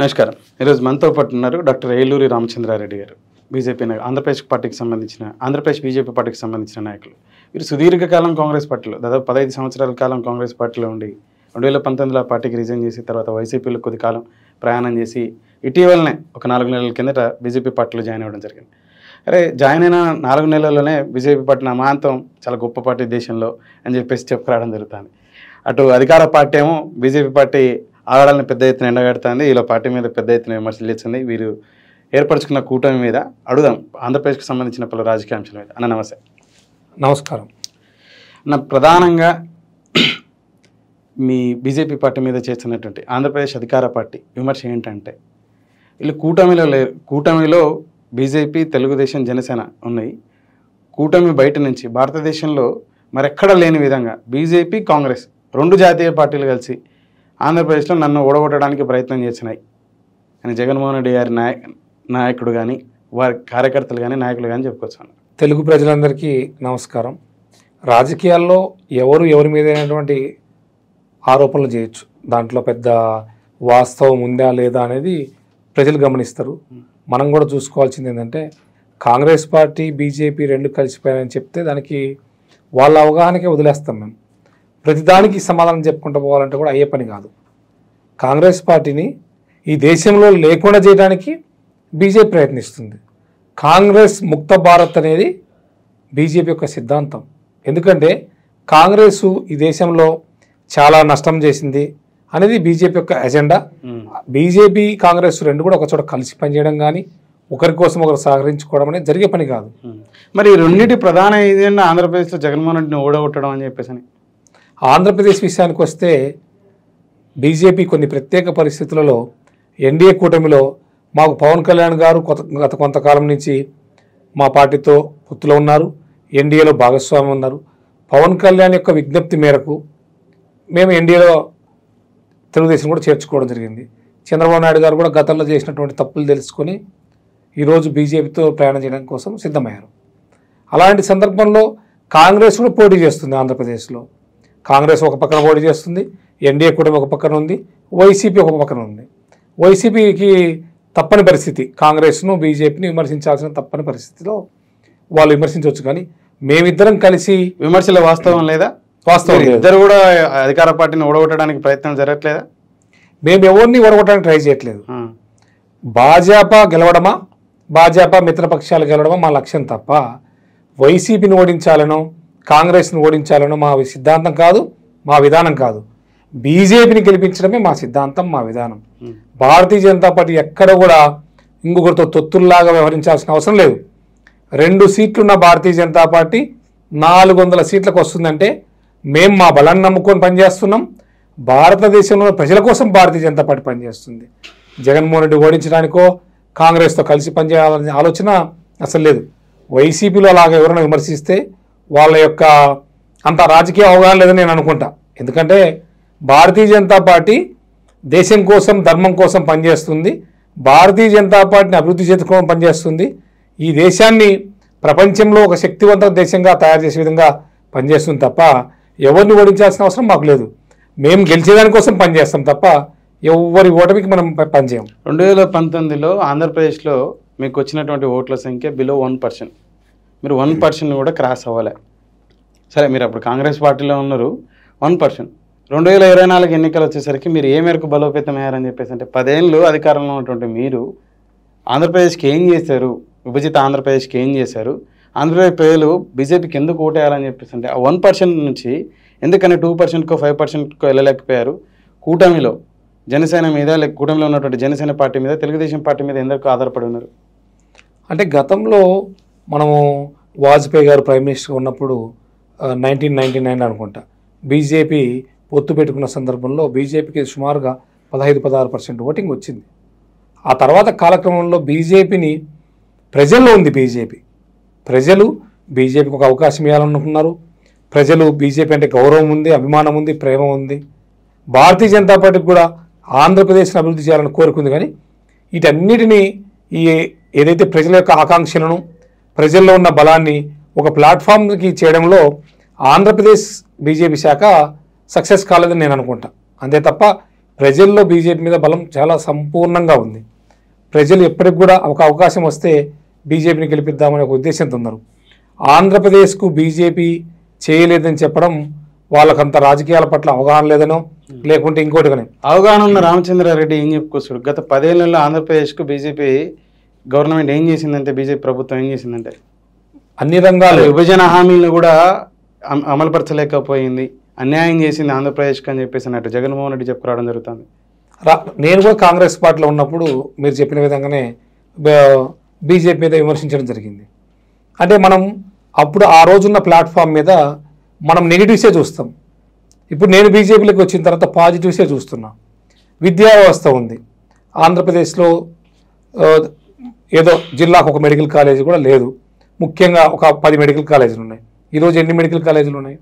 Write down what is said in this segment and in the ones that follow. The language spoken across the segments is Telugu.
నమస్కారం. ఈరోజు మనతో పాటు ఉన్నారు డాక్టర్ ఏలూరి రామచంద్రారెడ్డి గారు, బీజేపీ ఆంధ్రప్రదేశ్ పార్టీకి సంబంధించిన ఆంధ్రప్రదేశ్ బీజేపీ పార్టీకి సంబంధించిన నాయకులు. వీరు సుదీర్ఘకాలం కాంగ్రెస్ పార్టీలో, దాదాపు 15 సంవత్సరాల కాలం కాంగ్రెస్ పార్టీలో ఉండి 2019లో పార్టీకి రిజైన్ చేసి తర్వాత వైసీపీలో కొద్ది కాలం ప్రయాణం చేసి ఇటీవలనే ఒక 4 నెలల కిందట బీజేపీ పార్టీలో జాయిన్ అవ్వడం జరిగింది. జాయిన్ అయిన 4 నెలల్లోనే బీజేపీ పార్టీ నామాంతం చాలా గొప్ప పార్టీ దేశంలో అని చెప్పేసి చెప్పుకురావడం జరుగుతుంది. అటు అధికార పార్టీ ఏమో బీజేపీ పార్టీ ఆడాలని పెద్ద ఎత్తున ఎండగడుతుంది, ఇలా పార్టీ మీద పెద్ద ఎత్తున విమర్శలు చేస్తుంది. వీరు ఏర్పరచుకున్న కూటమి మీద అడుగుదాం, ఆంధ్రప్రదేశ్కి సంబంధించిన పలు రాజకీయ అంశాల మీద. అన్న నమస్తే. నమస్కారం. ప్రధానంగా మీ బీజేపీ పార్టీ మీద చేస్తున్నటువంటి ఆంధ్రప్రదేశ్ అధికార పార్టీ విమర్శ ఏంటంటే, వీళ్ళు కూటమిలో లేరు. కూటమిలో బీజేపీ, తెలుగుదేశం, జనసేన ఉన్నాయి. కూటమి బయట నుంచి భారతదేశంలో మరెక్కడ లేని విధంగా బీజేపీ, కాంగ్రెస్ 2 జాతీయ పార్టీలు కలిసి ఆంధ్రప్రదేశ్లో నన్ను ఓడగొట్టడానికి ప్రయత్నం చేసినాయి అని జగన్మోహన్ రెడ్డి గారి నాయకుడు కానీ, వారి కార్యకర్తలు కానీ, నాయకులు కానీ చెప్పుకోవచ్చు. తెలుగు ప్రజలందరికీ నమస్కారం. రాజకీయాల్లో ఎవరి మీదైనటువంటి ఆరోపణలు చేయొచ్చు, దాంట్లో పెద్ద వాస్తవం ఉందా లేదా అనేది ప్రజలు గమనిస్తారు. మనం కూడా చూసుకోవాల్సింది ఏంటంటే, కాంగ్రెస్ పార్టీ, బీజేపీ 2 కలిసిపోయాయని చెప్తే దానికి వాళ్ళ అవగాహనకే వదిలేస్తాం. మేము ప్రతిదానికి సమాధానం చెప్పుకుంటూ పోవాలంటే కూడా అయ్యే పని కాదు. కాంగ్రెస్ పార్టీని ఈ దేశంలో లేకుండా చేయడానికి బీజేపీ ప్రయత్నిస్తుంది. కాంగ్రెస్ ముక్త భారత్ అనేది బీజేపీ యొక్క సిద్ధాంతం. ఎందుకంటే కాంగ్రెస్ ఈ దేశంలో చాలా నష్టం చేసింది అనేది బీజేపీ యొక్క ఎజెండా. బీజేపీ, కాంగ్రెస్ 2 కూడా ఒకచోట కలిసి పనిచేయడం కానీ, ఒకరి కోసం ఒకరు సహకరించుకోవడం అనేది జరిగే పని కాదు. మరి ఈ రెండింటి ప్రధాన ఏదైనా ఆంధ్రప్రదేశ్లో జగన్మోహన్ రెడ్డిని ఓడగొట్టడం అని చెప్పేసి. ఆంధ్రప్రదేశ్ విషయానికి వస్తే బీజేపీ కొన్ని ప్రత్యేక పరిస్థితులలో ఎన్డీఏ కూటమిలో మాకు పవన్ కళ్యాణ్ గారు గత కొంతకాలం నుంచి మా పార్టీతో పొత్తులో ఉన్నారు, ఎన్డీఏలో భాగస్వామి ఉన్నారు. పవన్ కళ్యాణ్ యొక్క విజ్ఞప్తి మేరకు మేము ఎన్డీఏలో తెలుగుదేశం కూడా చేర్చుకోవడం జరిగింది. చంద్రబాబు నాయుడు గారు కూడా గతంలో చేసినటువంటి తప్పులు తెలుసుకొని ఈరోజు బీజేపీతో ప్రయాణం చేయడం కోసం సిద్ధమయ్యారు. అలాంటి సందర్భంలో కాంగ్రెస్ కూడా పోటీ చేస్తుంది. ఆంధ్రప్రదేశ్లో కాంగ్రెస్ ఒక పక్కన పోటీ చేస్తుంది, ఎన్డీఏ కూడా ఒక పక్కన ఉంది, వైసీపీ ఒక పక్కన ఉంది. వైసీపీకి తప్పని పరిస్థితి, కాంగ్రెస్ను బీజేపీని విమర్శించాల్సిన తప్పని పరిస్థితిలో వాళ్ళు విమర్శించవచ్చు. కానీ మేమిద్దరం కలిసి విమర్శల వాస్తవం లేదా? వాస్తవం. ఇద్దరు కూడా అధికార పార్టీని ఓడగొట్టడానికి ప్రయత్నం జరగట్లేదా? మేము ఎవరిని ఓడగొట్టడానికి ట్రై చేయట్లేదు. భాజపా గెలవడమా, భాజపా మిత్రపక్షాలు గెలవడమా మా లక్ష్యం తప్ప వైసీపీని ఓడించాలనో, కాంగ్రెస్ను ఓడించాలనో మా సిద్ధాంతం కాదు, మా విధానం కాదు. బీజేపీని గెలిపించడమే మా సిద్ధాంతం, మా విధానం. భారతీయ జనతా పార్టీ ఎక్కడ కూడా ఇంకొకరితో తొత్తుల్లాగా వ్యవహరించాల్సిన అవసరం లేదు. 2 సీట్లున్న భారతీయ జనతా పార్టీ 400 సీట్లకు వస్తుందంటే మేము మా బలాన్ని నమ్ముకొని పనిచేస్తున్నాం. భారతదేశంలో ప్రజల కోసం భారతీయ జనతా పార్టీ పనిచేస్తుంది. జగన్మోహన్ రెడ్డి ఓడించడానికో, కాంగ్రెస్తో కలిసి పనిచేయాలనే ఆలోచన అసలు లేదు. వైసీపీలో అలాగా ఎవరైనా విమర్శిస్తే వాళ్ళ యొక్క అంత రాజకీయ అవగాహన లేదని నేను అనుకుంటా. ఎందుకంటే భారతీయ జనతా పార్టీ దేశం కోసం, ధర్మం కోసం పనిచేస్తుంది. భారతీయ జనతా పార్టీని అభివృద్ధి చేసుకోవడం పనిచేస్తుంది. ఈ దేశాన్ని ప్రపంచంలో ఒక శక్తివంత దేశంగా తయారు చేసే విధంగా పనిచేస్తుంది తప్ప ఎవరిని ఓడించాల్సిన అవసరం మాకు లేదు. మేము గెలిచేదానికోసం పనిచేస్తాం తప్ప ఎవరి ఓటమికి మనం పనిచేయం. 2019లో ఆంధ్రప్రదేశ్లో మీకు వచ్చినటువంటి ఓట్ల సంఖ్య బిలో 1%. మీరు 1% కూడా క్రాస్ అవ్వలే. సరే, మీరు అప్పుడు కాంగ్రెస్ పార్టీలో ఉన్నారు, 1%. 2024 ఎన్నికలు వచ్చేసరికి మీరు ఏ మేరకు బలోపేతం అయ్యారని చెప్పేసి అంటే, 10 ఏళ్ళు అధికారంలో ఉన్నటువంటి మీరు ఆంధ్రప్రదేశ్కి ఏం చేశారు, విభజిత ఆంధ్రప్రదేశ్కి ఏం చేశారు, ఆంధ్రప్రదేశ్ ప్రజలు బీజేపీకి ఎందుకు ఓటేయాలని చెప్పేసి అంటే, ఆ 1% నుంచి ఎందుకని 2%కో 5%కో వెళ్ళలేకపోయారు? కూటమిలో జనసేన మీద, లేక కూటమిలో ఉన్నటువంటి జనసేన పార్టీ మీద, తెలుగుదేశం పార్టీ మీద ఎందుకు ఆధారపడి ఉన్నారు? అంటే గతంలో మనము వాజ్పేయి గారు ప్రైమ్ మినిస్టర్ ఉన్నప్పుడు 1999 అనుకుంటా బీజేపీ పొత్తు పెట్టుకున్న సందర్భంలో బీజేపీకి సుమారుగా 15-16% ఓటింగ్ వచ్చింది. ఆ తర్వాత కాలక్రమంలో బీజేపీని ప్రజల్లో ఉంది. ప్రజలు బీజేపీకి ఒక అవకాశం ఇవ్వాలనుకున్నారు. ప్రజలు బీజేపీ అంటే గౌరవం ఉంది, అభిమానం ఉంది, ప్రేమ ఉంది. భారతీయ జనతా పార్టీకి కూడా ఆంధ్రప్రదేశ్ని అభివృద్ధి చేయాలని కోరుకుంది. కానీ వీటన్నిటినీ ఏదైతే ప్రజల యొక్క ఆకాంక్షలను, ప్రజల్లో ఉన్న బలాన్ని ఒక ప్లాట్ఫామ్కి చేయడంలో ఆంధ్రప్రదేశ్ బీజేపీ శాఖ సక్సెస్ కాలేదని నేను అనుకుంటా. అంతే తప్ప ప్రజల్లో బీజేపీ మీద బలం చాలా సంపూర్ణంగా ఉంది. ప్రజలు ఎప్పటికి కూడా ఒక అవకాశం వస్తే బీజేపీని గెలిపిద్దామనే ఒక ఉద్దేశంతో ఉన్నారు. ఆంధ్రప్రదేశ్కు బీజేపీ చేయలేదని చెప్పడం వాళ్ళకంత రాజకీయాల పట్ల అవగాహన లేదనో లేకుంటే ఇంకోటి కానీ. అవగాహన ఉన్న రామచంద్రారెడ్డి ఏం చెప్పుకొస్తాడు? గత 10 ఏళ్లలో ఆంధ్రప్రదేశ్కు బీజేపీ గవర్నమెంట్ ఏం చేసిందంటే, బీజేపీ ప్రభుత్వం ఏం చేసిందంటే అన్ని రంగాలు విభజన హామీలను కూడా అమలుపరచలేకపోయింది, అన్యాయం చేసింది ఆంధ్రప్రదేశ్కి అని చెప్పేసి అన్నట్టు జగన్మోహన్ రెడ్డి చెప్పుకోవడం జరుగుతుంది. నేను కూడా కాంగ్రెస్ పార్టీలో ఉన్నప్పుడు మీరు చెప్పిన విధంగానే బీజేపీ మీద విమర్శించడం జరిగింది. అంటే మనం అప్పుడు ఆ రోజున్న ప్లాట్ఫామ్ మీద మనం నెగిటివ్సే చూస్తాం. ఇప్పుడు నేను బీజేపీలోకి వచ్చిన తర్వాత పాజిటివ్సే చూస్తున్నా. విద్యా వ్యవస్థ ఉంది ఆంధ్రప్రదేశ్లో, ఏదో జిల్లాకు ఒక మెడికల్ కాలేజీ కూడా లేదు. ముఖ్యంగా ఒక 10 మెడికల్ కాలేజీలు ఉన్నాయి. ఈరోజు ఎన్ని మెడికల్ కాలేజీలు ఉన్నాయి?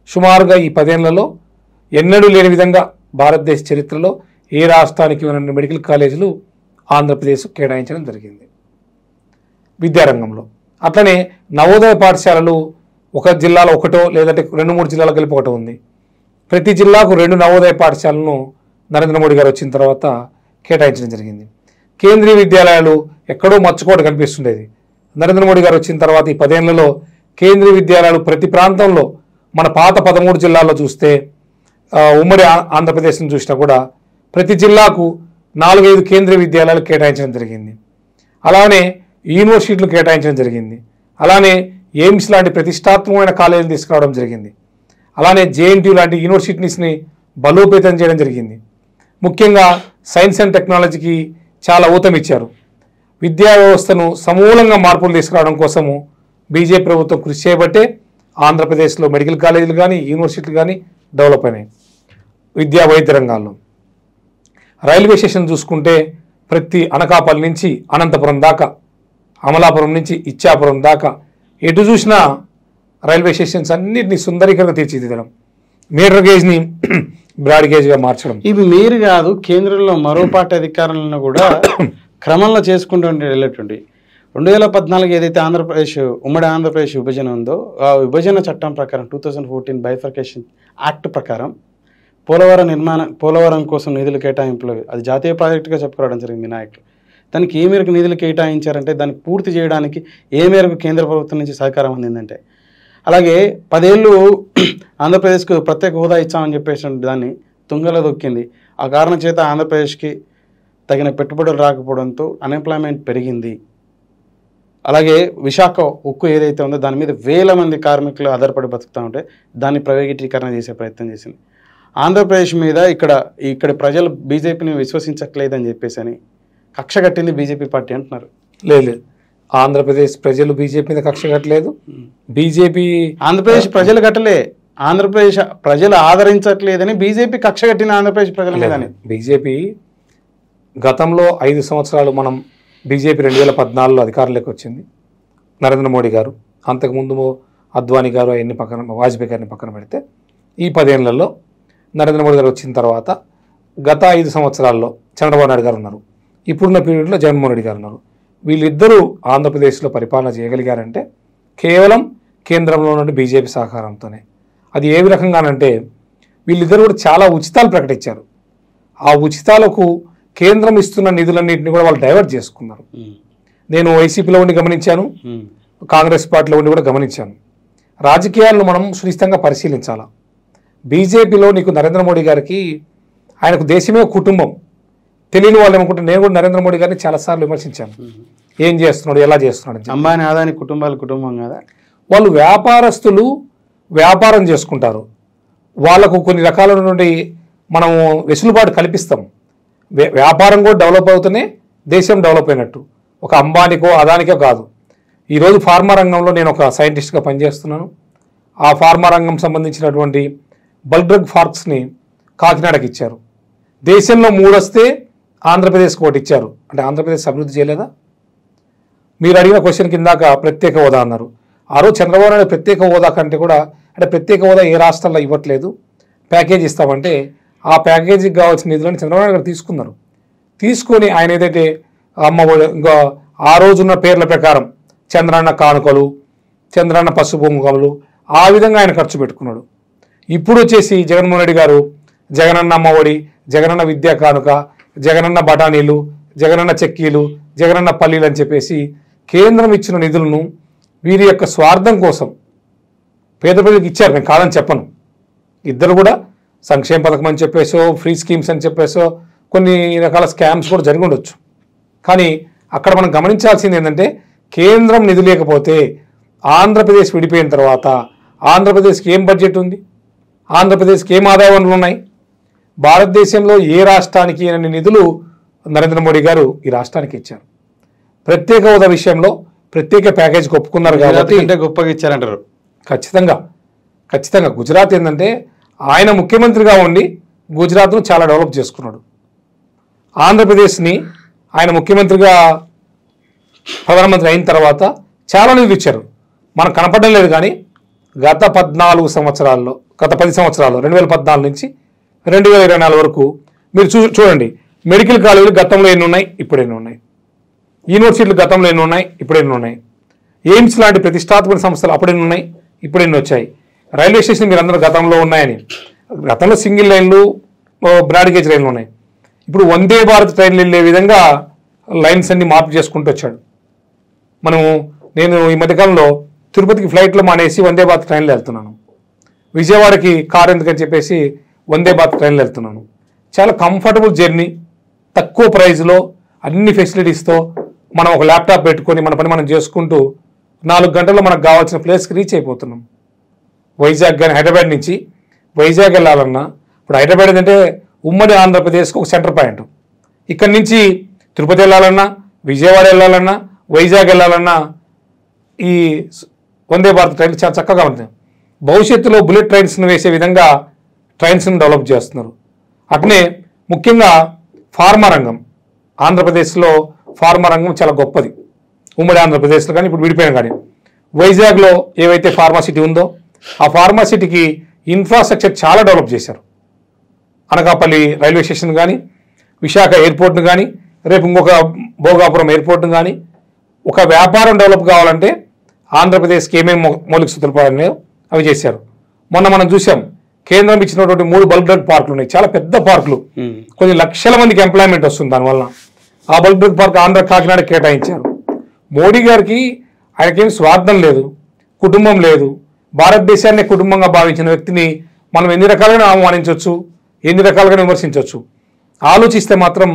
సుమారుగా ఈ 10 ఏళ్లలో ఎన్నడూ లేని విధంగా భారతదేశ చరిత్రలో ఏ రాష్ట్రానికి ఉన్న మెడికల్ కాలేజీలు ఆంధ్రప్రదేశ్ కేటాయించడం జరిగింది విద్యారంగంలో. అట్లనే నవోదయ పాఠశాలలు ఒక జిల్లాలో ఒకటో లేదంటే 2-3 జిల్లాలకు కలిపి ఒకటో ఉంది. ప్రతి జిల్లాకు 2 నవోదయ పాఠశాలను నరేంద్ర మోడీ గారు వచ్చిన తర్వాత కేటాయించడం జరిగింది. కేంద్రీయ విద్యాలయాలు ఎక్కడో మర్చిపోవడం కనిపిస్తుండేది. నరేంద్ర మోడీ గారు వచ్చిన తర్వాత ఈ 10 ఏళ్లలో కేంద్రీయ విద్యాలయాలు ప్రతి ప్రాంతంలో, మన పాత 13 జిల్లాల్లో చూస్తే, ఉమ్మడి ఆంధ్రప్రదేశ్ను చూసినా కూడా ప్రతి జిల్లాకు 4-5 కేంద్రీయ విద్యాలయాలు కేటాయించడం జరిగింది. అలానే యూనివర్సిటీలు కేటాయించడం జరిగింది. అలానే ఎయిమ్స్ లాంటి ప్రతిష్టాత్మకమైన కాలేజీలు తీసుకురావడం జరిగింది. అలానే జేఎన్టీయూ లాంటి యూనివర్సిటీస్ని బలోపేతం చేయడం జరిగింది. ముఖ్యంగా సైన్స్ అండ్ టెక్నాలజీకి చాలా ఊతమిచ్చారు. విద్యా వ్యవస్థను సమూలంగా మార్పులు తీసుకురావడం కోసము బీజేపీ ప్రభుత్వం కృషి చేయబట్టే ఆంధ్రప్రదేశ్లో మెడికల్ కాలేజీలు కానీ యూనివర్సిటీలు కానీ డెవలప్ అయినాయి. విద్యా వైద్య రంగాల్లో రైల్వే స్టేషన్ చూసుకుంటే ప్రతి అనకాపల్లి నుంచి అనంతపురం దాకా, అమలాపురం నుంచి ఇచ్చాపురం దాకా ఎటు చూసినా రైల్వే స్టేషన్స్ అన్నింటినీ సుందరీకరంగా తీర్చిదిద్దడం, మీటర్ గేజ్ని బ్రాడ్ గేజ్గా మార్చడం. ఇవి మీరు కాదు, కేంద్రంలో మరో పార్టీ అధికారులను కూడా క్రమంలో చేసుకుంటూ వెళ్ళేటువంటి 2014 ఏదైతే ఉమ్మడి ఆంధ్రప్రదేశ్ విభజన ఉందో ఆ విభజన చట్టం ప్రకారం 2014 బైఫర్కేషన్ యాక్ట్ ప్రకారం పోలవరం కోసం నిధులు కేటాయింపులు అది జాతీయ ప్రాజెక్టుగా చెప్పుకోవడం జరిగింది నాయకులు. దానికి ఏ మేరకు నిధులు కేటాయించారంటే దాన్ని పూర్తి చేయడానికి ఏ మేరకు కేంద్ర ప్రభుత్వం నుంచి సహకారం అందిందంటే, అలాగే 10 ఏళ్ళు ఆంధ్రప్రదేశ్కు ప్రత్యేక హోదా ఇచ్చామని చెప్పేసి దాన్ని తుంగలో దొక్కింది. ఆ కారణం చేత ఆంధ్రప్రదేశ్కి తగిన పెట్టుబడులు రాకపోవడంతో అన్ఎంప్లాయ్మెంట్ పెరిగింది. అలాగే విశాఖ ఉక్కు ఏదైతే ఉందో దాని మీద వేల మంది కార్మికులు ఆధారపడి బతుకుతూ ఉంటే దాన్ని ప్రైవేటీకరణ చేసే ప్రయత్నం చేసింది. ఆంధ్రప్రదేశ్ మీద ఇక్కడ ప్రజలు బీజేపీని విశ్వసించట్లేదని చెప్పేసి అని కక్ష కట్టింది బీజేపీ పార్టీ అంటున్నారు. లేదు, ఆంధ్రప్రదేశ్ ప్రజలు బీజేపీ మీద కక్ష కట్టలేదు. ఆంధ్రప్రదేశ్ ప్రజలు కట్టలే, ఆంధ్రప్రదేశ్ ప్రజలు ఆదరించట్లేదని బీజేపీ కక్ష కట్టిన ఆంధ్రప్రదేశ్ ప్రజల మీదని. బీజేపీ గతంలో 5 సంవత్సరాలు మనం బీజేపీ 2014లో అధికారంలోకి వచ్చింది నరేంద్ర మోడీ గారు. అంతకుముందు అద్వానీ గారు అవన్నీ పక్కన, వాజ్పేయి గారిని పక్కన పెడితే ఈ 10 ఏళ్లలో నరేంద్ర మోడీ గారు వచ్చిన తర్వాత గత 5 సంవత్సరాల్లో చంద్రబాబు నాయుడు గారు ఉన్నారు, ఇప్పుడున్న పీరియడ్లో జగన్మోహన్ రెడ్డి గారు ఉన్నారు. వీళ్ళిద్దరూ ఆంధ్రప్రదేశ్లో పరిపాలన చేయగలిగారంటే కేవలం కేంద్రంలో నుండి బీజేపీ సహకారంతోనే. అది ఏ రకంగానంటే వీళ్ళిద్దరూ కూడా చాలా ఉచితాలు ప్రకటించారు. ఆ ఉచితాలకు కేంద్రం ఇస్తున్న నిధులన్నింటినీ కూడా వాళ్ళు డైవర్ట్ చేసుకున్నారు. నేను వైసీపీలో ఉండి గమనించాను, కాంగ్రెస్ పార్టీలో ఉండి కూడా గమనించాను. రాజకీయాలను మనం సునిశ్చితంగా పరిశీలించాలా. బీజేపీలో నీకు నరేంద్ర మోడీ గారికి ఆయనకు దేశమే కుటుంబం. తెలియని వాళ్ళు ఏమనుకుంటే, నేను కూడా నరేంద్ర మోడీ గారిని చాలాసార్లు విమర్శించాను, ఏం చేస్తున్నాడు, ఎలా చేస్తున్నాడు. అంబానీ అదాని కుటుంబం కదా. వాళ్ళు వ్యాపారస్తులు వ్యాపారం చేసుకుంటారు, వాళ్లకు కొన్ని రకాల నుండి మనము వెసులుబాటు కల్పిస్తాం. వ్యాపారం కూడా డెవలప్ అవుతూనే దేశం డెవలప్ అయినట్టు. ఒక అంబానీకో అదానికో కాదు. ఈరోజు ఫార్మా రంగంలో నేను ఒక సైంటిస్ట్గా పనిచేస్తున్నాను. ఆ ఫార్మా రంగం సంబంధించినటువంటి బల్క్ డ్రగ్ పార్క్స్ని కాకినాడకి ఇచ్చారు. దేశంలో 3 వస్తే ఆంధ్రప్రదేశ్కి 1 ఇచ్చారు. అంటే ఆంధ్రప్రదేశ్ అభివృద్ధి చేయలేదా? మీరు అడిగిన క్వశ్చన్ కిందాక ప్రత్యేక హోదా అన్నారు. ఆ రోజు చంద్రబాబు నాయుడు ప్రత్యేక హోదా కంటే కూడా, అంటే ప్రత్యేక హోదా ఏ రాష్ట్రాల్లో ఇవ్వట్లేదు, ప్యాకేజ్ ఇస్తామంటే ఆ ప్యాకేజీకి కావాల్సిన నిధులను చంద్రబాబు నాయుడు గారు తీసుకున్నారు. తీసుకొని ఆయన ఏదైతే ఇంకా ఆ రోజున్న పేర్ల ప్రకారం చంద్రన్న కానుకలు, చంద్రన్న పసుపు కుంకుమలు, ఆ విధంగా ఆయన ఖర్చు పెట్టుకున్నాడు. ఇప్పుడు వచ్చేసి జగన్మోహన్ రెడ్డి గారు జగనన్న అమ్మఒడి, జగనన్న విద్యా కానుక, జగనన్న బఠానీలు, జగనన్న చెక్కీలు, జగనన్న పల్లీలు అని చెప్పేసి కేంద్రం ఇచ్చిన నిధులను వీరి యొక్క స్వార్థం కోసం పేద ప్రజలకు ఇచ్చారు. నేను కాదని చెప్పను. ఇద్దరు కూడా సంక్షేమ పథకం అని చెప్పేసో, ఫ్రీ స్కీమ్స్ అని చెప్పేసో కొన్ని రకాల స్కామ్స్ కూడా జరిగి ఉండొచ్చు. కానీ అక్కడ మనం గమనించాల్సింది ఏంటంటే కేంద్రం నిధులు లేకపోతే ఆంధ్రప్రదేశ్ విడిపోయిన తర్వాత ఆంధ్రప్రదేశ్కి ఏం బడ్జెట్ ఉంది, ఆంధ్రప్రదేశ్కి ఏం ఆదాయ వనరులు ఉన్నాయి? భారతదేశంలో ఏ రాష్ట్రానికి అన్ని నిధులు నరేంద్ర మోడీ గారు ఈ రాష్ట్రానికి ఇచ్చారు. ప్రత్యేక హోదా విషయంలో ప్రత్యేక ప్యాకేజ్ ఒప్పుకున్నారు కాబట్టి గొప్పగా ఇచ్చారంటారు. ఖచ్చితంగా గుజరాత్ ఏంటంటే ఆయన ముఖ్యమంత్రిగా ఉండి గుజరాత్ను చాలా డెవలప్ చేసుకున్నాడు. ఆంధ్రప్రదేశ్ని ఆయన ముఖ్యమంత్రిగా ప్రధానమంత్రి అయిన తర్వాత చాలా నిధులు ఇచ్చారు. మనకు కనపడడం లేదు. కానీ గత 10 సంవత్సరాల్లో 2014 నుంచి 2024 వరకు మీరు చూడండి. మెడికల్ కాలేజీలు గతంలో ఎన్ని ఉన్నాయి, ఇప్పుడు ఎన్ని ఉన్నాయి? యూనివర్సిటీలు గతంలో ఎన్ని ఉన్నాయి, ఇప్పుడు ఎన్ని ఉన్నాయి? ఎయిమ్స్ లాంటి ప్రతిష్టాత్మక సంస్థలు అప్పుడు ఎన్ని ఉన్నాయి, ఇప్పుడు ఎన్ని వచ్చాయి? రైల్వే స్టేషన్ మీరు అందరూ గతంలో ఉన్నాయని, గతంలో సింగిల్ లైన్లు, బ్రాడ్ గేజ్ లైన్లు ఉన్నాయి. ఇప్పుడు వందే భారత్ ట్రైన్లు వెళ్ళే విధంగా లైన్స్ అన్ని మార్పు చేసుకుంటూ వచ్చాడు. నేను ఈ మధ్యకాలంలో తిరుపతికి ఫ్లైట్లో మానేసి వందే భారత్ ట్రైన్లో వెళ్తున్నాను. విజయవాడకి కారు ఎందుకని చెప్పేసి వందే భారత్ ట్రైన్లో వెళ్తున్నాను. చాలా కంఫర్టబుల్ జర్నీ, తక్కువ ప్రైజ్లో అన్ని ఫెసిలిటీస్తో మనం ఒక ల్యాప్టాప్ పెట్టుకొని మన పని మనం చేసుకుంటూ 4 గంటల్లో మనకు కావాల్సిన ప్లేస్కి రీచ్ అయిపోతున్నాం. వైజాగ్ కానీ హైదరాబాద్ నుంచి వైజాగ్ వెళ్ళాలన్నా, ఇప్పుడు హైదరాబాద్ ఏంటంటే ఉమ్మడి ఆంధ్రప్రదేశ్కి ఒక సెంటర్ పాయింట్. ఇక్కడి నుంచి తిరుపతి వెళ్ళాలన్నా, విజయవాడ వెళ్ళాలన్నా, వైజాగ్ వెళ్ళాలన్నా ఈ వందే భారత్ ట్రైన్లు చాలా చక్కగా ఉంటాయి. భవిష్యత్తులో బుల్లెట్ ట్రైన్స్ను వేసే విధంగా ట్రైన్స్ను డెవలప్ చేస్తున్నారు. అట్నే ముఖ్యంగా ఫార్మా రంగం, ఆంధ్రప్రదేశ్లో ఫార్మా రంగం చాలా గొప్పది. ఉమ్మడి ఆంధ్రప్రదేశ్లో కానీ ఇప్పుడు విడిపోయిన కానీ వైజాగ్లో ఏవైతే ఫార్మాసిటీ ఉందో ఆ ఫార్మాసిటీకి ఇన్ఫ్రాస్ట్రక్చర్ చాలా డెవలప్ చేశారు. అనకాపల్లి రైల్వే స్టేషన్ కానీ, విశాఖ ఎయిర్పోర్ట్ను కానీ, రేపు ఇంకొక భోగాపురం ఎయిర్పోర్ట్ను కానీ, ఒక వ్యాపారం డెవలప్ కావాలంటే ఆంధ్రప్రదేశ్కి ఏమేమి మౌలిక సదుపాయాలు ఉన్నాయో అవి చేశారు. మొన్న మనం చూసాం, కేంద్రం ఇచ్చినటువంటి 3 బల్క్ డ్రగ్ పార్కులు ఉన్నాయి. చాలా పెద్ద పార్కులు, కొన్ని లక్షల మందికి ఎంప్లాయ్మెంట్ వస్తుంది దానివల్ల. ఆ bulk drug park Andhra Kakinada కేటాయించారు. మోడీ గారికి ఆయనకేం స్వార్థం లేదు, కుటుంబం లేదు. భారతదేశాన్ని కుటుంబంగా భావించిన వ్యక్తిని మనం ఎన్ని రకాలుగా అవమానించవచ్చు, ఎన్ని రకాలుగా విమర్శించవచ్చు. ఆలోచిస్తే మాత్రం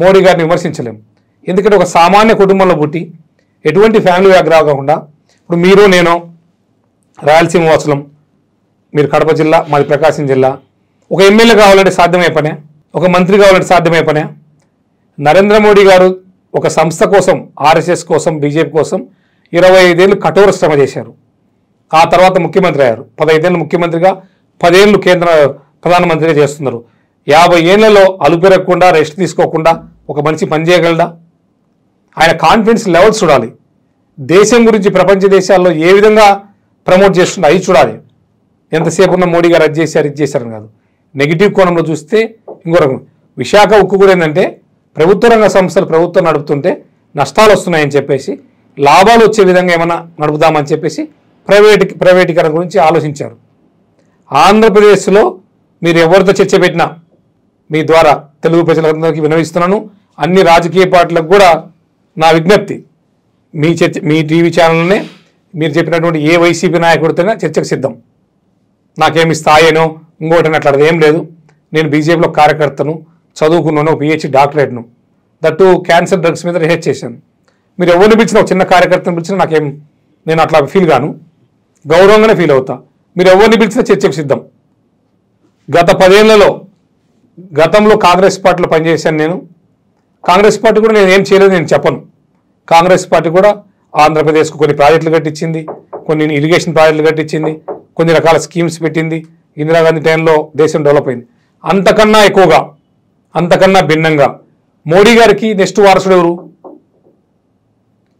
మోడీ గారిని విమర్శించలేం. ఎందుకంటే ఒక సామాన్య కుటుంబంలో పుట్టి ఎటువంటి ఫ్యామిలీ బ్యాక్గ్రౌండ్ కాకుండా, ఇప్పుడు మీరు నేను రాయలసీమ వాసులం, మీరు కడప జిల్లా, మాది ప్రకాశం జిల్లా, ఒక ఎమ్మెల్యే కావాలంటే సాధ్యమే పనే, ఒక మంత్రి కావాలంటే సాధ్యమే పనే. నరేంద్ర మోడీ గారు ఒక సంస్థ కోసం, ఆర్ఎస్ఎస్ కోసం, బీజేపీ కోసం 25 ఏళ్ళు కఠోర శ్రమ చేశారు. ఆ తర్వాత ముఖ్యమంత్రి అయ్యారు. 15 ఏళ్ళు ముఖ్యమంత్రిగా, 10 ఏళ్ళు కేంద్ర ప్రధానమంత్రిగా చేస్తున్నారు. 50 ఏళ్లలో అలుపెరగకుండా, రెస్ట్ తీసుకోకుండా ఒక మనిషి పనిచేయగలడా? ఆయన కాన్ఫిడెన్స్ లెవెల్స్ చూడాలి. దేశం గురించి ప్రపంచ దేశాల్లో ఏ విధంగా ప్రమోట్ చేస్తుండో అవి చూడాలి. ఎంతసేపు ఉన్న మోడీ గారు అది చేశారు, ఇది చేశారని కాదు. నెగిటివ్ కోణంలో చూస్తే ఇంకో రకం. విశాఖ ఉక్కు కూడా ఏంటంటే ప్రభుత్వ రంగ సంస్థలు ప్రభుత్వం నడుపుతుంటే నష్టాలు వస్తున్నాయని చెప్పేసి లాభాలు వచ్చే విధంగా ఏమైనా నడుపుదామని చెప్పేసి ప్రైవేటీకరణ గురించి ఆలోచించారు. ఆంధ్రప్రదేశ్లో మీరు ఎవరితో చర్చ పెట్టినా మీ ద్వారా తెలుగు ప్రజలందరికీ వినవిస్తున్నాను. అన్ని రాజకీయ పార్టీలకు కూడా నా విజ్ఞప్తి, మీ టీవీ ఛానల్లోనే మీరు చెప్పినటువంటి ఏ వైసీపీ నాయకుడితోనే చర్చకు సిద్ధం. నాకేమి స్థాయినో ఇంకోటి అట్లాంటిది ఏం లేదు. నేను బీజేపీలో కార్యకర్తను, చదువుకున్నాను, పిహెచ్డి డాక్టరేట్ను, దట్టు క్యాన్సర్ డ్రగ్స్ మీద రీసెర్చ్ చేశాను. మీరు ఎవరిని పిలిచినా, ఒక చిన్న కార్యకర్తను పిలిచినా నేను అట్లా ఫీల్ గాను, గౌరవంగానే ఫీల్ అవుతా. మీరు ఎవరిని పిలిచినా చర్చకు సిద్ధం. గత 10 ఏళ్లలో గతంలో కాంగ్రెస్ పార్టీలో పనిచేశాను నేను. కాంగ్రెస్ పార్టీ కూడా నేను ఏం చేయలేదు నేను చెప్పను. కాంగ్రెస్ పార్టీ కూడా ఆంధ్రప్రదేశ్కు కొన్ని ప్రాజెక్టులు కట్టించింది, కొన్ని ఇరిగేషన్ ప్రాజెక్టులు కట్టించింది, కొన్ని రకాల స్కీమ్స్ పెట్టింది. ఇందిరాగాంధీ టైంలో దేశం డెవలప్ అయింది. అంతకన్నా ఎక్కువగా, అంతకన్నా భిన్నంగా మోడీ గారికి నెక్స్ట్ వారసుడు ఎవరు?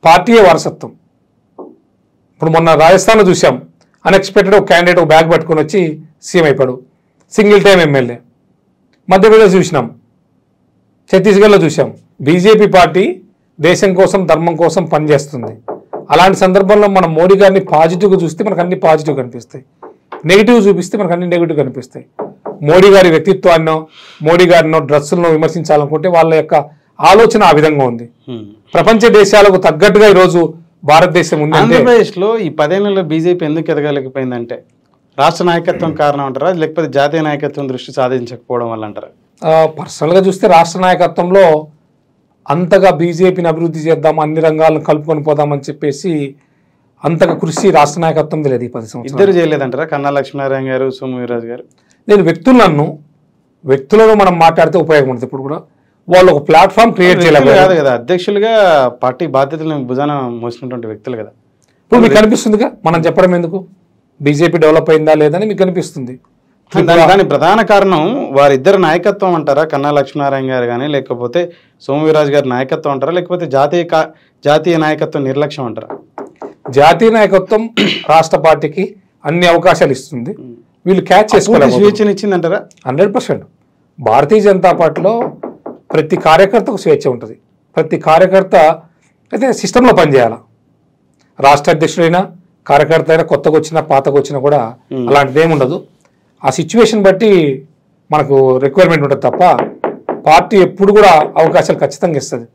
పార్టీయే వారసత్వం. ఇప్పుడు మొన్న రాజస్థాన్లో చూసాం, అన్ఎక్స్పెక్టెడ్ ఒక క్యాండిడేట్ ఒక బ్యాగ్ పట్టుకొని వచ్చి సీఎం అయిపోయాడు, సింగిల్ టైం ఎమ్మెల్యే. మధ్యప్రదేశ్ చూసినాం, ఛత్తీస్గఢ్లో చూసాం. బీజేపీ పార్టీ దేశం కోసం, ధర్మం కోసం పనిచేస్తుంది. అలాంటి సందర్భంలో మనం మోడీ గారిని పాజిటివ్గా చూస్తే మనకు అన్ని పాజిటివ్ కనిపిస్తాయి, నెగిటివ్ చూపిస్తే మనకు అన్ని నెగిటివ్ కనిపిస్తాయి. మోడీ గారి వ్యక్తిత్వాన్నో మోడీ గారినో డ్రస్సులను విమర్శించాలనుకుంటే వాళ్ళ యొక్క ఆలోచన ఆ విధంగా ఉంది. ప్రపంచ దేశాలకు తగ్గట్టుగా ఈరోజు భారతదేశం ఉంది. ఆంధ్రప్రదేశ్లో ఈ 10 ఏళ్లలో బీజేపీ ఎందుకు ఎదగలేకపోయిందంటే రాష్ట్ర నాయకత్వం కారణం అంటారా, లేకపోతే జాతీయ నాయకత్వం దృష్టి సాధించకపోవడం వల్ల అంటారా? పర్సనల్గా చూస్తే రాష్ట్ర నాయకత్వంలో అంతగా బీజేపీని అభివృద్ధి చేద్దాం, అన్ని రంగాలను కలుపుకొని పోదామని చెప్పేసి అంతగా కృషి రాష్ట్ర నాయకత్వం లేదు. ఈ 10 సంవత్సరాలు ఇద్దరు చేయలేదంటారా? కన్నా లక్ష్మీనారాయణ గారు, సోము వీర్రాజు గారు. నేను వ్యక్తులను మనం మాట్లాడితే ఉపయోగం ఉంటుంది. ఇప్పుడు కూడా వాళ్ళు ఒక ప్లాట్ఫామ్ క్రియేట్ చేయలేదు కాదు కదా, అధ్యక్షులుగా పార్టీ బాధ్యతలను భుజాన మోసినటువంటి వ్యక్తులు కదా. ఇప్పుడు మీకు కనిపిస్తుందిగా, మనం చెప్పడం ఎందుకు బీజేపీ డెవలప్ అయిందా లేదని మీకు కనిపిస్తుంది. దాని ప్రధాన కారణం వారిద్దరు నాయకత్వం అంటారా? కన్నా లక్ష్మీనారాయణ గారు కానీ, లేకపోతే సోము వీర్రాజు గారి నాయకత్వం అంటారా, లేకపోతే జాతీయ నాయకత్వం నిర్లక్ష్యం అంటారా? జాతీయ నాయకత్వం రాష్ట్ర పార్టీకి అన్ని అవకాశాలు ఇస్తుంది, వీళ్ళు క్యాచ్ చేసుకోవాలి. స్వేచ్ఛనిచ్చింది అంటారా? 100%. భారతీయ జనతా పార్టీలో ప్రతి కార్యకర్తకు స్వేచ్ఛ ఉంటుంది. ప్రతి కార్యకర్త అయితే సిస్టంలో పనిచేయాలి. రాష్ట్ర అధ్యక్షుడైనా కార్యకర్త అయినా కొత్తగా వచ్చినా పాతకు వచ్చినా కూడా అలాంటిది ఏమి ఉండదు. ఆ సిచ్యువేషన్ బట్టి మనకు రిక్వైర్మెంట్ ఉంటుంది తప్ప పార్టీ ఎప్పుడు కూడా అవకాశాలు ఖచ్చితంగా ఇస్తుంది.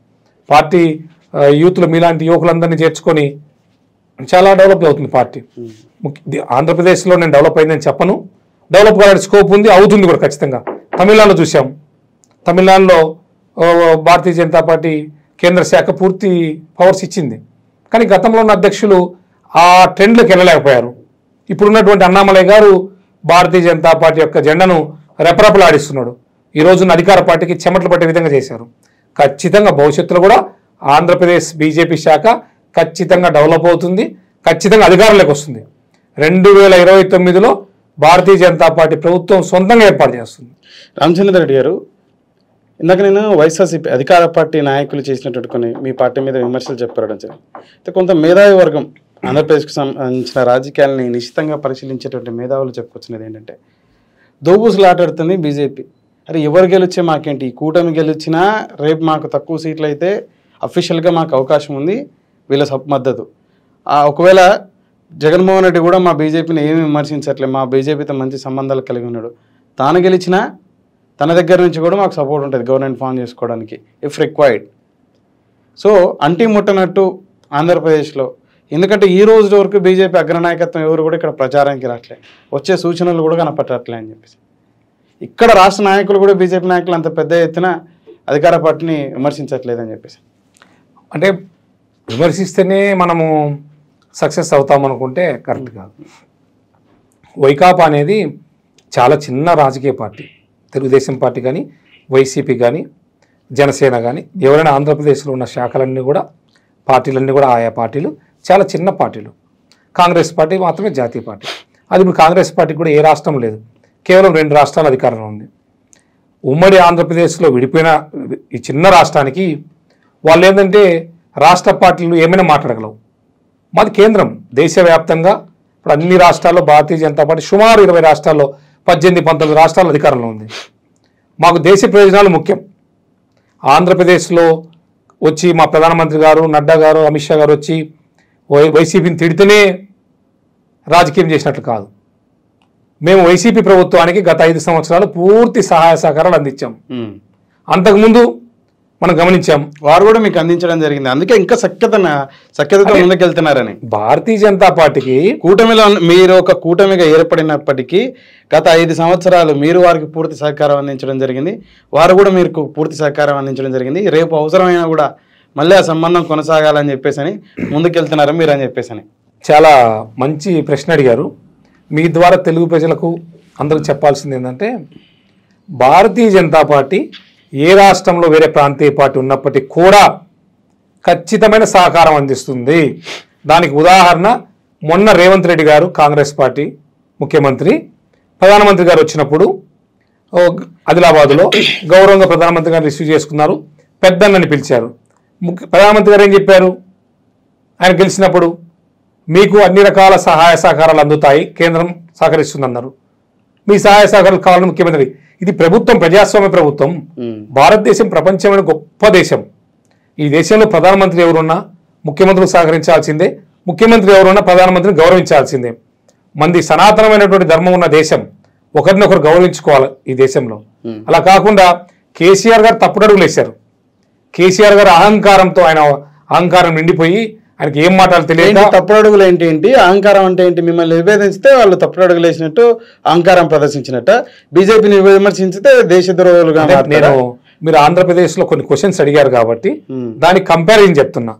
పార్టీ యూత్లో మీలాంటి యువకులందరినీ చేర్చుకొని చాలా డెవలప్ అవుతుంది పార్టీ. ఆంధ్రప్రదేశ్లో నేను డెవలప్ అయిందని చెప్పను, డెవలప్ కావాలని స్కోప్ ఉంది, అవుతుంది కూడా ఖచ్చితంగా. తమిళనాడులో చూసాం, తమిళనాడులో భారతీయ జనతా పార్టీ కేంద్ర శాఖ పూర్తి పవర్స్ ఇచ్చింది, కానీ గతంలో ఉన్న అధ్యక్షులు ఆ ట్రెండ్లోకి వెళ్ళలేకపోయారు. ఇప్పుడున్నటువంటి అన్నామలై గారు భారతీయ జనతా పార్టీ యొక్క జెండాను రెపరెపలాడిస్తున్నాడు. ఈ రోజున అధికార పార్టీకి చెమటలు పట్టే విధంగా చేశారు. ఖచ్చితంగా భవిష్యత్తులో కూడా ఆంధ్రప్రదేశ్ బీజేపీ శాఖ ఖచ్చితంగా డెవలప్ అవుతుంది, ఖచ్చితంగా అధికారంలోకి వస్తుంది. 2029లో భారతీయ జనతా పార్టీ ప్రభుత్వం సొంతంగా ఏర్పాటు చేస్తుంది. రామచంద్రారెడ్డి గారు, ఇందాక నేను వైఎస్ఆర్సీపీ అధికార పార్టీ నాయకులు చేసినటువంటి కొన్ని మీ పార్టీ మీద విమర్శలు చెప్పడం జరిగింది. కొంత మేధావి వర్గం ఆంధ్రప్రదేశ్కి సంబంధించిన రాజకీయాలని నిశ్చితంగా పరిశీలించేటువంటి మేధావులు చెప్పుకొచ్చినది ఏంటంటే, దోబూసులాటాడుతుంది బీజేపీ. అరే ఎవరు గెలిచే మాకేంటి, ఈ కూటమి గెలిచినా రేపు మాకు తక్కువ సీట్లు అయితే అఫీషియల్గా మాకు అవకాశం ఉంది, వీళ్ళ మద్దతు. ఒకవేళ జగన్మోహన్ రెడ్డి కూడా మా బీజేపీని ఏమి విమర్శించట్లేదు, మా బీజేపీతో మంచి సంబంధాలు కలిగి ఉన్నాడు, తాను గెలిచినా తన దగ్గర నుంచి కూడా మాకు సపోర్ట్ ఉంటుంది గవర్నమెంట్ ఫామ్ చేసుకోవడానికి ఇఫ్ రిక్వైర్డ్. సో అంటీ ముట్టనట్టు ఆంధ్రప్రదేశ్లో, ఎందుకంటే ఈ రోజు వరకు బీజేపీ అగ్రనాయకత్వం ఎవరు కూడా ఇక్కడ ప్రచారానికి రావట్లేదు, వచ్చే సూచనలు కూడా కనపట్టట్లే అని చెప్పేసి ఇక్కడ రాష్ట్ర నాయకులు కూడా బీజేపీ నాయకులు అంత పెద్ద ఎత్తున అధికార పార్టీని విమర్శించట్లేదని చెప్పేసి. అంటే విమర్శిస్తేనే మనము సక్సెస్ అవుతామనుకుంటే కరెక్ట్ కాదు. వైకాపా అనేది చాలా చిన్న రాజకీయ పార్టీ. తెలుగుదేశం పార్టీ కానీ, వైసీపీ కానీ, జనసేన కానీ, ఎవరైనా ఆంధ్రప్రదేశ్లో ఉన్న శాఖలన్నీ కూడా పార్టీలన్నీ కూడా ఆయా పార్టీలు చాలా చిన్న పార్టీలు. కాంగ్రెస్ పార్టీ మాత్రమే జాతీయ పార్టీ. అది ఇప్పుడు కాంగ్రెస్ పార్టీ కూడా ఏ రాష్ట్రం లేదు, కేవలం 2 రాష్ట్రాల అధికారంలో ఉంది. ఉమ్మడి ఆంధ్రప్రదేశ్లో విడిపోయిన ఈ చిన్న రాష్ట్రానికి వాళ్ళు ఏంటంటే రాష్ట్ర పార్టీలు ఏమైనా మాట్లాడగలవు. మాది కేంద్రం, దేశవ్యాప్తంగా ఇప్పుడు అన్ని రాష్ట్రాల్లో భారతీయ జనతా పార్టీ సుమారు 20 రాష్ట్రాల్లో 18-19 రాష్ట్రాల అధికారంలో ఉంది. మాకు దేశ ప్రయోజనాలు ముఖ్యం. ఆంధ్రప్రదేశ్లో వచ్చి మా ప్రధానమంత్రి గారు, నడ్డా గారు, అమిత్ షా గారు వచ్చి వైసీపీని తిడితేనే రాజకీయం చేసినట్లు కాదు. మేము వైసీపీ ప్రభుత్వానికి గత 5 సంవత్సరాలు పూర్తి సహాయ సహకారాలు అందించాం. అంతకుముందు మనం గమనించాం, వారు కూడా మీకు అందించడం జరిగింది. అందుకే ఇంకా సఖ్యతతో ముందుకెళ్తున్నారని. భారతీయ జనతా పార్టీకి కూటమిలో మీరు ఒక కూటమిగా ఏర్పడినప్పటికీ గత 5 సంవత్సరాలు మీరు వారికి పూర్తి సహకారం అందించడం జరిగింది, వారు కూడా మీకు పూర్తి సహకారం అందించడం జరిగింది. రేపు అవసరమైనా కూడా మళ్ళీ ఆ సంబంధం కొనసాగాలని చెప్పేసి ముందుకెళ్తున్నారు మీరు అని చెప్పేసి. చాలా మంచి ప్రశ్న అడిగారు. మీ ద్వారా తెలుగు ప్రజలకు అందరూ చెప్పాల్సింది ఏంటంటే, భారతీయ జనతా పార్టీ ఏ రాష్ట్రంలో వేరే ప్రాంతీయ పార్టీ ఉన్నప్పటికీ కూడా ఖచ్చితమైన సహకారం అందిస్తుంది. దానికి ఉదాహరణ మొన్న రేవంత్ రెడ్డి గారు కాంగ్రెస్ పార్టీ ముఖ్యమంత్రి, ప్రధానమంత్రి గారు వచ్చినప్పుడు ఆదిలాబాద్లో గౌరవంగా ప్రధానమంత్రి గారు రిసీవ్ చేసుకున్నారు, పెద్దన్నని పిలిచారు. ప్రధానమంత్రి గారు ఏం చెప్పారు, ఆయన గెలిచినప్పుడు మీకు అన్ని రకాల సహాయ సహకారాలు అందుతాయి, కేంద్రం సహకరిస్తుందన్నారు. మీ సహాయ సహకారాలు కావాలని ముఖ్యమంత్రి. ఇది ప్రభుత్వం, ప్రజాస్వామ్య ప్రభుత్వం. భారతదేశం ప్రపంచమైన గొప్ప దేశం. ఈ దేశంలో ప్రధానమంత్రి ఎవరున్నా ముఖ్యమంత్రులు సహకరించాల్సిందే, ముఖ్యమంత్రి ఎవరున్నా ప్రధానమంత్రిని గౌరవించాల్సిందే. మంది సనాతనమైనటువంటి ధర్మం ఉన్న దేశం. ఒకరినొకరు గౌరవించుకోవాలి ఈ దేశంలో. అలా కాకుండా కేసీఆర్ గారు తప్పుడు అడుగులు వేశారు. కేసీఆర్ గారు అహంకారంతో ఆయన అహంకారం నిండిపోయి ఆయనకి ఏం మాటలు తెలియదు. తప్పుడు అడుగులు ఏంటి, అహంకారం అంటే ఏంటి? మిమ్మల్ని విభేదించితే వాళ్ళు తప్పుడు అడుగులు వేసినట్టు అహంకారం ప్రదర్శించినట్ట, బీజేపీని విమర్శించితే దేశద్రోహులుగా. మీరు ఆంధ్రప్రదేశ్లో కొన్ని క్వశ్చన్స్ అడిగారు కాబట్టి దానికి కంపారిజన్ చెప్తున్నా.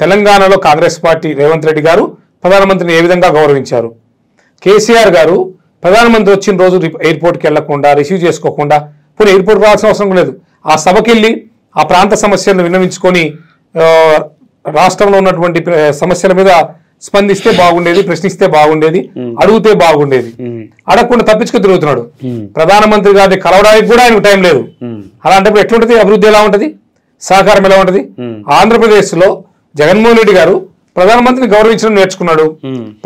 తెలంగాణలో కాంగ్రెస్ పార్టీ రేవంత్ రెడ్డి గారు ప్రధానమంత్రిని ఏ విధంగా గౌరవించారు, కేసీఆర్ గారు ప్రధానమంత్రి వచ్చిన రోజు ఎయిర్పోర్ట్కి వెళ్లకుండా రిసీవ్ చేసుకోకుండా, పోనీ ఎయిర్పోర్ట్ రావాల్సిన అవసరం లేదు, ఆ సభకి వెళ్ళి ఆ ప్రాంత సమస్యలను విన్నవించుకొని రాష్ట్రంలో ఉన్నటువంటి సమస్యల మీద స్పందిస్తే బాగుండేది, ప్రశ్నిస్తే బాగుండేది, అడిగితే బాగుండేది. అడగకుండా తప్పించుకు తిరుగుతున్నాడు. ప్రధానమంత్రి గారిని కలవడానికి కూడా ఆయనకు టైం లేదు. అలాంటప్పుడు ఎట్లుంటది అభివృద్ధి, ఎలా ఉంటది, సహకారం ఎలా ఉంటది? ఆంధ్రప్రదేశ్ లో జగన్మోహన్ రెడ్డి గారు ప్రధానమంత్రిని గౌరవించడం నేర్చుకున్నాడు.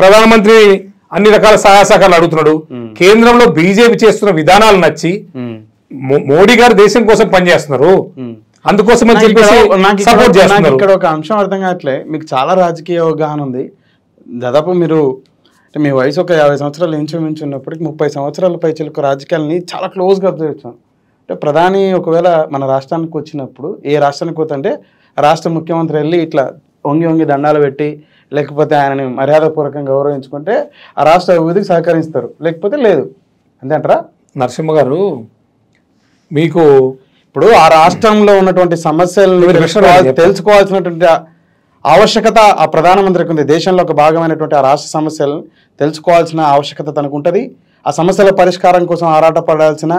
ప్రధానమంత్రి అన్ని రకాల సహాయ సహకారాలు అడుగుతున్నాడు. కేంద్రంలో బీజేపీ చేస్తున్న విధానాలు నచ్చి మోడీ గారు దేశం కోసం పనిచేస్తున్నారు, అందుకోసం సపోర్ట్ చేస్తున్నారు. ఇక్కడ ఒక అంశం అర్థం కావట్లే. మీకు చాలా రాజకీయ అవగాహన ఉంది. దాదాపు మీరు అంటే మీ వయసు ఒక 50 సంవత్సరాలు ఇంచుమించు ఉన్నప్పటికీ 30 సంవత్సరాల పై చిలుకు రాజకీయాలని చాలా క్లోజ్గా అబ్జర్వ్ చేస్తాం. అంటే ప్రధాని ఒకవేళ మన రాష్ట్రానికి వచ్చినప్పుడు, ఏ రాష్ట్రానికి పోతుంటే రాష్ట్ర ముఖ్యమంత్రి వెళ్ళి ఇట్లా వంగి దండాలు పెట్టి, లేకపోతే ఆయనని మర్యాదపూర్వకంగా గౌరవించుకుంటే ఆ రాష్ట్ర అభివృద్ధికి సహకరిస్తారు, లేకపోతే లేదు. అంతే అంటారా? నరసింహ గారు, మీకు ఇప్పుడు ఆ రాష్ట్రంలో ఉన్నటువంటి సమస్యలను తెలుసుకోవాల్సినటువంటి ఆవశ్యకత ఆ ప్రధానమంత్రికి ఉంది. దేశంలో ఒక భాగమైనటువంటి ఆ రాష్ట్ర సమస్యలను తెలుసుకోవాల్సిన ఆవశ్యకత తనకు ఉంటుంది. ఆ సమస్యల పరిష్కారం కోసం ఆరాటపడాల్సిన,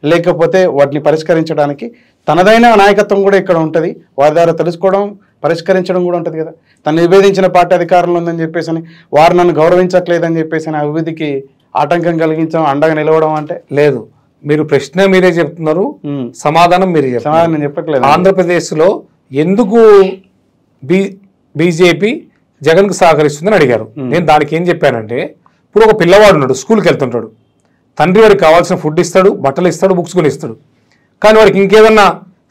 లేకపోతే వాటిని పరిష్కరించడానికి తనదైన నాయకత్వం కూడా ఇక్కడ ఉంటుంది. వారి ద్వారా తెలుసుకోవడం, పరిష్కరించడం కూడా ఉంటుంది కదా. తను విభేదించిన పార్టీ అధికారంలో ఉందని చెప్పేసి అని, వారు నన్ను గౌరవించట్లేదని చెప్పేసి అని అభివృద్ధికి ఆటంకం కలిగించడం, అండగా నిలవడం అంటే లేదు. మీరు ప్రశ్న మీరే చెప్తున్నారు, సమాధానం మీరే చెప్తున్నారు. నేను చెప్పట్లేదు. ఆంధ్రప్రదేశ్లో ఎందుకు బీజేపీ జగన్కు సహకరిస్తుందని అడిగారు. నేను దానికి ఏం చెప్పానంటే, ఇప్పుడు ఒక పిల్లవాడు ఉన్నాడు, స్కూల్కి వెళ్తుంటాడు, తండ్రి వాడికి కావాల్సిన ఫుడ్ ఇస్తాడు, బట్టలు ఇస్తాడు, బుక్స్ కొని ఇస్తాడు. కానీ వాడికి ఇంకేదన్నా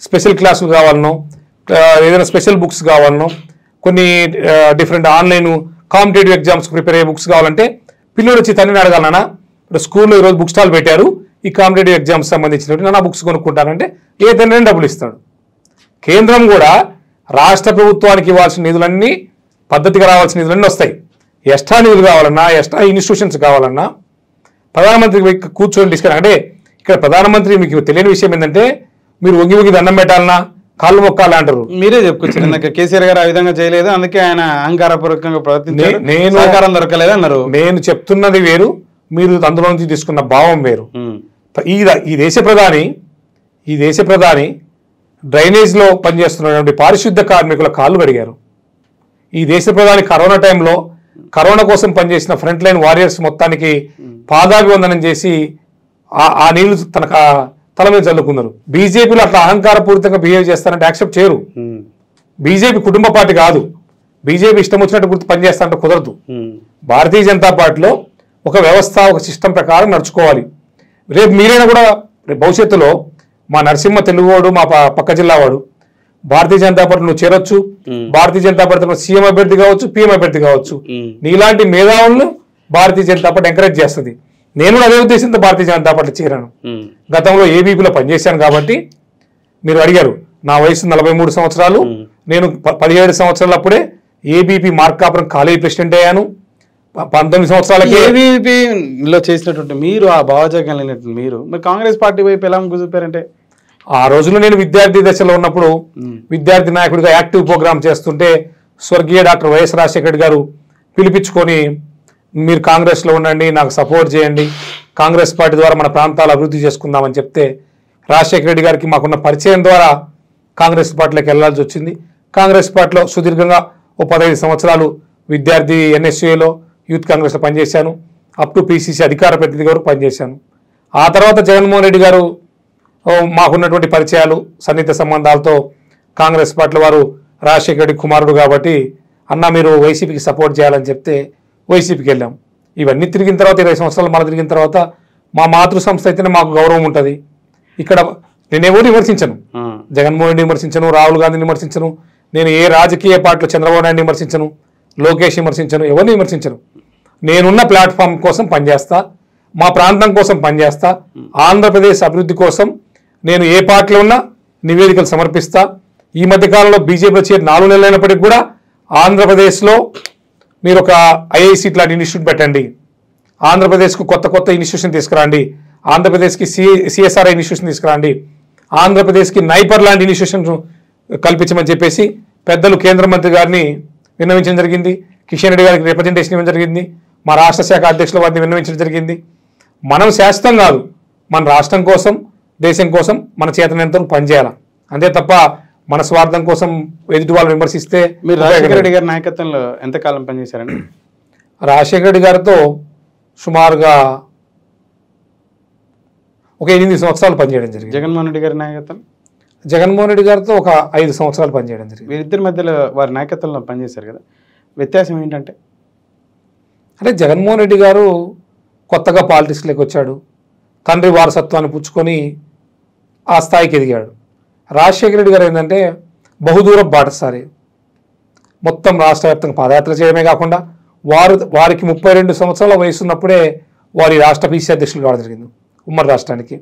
స్పెషల్ క్లాసులు కావాలనో, ఏదైనా స్పెషల్ బుక్స్ కావాలనో, కొన్ని different online competitive exams prepare అయ్యే బుక్స్ కావాలంటే పిల్లలు వచ్చి తండ్రిని అడగాలన్నా, ఇప్పుడు స్కూల్లో ఈరోజు బుక్ స్టాల్ పెట్టారు, ఈ కాంపిటేటివ్ ఎగ్జామ్స్ సంబంధించినట్టు నా బుక్స్ కొనుక్కుంటానంటే ఏ తండ్రిని డబ్బులు ఇస్తాడు. కేంద్రం కూడా రాష్ట్ర ప్రభుత్వానికి ఇవ్వాల్సిన నిధులన్నీ, పద్ధతిగా రావాల్సిన నిధులన్నీ వస్తాయి. ఎక్స్ట్రా నిధులు కావాలన్నా, ఎక్స్ట్రా ఇన్స్టిట్యూషన్స్ కావాలన్నా ప్రధానమంత్రికి కూర్చొని డిస్కస్. అంటే ఇక్కడ ప్రధానమంత్రి మీకు తెలియని విషయం ఏంటంటే, మీరు వంగి దండం పెట్టాలన్నా, కాళ్ళు మొక్కాలా అంటారు. మీరే చెప్పుకొచ్చారు కేసీఆర్ గారు ఆ విధంగా చేయలేదు, అందుకే ఆయన అహంకారపూర్వకంగా ప్రవర్తించారు, నేను సహకారం దొరకలేదు అన్నారు. నేను చెప్తున్నది వేరు, మీరు అందులో నుంచి తీసుకున్న భావం వేరు. ఈ దేశ ప్రధాని డ్రైనేజ్లో పనిచేస్తున్నటువంటి పారిశుద్ధ కార్మికుల కాళ్ళు కడిగారు. ఈ దేశ ప్రధాని కరోనా టైంలో కరోనా కోసం పనిచేసిన ఫ్రంట్ లైన్ వారియర్స్ మొత్తానికి పాదాభివందనం చేసి ఆ నీళ్లు తన తల మీద చల్లుకున్నారు. బీజేపీలో అట్లా అహంకారపూరితంగా బిహేవ్ చేస్తారంటే యాక్సెప్ట్ చేయరు. బీజేపీ కుటుంబ పార్టీ కాదు. బీజేపీ ఇష్టం వచ్చినట్టు గుర్తు పనిచేస్తారంటే కుదరదు. భారతీయ జనతా పార్టీలో ఒక వ్యవస్థ, ఒక సిస్టమ్ ప్రకారం నడుచుకోవాలి. రేపు మీరైనా కూడా భవిష్యత్తులో మా నరసింహ తెలుగువాడు, మా పక్క జిల్లా వాడు, భారతీయ జనతా పార్టీ నువ్వు చేరొచ్చు. భారతీయ జనతా పార్టీ సీఎం అభ్యర్థి కావచ్చు, పీఎం అభ్యర్థి కావచ్చు. నీలాంటి మేధావులను భారతీయ జనతా పార్టీ ఎంకరేజ్ చేస్తుంది. నేను అదే ఉద్దేశంతో భారతీయ జనతా పార్టీ చేరాను. గతంలో ఏబీపీలో పనిచేశాను కాబట్టి. మీరు అడిగారు, నా వయసు 43 సంవత్సరాలు. నేను 17 సంవత్సరాలు అప్పుడే ఏబీపీ మార్కాపురం కాలేజీ ప్రెసిడెంట్ అయ్యాను. 19 సంవత్సరాలకి ఏబీపీలో చేసినటువంటి మీరు, ఆ భావజాగం లేనటువంటి మీరు కాంగ్రెస్ పార్టీ వైపు ఎలా గురిపారంటే, ఆ రోజుల్లో నేను విద్యార్థి దశలో ఉన్నప్పుడు విద్యార్థి నాయకుడిగా యాక్టివ్ ప్రోగ్రామ్ చేస్తుంటే స్వర్గీయ డాక్టర్ వైఎస్ రాజశేఖర్ గారు పిలిపించుకొని, మీరు కాంగ్రెస్లో ఉండండి, నాకు సపోర్ట్ చేయండి, కాంగ్రెస్ పార్టీ ద్వారా మన ప్రాంతాలు అభివృద్ధి చేసుకుందామని చెప్తే, రాజశేఖర రెడ్డి గారికి మాకున్న పరిచయం ద్వారా కాంగ్రెస్ పార్టీలోకి వెళ్లాల్సి వచ్చింది. కాంగ్రెస్ పార్టీలో సుదీర్ఘంగా 15 సంవత్సరాలు విద్యార్థి ఎన్ఎస్యూఏలో, యూత్ కాంగ్రెస్లో పనిచేశాను. అప్ టు పీసీసీ అధికార ప్రతినిధి వరకు పనిచేశాను. ఆ తర్వాత జగన్మోహన్ రెడ్డి గారు మాకున్నటువంటి పరిచయాలు, సన్నిహిత సంబంధాలతో కాంగ్రెస్ పార్టీ వారు రాజశేఖర రెడ్డి కుమారుడు కాబట్టి, అన్న మీరు వైసీపీకి సపోర్ట్ చేయాలని చెప్తే వైసీపీకి వెళ్ళాం. ఇవన్నీ తిరిగిన తర్వాత 20 సంవత్సరాలు మళ్ళీ తిరిగిన తర్వాత మా మాతృ సంస్థ అయితేనే మాకు గౌరవం ఉంటుంది. ఇక్కడ నేను ఎవరు విమర్శించను, జగన్మోహన్ రెడ్డి విమర్శించను, రాహుల్ గాంధీని విమర్శించను, నేను ఏ రాజకీయ పార్టీలో చంద్రబాబు నాయుడు విమర్శించను, లోకేష్ విమర్శించను, ఎవరిని విమర్శించను. నేనున్న ప్లాట్ఫామ్ కోసం పనిచేస్తా. మా ప్రాంతం కోసం పనిచేస్తా, ఆంధ్రప్రదేశ్ అభివృద్ధి కోసం నేను ఏ పార్టీలో ఉన్నా నివేదికలు సమర్పిస్తా. ఈ మధ్యకాలంలో బీజేపీలో చేరి 4 నెలలు అయినప్పటికీ కూడా ఆంధ్రప్రదేశ్లో మీరు ఒక ఐఐసి లాంటి ఇన్స్టిట్యూట్ పెట్టండి, ఆంధ్రప్రదేశ్కు కొత్త ఇన్స్టిట్యూషన్ తీసుకురండి, ఆంధ్రప్రదేశ్కి సిఎస్ఆర్ఐ ఇన్స్టిట్యూషన్ తీసుకురండి, ఆంధ్రప్రదేశ్కి నైపర్ లాంటి ఇన్స్టిట్యూషన్ కల్పించమని చెప్పేసి పెద్దలు కేంద్ర మంత్రి గారిని విన్నవించడం జరిగింది. కిషన్ రెడ్డి గారికి రిప్రజెంటేషన్ ఇవ్వడం జరిగింది. మా రాష్ట్ర శాఖ అధ్యక్షుల వారిని విన్నవించడం జరిగింది. మనం శాశ్వతం కాదు, మన రాష్ట్రం కోసం దేశం కోసం మన చేతనంతో పనిచేయాలి, అంతే తప్ప మన స్వార్థం కోసం ఎదుటి వాళ్ళని విమర్శిస్తే. మీరు రాజశేఖర రెడ్డి గారి నాయకత్వంలో ఎంతకాలం పనిచేశారండి? రాజశేఖర రెడ్డి గారితో సుమారుగా ఒక 8 సంవత్సరాలు పనిచేయడం జరిగింది. జగన్మోహన్ రెడ్డి గారి నాయకత్వం? జగన్మోహన్ రెడ్డి గారితో ఒక 5 సంవత్సరాలు పనిచేయడం జరిగింది. వీరిద్దరి మధ్యలో వారి నాయకత్వంలో పనిచేశారు కదా, వ్యత్యాసం ఏంటంటే? అంటే జగన్మోహన్ రెడ్డి గారు కొత్తగా పాలిటిక్స్లోకి వచ్చాడు, తండ్రి వారసత్వాన్ని పుచ్చుకొని ఆ స్థాయికి ఎదిగాడు. రాజశేఖర రెడ్డి గారు ఏంటంటే బహుదూరం బాటసారి, మొత్తం రాష్ట్ర వ్యాప్తంగా పాదయాత్ర చేయడమే కాకుండా వారికి 32 సంవత్సరాల వయసు ఉన్నప్పుడే వారి రాష్ట్ర పీసీ అధ్యక్షులు కావడం జరిగింది ఉమ్మడి రాష్ట్రానికి.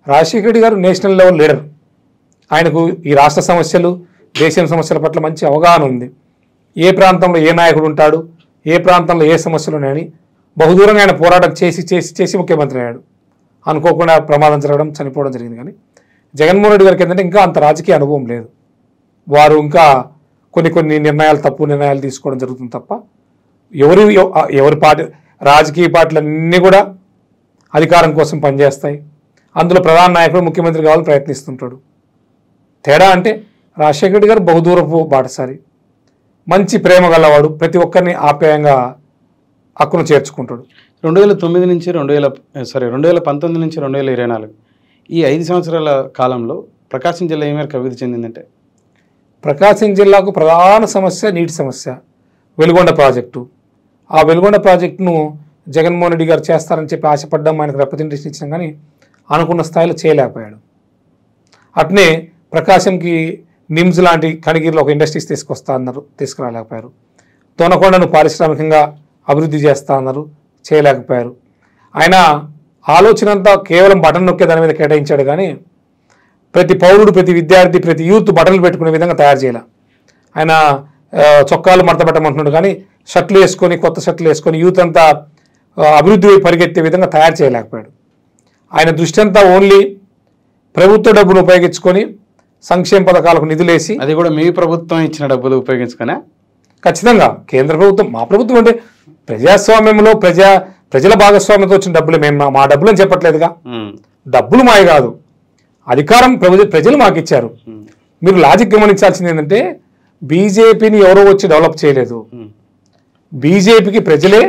రాజశేఖర రెడ్డి గారు నేషనల్ లెవెల్ లీడర్. ఆయనకు ఈ రాష్ట్ర సమస్యలు, దేశం సమస్యల పట్ల మంచి అవగాహన ఉంది. ఏ ప్రాంతంలో ఏ నాయకుడు ఉంటాడు, ఏ ప్రాంతంలో ఏ సమస్యలు ఉన్నాయని బహుదూరంగా ఆయన పోరాటం చేసి ముఖ్యమంత్రి అయ్యాడు. అనుకోకుండా ప్రమాదం జరగడం, చనిపోవడం జరిగింది. కానీ జగన్మోహన్ రెడ్డి గారికి ఏంటంటే ఇంకా అంత రాజకీయ అనుభవం లేదు. వారు ఇంకా కొన్ని నిర్ణయాలు, తప్పు నిర్ణయాలు తీసుకోవడం జరుగుతుంది తప్ప ఎవరి పార్టీ, రాజకీయ పార్టీలన్నీ కూడా అధికారం కోసం పనిచేస్తాయి. అందులో ప్రధాన నాయకుడు ముఖ్యమంత్రి కావాలని ప్రయత్నిస్తుంటాడు. తేడా అంటే రాజశేఖర రెడ్డి గారు బహుదూరపు బాటసారి, మంచి ప్రేమ గలవాడు, ప్రతి ఒక్కరిని ఆప్యాయంగా హక్కును చేర్చుకుంటాడు. 2019 నుంచి 2019 నుంచి 2024 ఈ 5 సంవత్సరాల కాలంలో ప్రకాశం జిల్లా ఏ మేరకు అభివృద్ధి చెందిందంటే? ప్రకాశం జిల్లాకు ప్రధాన సమస్య నీటి సమస్య, వెలుగొండ ప్రాజెక్టు. ఆ వెలుగొండ ప్రాజెక్టును జగన్మోహన్ రెడ్డి గారు చేస్తారని చెప్పి ఆశపడ్డాం, ఆయనకు రిప్రజెంటేషన్ ఇచ్చాం, కానీ అనుకున్న స్థాయిలో చేయలేకపోయాడు. అట్నే ప్రకాశంకి నిమ్స్ లాంటి కనిగిరిలో ఒక ఇండస్ట్రీస్ తీసుకొస్తా అన్నారు, తీసుకురాలేకపోయారు. తోనకొండను పారిశ్రామికంగా అభివృద్ధి చేస్తా అన్నారు, చేయలేకపోయారు. ఆయన ఆలోచన అంతా కేవలం బటన్ నొక్కే దాని మీద కేటాయించాడు, కానీ ప్రతి పౌరుడు, ప్రతి విద్యార్థి, ప్రతి యూత్ బటన్లు పెట్టుకునే విధంగా తయారు చేయాలి. ఆయన చొక్కాలు మడత పెట్టమంటున్నాడు, కానీ షర్ట్లు వేసుకొని, కొత్త షర్ట్లు వేసుకొని యూత్ అంతా అభివృద్ధి పరిగెత్తే విధంగా తయారు చేయలేకపోయాడు. ఆయన దృష్టి అంతా ఓన్లీ ప్రభుత్వ డబ్బును ఉపయోగించుకొని సంక్షేమ పథకాలకు నిధులేసి, అది కూడా మీ ప్రభుత్వం ఇచ్చిన డబ్బులు ఉపయోగించుకునే. ఖచ్చితంగా కేంద్ర ప్రభుత్వం, మా ప్రభుత్వం అంటే ప్రజాస్వామ్యంలో ప్రజల భాగస్వామ్యంతో వచ్చిన డబ్బులు, మేము మా డబ్బులు అని చెప్పట్లేదుగా. డబ్బులు మాయ కాదు, అధికారం ప్రజలు మాకు ఇచ్చారు. మీరు లాజిక్ గమనించాల్సింది ఏంటంటే బీజేపీని ఎవరో వచ్చి డెవలప్ చేయలేదు, బీజేపీకి ప్రజలే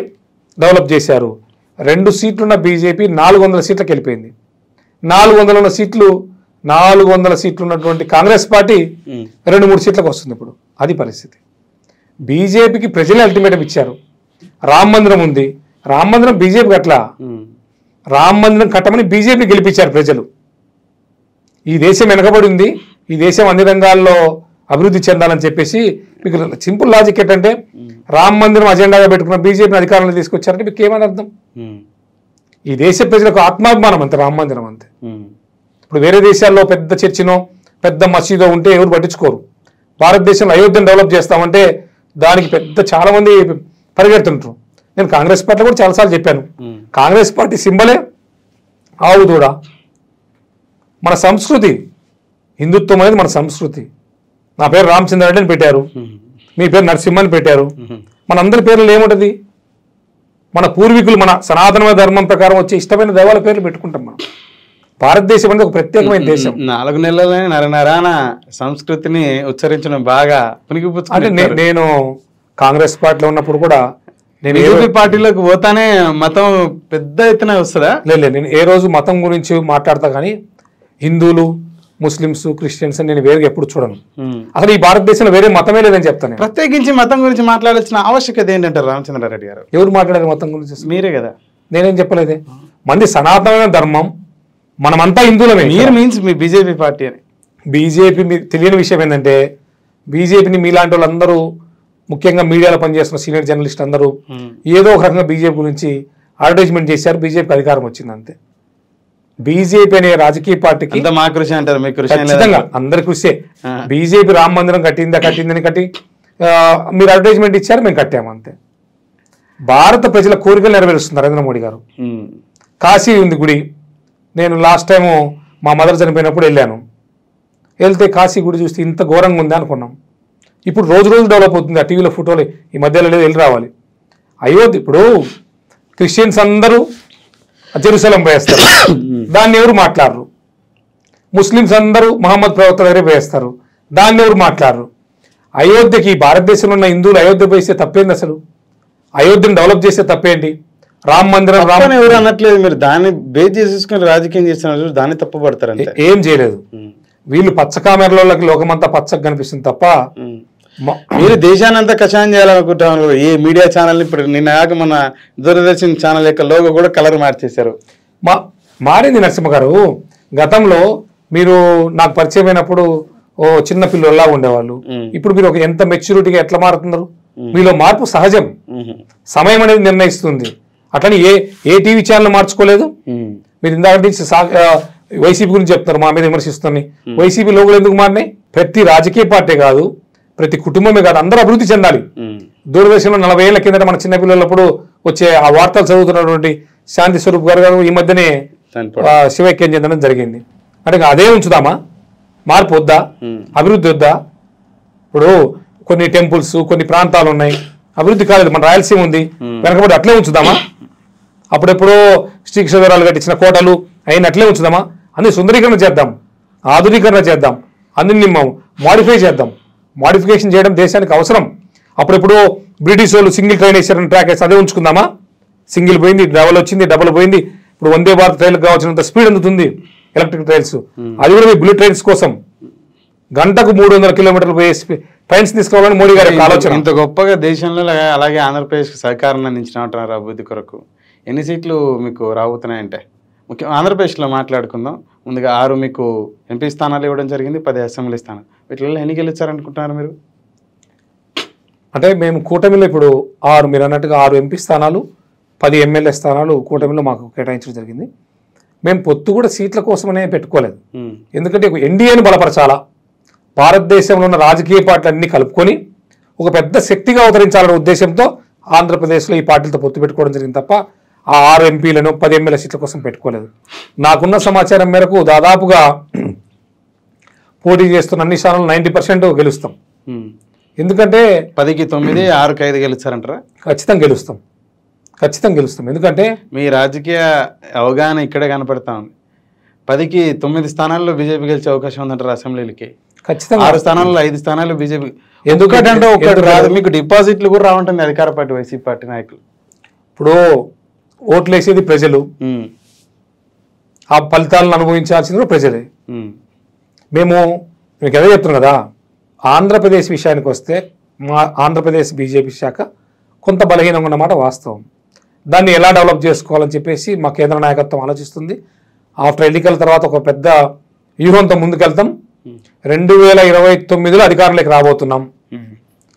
డెవలప్ చేశారు. 2 సీట్లున్న బీజేపీ 400 సీట్లకు వెళ్ళిపోయింది. 400 సీట్లు ఉన్నటువంటి కాంగ్రెస్ పార్టీ 2-3 సీట్లకు వస్తుంది. ఇప్పుడు అది పరిస్థితి. బీజేపీకి ప్రజలే అల్టిమేటం ఇచ్చారు. రామ మందిరం ఉంది, రామ మందిరం బీజేపీ కట్ల, రామ మందిరం కట్టమని బీజేపీని గెలిపించారు ప్రజలు. ఈ దేశం వెనకబడి ఉంది, ఈ దేశం అన్ని రంగాల్లో అభివృద్ధి చెందాలని చెప్పేసి మీకు సింపుల్ లాజిక్ ఏంటంటే రామ మందిరం అజెండాగా పెట్టుకున్న బీజేపీని అధికారంలో తీసుకొచ్చారంటే మీకు ఏమని అర్థం? ఈ దేశ ప్రజలకు ఆత్మాభిమానం అంతే, రామ మందిరం అంతే. ఇప్పుడు వేరే దేశాల్లో పెద్ద చర్చినో పెద్ద మసీదో ఉంటే ఎవరు పట్టించుకోరు. భారతదేశంలో అయోధ్యను డెవలప్ చేస్తామంటే దానికి చాలా మంది పరిగెడుతుంటారు. నేను కాంగ్రెస్ పార్టీలో కూడా చాలాసార్లు చెప్పాను, కాంగ్రెస్ పార్టీ సింబలే ఆవు దూడ. మన సంస్కృతి, హిందుత్వం అనేది మన సంస్కృతి. నా పేరు రామచంద్రారెడ్డి అని పెట్టారు, మీ పేరు నరసింహ అని పెట్టారు. మనందరి పేర్లు ఏముంటుంది? మన పూర్వీకులు, మన సనాతన ధర్మం ప్రకారం వచ్చే ఇష్టమైన దైవాల పేర్లు పెట్టుకుంటాం. మనం భారతదేశం అనేది ఒక ప్రత్యేకమైన దేశం. 4 నెలలనే నరనరాన సంస్కృతిని ఉచ్చరించడం బాగా అంటే నేను కాంగ్రెస్ పార్టీలో ఉన్నప్పుడు కూడా నేను బీజేపీ పార్టీలోకి పోతానే మతం పెద్ద ఎత్తున వస్తుందా? లేదు, నేను ఏ రోజు మతం గురించి మాట్లాడతా, కానీ హిందువులు, ముస్లిమ్స్, క్రిస్టియన్స్ అని నేను వేరుగా ఎప్పుడు చూడను. అసలు ఈ భారతదేశంలో వేరే మతమే లేదని చెప్తాను. ప్రత్యేకించి మతం గురించి మాట్లాడాల్సిన ఆవశ్యకత ఏంటంటారు రామచంద్రారెడ్డి గారు? ఎవరు మాట్లాడారు మతం గురించి? మీరే కదా. నేనేం చెప్పలేదే. మంది సనాతనమైన ధర్మం, మనమంతా హిందువులమే. మీరు మీన్స్ మీ బీజేపీ పార్టీ అని. బీజేపీ తెలియని విషయం ఏంటంటే బీజేపీని మీలాంటి వాళ్ళందరూ, ముఖ్యంగా మీడియాలో పనిచేస్తున్న సీనియర్ జర్నలిస్ట్ అందరూ ఏదో ఒక రకంగా బీజేపీ గురించి అడ్వర్టైజ్మెంట్ చేశారు, బీజేపీకి అధికారం వచ్చింది అంతే. బీజేపీ అనే రాజకీయ పార్టీకి మా కృషి అంటారు, మీ కృషి ఖచ్చితంగా అందరి కృషి. బీజేపీ రామ మందిరం కట్టిందని కట్టి మీరు అడ్వర్టైజ్మెంట్ ఇచ్చారు, మేము కట్టాము అంతే. భారత ప్రజల కోరికలు నెరవేరుస్తుంది నరేంద్ర మోడీ గారు. కాశీ ఉంది గుడి, నేను లాస్ట్ టైము మా మదర్ చనిపోయినప్పుడు వెళ్ళాను. వెళ్తే కాశీ గుడి చూస్తే ఇంత ఘోరంగా ఉంది అనుకున్నాం. ఇప్పుడు రోజు రోజు డెవలప్ అవుతుంది. ఆ టీవీలో ఫోటోలు ఈ మధ్యలో లేదు, వెళ్ళి రావాలి. అయోధ్య ఇప్పుడు క్రిస్టియన్స్ అందరూ జెరూసలం పోయేస్తారు, దాన్ని ఎవరు మాట్లాడరు. ముస్లిమ్స్ అందరూ మహమ్మద్ ప్రవక్త దగ్గర పోయేస్తారు, దాన్ని ఎవరు మాట్లాడరు. అయోధ్యకి భారతదేశంలో ఉన్న హిందువులు అయోధ్య పోయిస్తే తప్పేంది? అసలు అయోధ్యను డెవలప్ చేస్తే తప్పేంటి? రామ మందిరం ఎవరు అనట్లేదు, మీరు దాన్ని బేస్ చేసుకుని రాజకీయం చేస్తున్నారు, దాన్ని తప్పుపడతారు అంటే. ఏం చేయలేదు వీళ్ళు. పచ్చ కామెరలోకి లోకమంతా పచ్చగా కనిపిస్తుంది తప్ప మీరు దేశాన్ని అంతా కషాయం చేయాలనుకుంటారు. ఏ మీడియా ఛానల్ ఇప్పుడు నిన్న మన దూరదర్శన్ ఛానల్ యొక్క లోగో కూడా కలర్ మార్చేశారు. మారింది నరసింహ గారు. గతంలో మీరు నాకు పరిచయం అయినప్పుడు ఓ చిన్న పిల్లల్లా ఉండేవాళ్ళు, ఇప్పుడు మీరు ఎంత మెచ్యూరిటీగా ఎట్లా మారుతున్నారు? మీలో మార్పు సహజం, సమయం అనేది నిర్ణయిస్తుంది. అట్లని ఏ టీవీ ఛానల్ మార్చుకోలేదు. మీరు ఇందాక నుంచి వైసీపీ గురించి చెప్తున్నారు, మా మీద విమర్శిస్తున్నాయి. వైసీపీ లోగోలు ఎందుకు మారినాయి? ప్రతి రాజకీయ పార్టీ కాదు, ప్రతి కుటుంబమే కాదు, అందరూ అభివృద్ధి చెందాలి. దూరదర్శన్లో 40 ఏళ్ల కిందట మన చిన్నపిల్లలప్పుడు వచ్చే ఆ వార్తలు చదువుతున్నటువంటి శాంతి స్వరూప్ గారు ఈ మధ్యనే శివైక్యం చెందడం జరిగింది. అంటే అదే ఉంచుదామా? మార్పు వద్దా? అభివృద్ధి వద్దా? ఇప్పుడు కొన్ని టెంపుల్స్ కొన్ని ప్రాంతాలు ఉన్నాయి, అభివృద్ధి కాలేదు. మన రాయలసీమ ఉంది వెనకబడి, అట్లే ఉంచుదామా? అప్పుడెప్పుడో శ్రీకృష్ణదేవరాయలు కట్టించిన కోటలు అయిన అట్లే ఉంచుదామా? అన్ని సుందరీకరణ చేద్దాం, ఆధునీకరణ చేద్దాం, అన్ని మాడిఫై చేద్దాం. మాడిఫికేషన్ చేయడం దేశానికి అవసరం. అప్పుడెప్పుడు బ్రిటిష్ వాళ్ళు సింగిల్ ట్రైన్ వేసారని ట్రాక్ వేసి అదే ఉంచుకుందామా? సింగిల్ పోయింది, డబల్ వచ్చింది, డబల్ పోయింది. ఇప్పుడు వందే భారత్ ట్రైన్లకు కావాల్సినంత స్పీడ్ అందుతుంది ఎలక్ట్రిక్ ట్రైన్స్. అది కూడా మీ బుల్లెట్ ట్రైన్స్ కోసం గంటకు 300 కిలోమీటర్లు పోయే ట్రైన్స్ తీసుకోవాలని మోడీ గారి ఆలోచన. ఇంత గొప్పగా దేశంలో అలాగే ఆంధ్రప్రదేశ్కి సహకారం అందించినట్టున్నారు అభివృద్ధి కొరకు. ఎన్ని సీట్లు మీకు రాబోతున్నాయంటే ముఖ్యంగా ఆంధ్రప్రదేశ్లో మాట్లాడుకుందాం. ముందుగా 6 మీకు ఎంపీ స్థానాలు ఇవ్వడం జరిగింది, 10 అసెంబ్లీ స్థానాలు. వీటిలో ఎన్ని గెలిచారనుకుంటున్నారు మీరు? అంటే మేము కూటమిలో ఇప్పుడు 6 మీరు అన్నట్టుగా 6 ఎంపీ స్థానాలు 10 ఎమ్మెల్యే స్థానాలు కూటమిలో మాకు కేటాయించడం జరిగింది. మేము పొత్తు కూడా సీట్ల కోసమనే పెట్టుకోలేదు. ఎందుకంటే ఎన్డీఏని బలపరచాలా, భారతదేశంలో ఉన్న రాజకీయ పార్టీలన్నీ కలుపుకొని ఒక పెద్ద శక్తిగా అవతరించాలనే ఉద్దేశంతో ఆంధ్రప్రదేశ్లో ఈ పార్టీలతో పొత్తు పెట్టుకోవడం జరిగింది తప్ప ఆ 6 ఎంపీలను 10 ఎమ్మెల్యే సీట్ల కోసం పెట్టుకోలేదు. నాకున్న సమాచారం మేరకు దాదాపుగా పోటీ చేస్తున్న అన్ని స్థానాలు 90% గెలుస్తాం. ఎందుకంటే 10కి 9, 6కి 5 గెలుస్తారంటారా? ఖచ్చితంగా గెలుస్తాం, ఖచ్చితంగా గెలుస్తాం. ఎందుకంటే మీ రాజకీయ అవగాహన ఇక్కడే కనపడతా ఉంది. 10కి 9 స్థానాల్లో బీజేపీ గెలిచే అవకాశం ఉందంటారు అసెంబ్లీలకి. ఖచ్చితంగా 6 స్థానాల్లో 5 స్థానాలు బీజేపీ. ఎందుకంటే ఒకటి రాదు, మీకు డిపాజిట్లు కూడా రావుంటుంది అధికార పార్టీ వైసీపీ పార్టీ నాయకులు. ఇప్పుడు ఓట్లు వేసేది ప్రజలు, ఆ ఫలితాలను అనుభవించాల్సింది కూడా ప్రజలే. మేము మీకు అదే చెప్తున్నాం కదా, ఆంధ్రప్రదేశ్ విషయానికి వస్తే మా ఆంధ్రప్రదేశ్ బీజేపీ శాఖ కొంత బలహీనంగా ఉన్నమాట వాస్తవం. దాన్ని ఎలా డెవలప్ చేసుకోవాలని చెప్పేసి మా కేంద్ర నాయకత్వం ఆలోచిస్తుంది. ఆఫ్టర్ ఎన్నికల తర్వాత ఒక పెద్ద వ్యూహంతో ముందుకెళ్తాం. 2029లో అధికారంలోకి రాబోతున్నాం.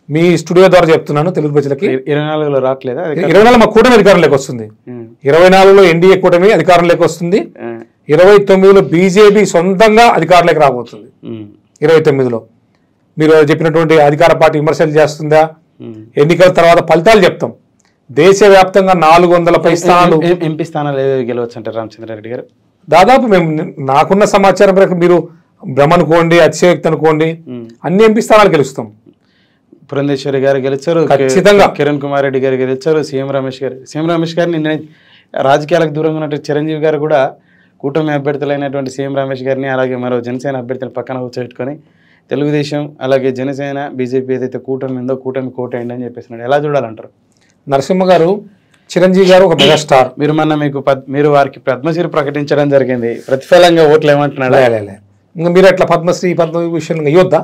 మీ స్టూడియో ద్వారా చెప్తున్నాను తెలుగు ప్రజలకి. 24లో రావట్లేదా? 24 మా కూటమి అధికారంలోకి వస్తుంది. 24లో ఎన్డీఏ కూటమి అధికారంలోకి వస్తుంది. 29లో బీజేపీ సొంతంగా అధికారంలోకి రాబోతుంది. 29లో మీరు చెప్పినటువంటి అధికార పార్టీ విమర్శలు చేస్తుందా? ఎన్నికల తర్వాత ఫలితాలు చెప్తాం. దేశవ్యాప్తంగా 400 స్థానాలు ఎంపీ స్థానాలు గెలవచ్చు అంటారు రామచంద్రారెడ్డి గారు. దాదాపు మేము నాకున్న సమాచారం ప్రకారం మీరు భ్రమ అనుకోండి, అతిశయోక్తి అనుకోండి, అన్ని ఎంపీ స్థానాలు గెలుస్తాం. పురంధేశ్వరి గారు గెలిచారు, ఖచ్చితంగా కిరణ్ కుమార్ రెడ్డి గారు గెలిచారు, సీఎం రమేష్ గారు నిన్న రాజకీయాలకు దూరంగా ఉన్నట్టు చిరంజీవి గారు కూడా కూటమి అభ్యర్థులైనటువంటి సీఎం రమేష్ గారిని అలాగే మరో జనసేన అభ్యర్థులను పక్కన కూర్చోబెట్టుకొని తెలుగుదేశం అలాగే జనసేన బీజేపీ ఏదైతే కూటమి ఉందో కూటమి కోటేయండి అని చెప్పేసినాడు. ఎలా చూడాలంటారు? నరసింహ గారు, చిరంజీవి గారు ఒక మెగాస్టార్. మీరు వారికి పద్మశ్రీ ప్రకటించడం జరిగింది, ప్రతిఫలంగా ఓట్లు ఏమంటున్నాడు? ఇంకా మీరు ఎట్లా పద్మవిభూషణ్ ఇవ్వద్దా?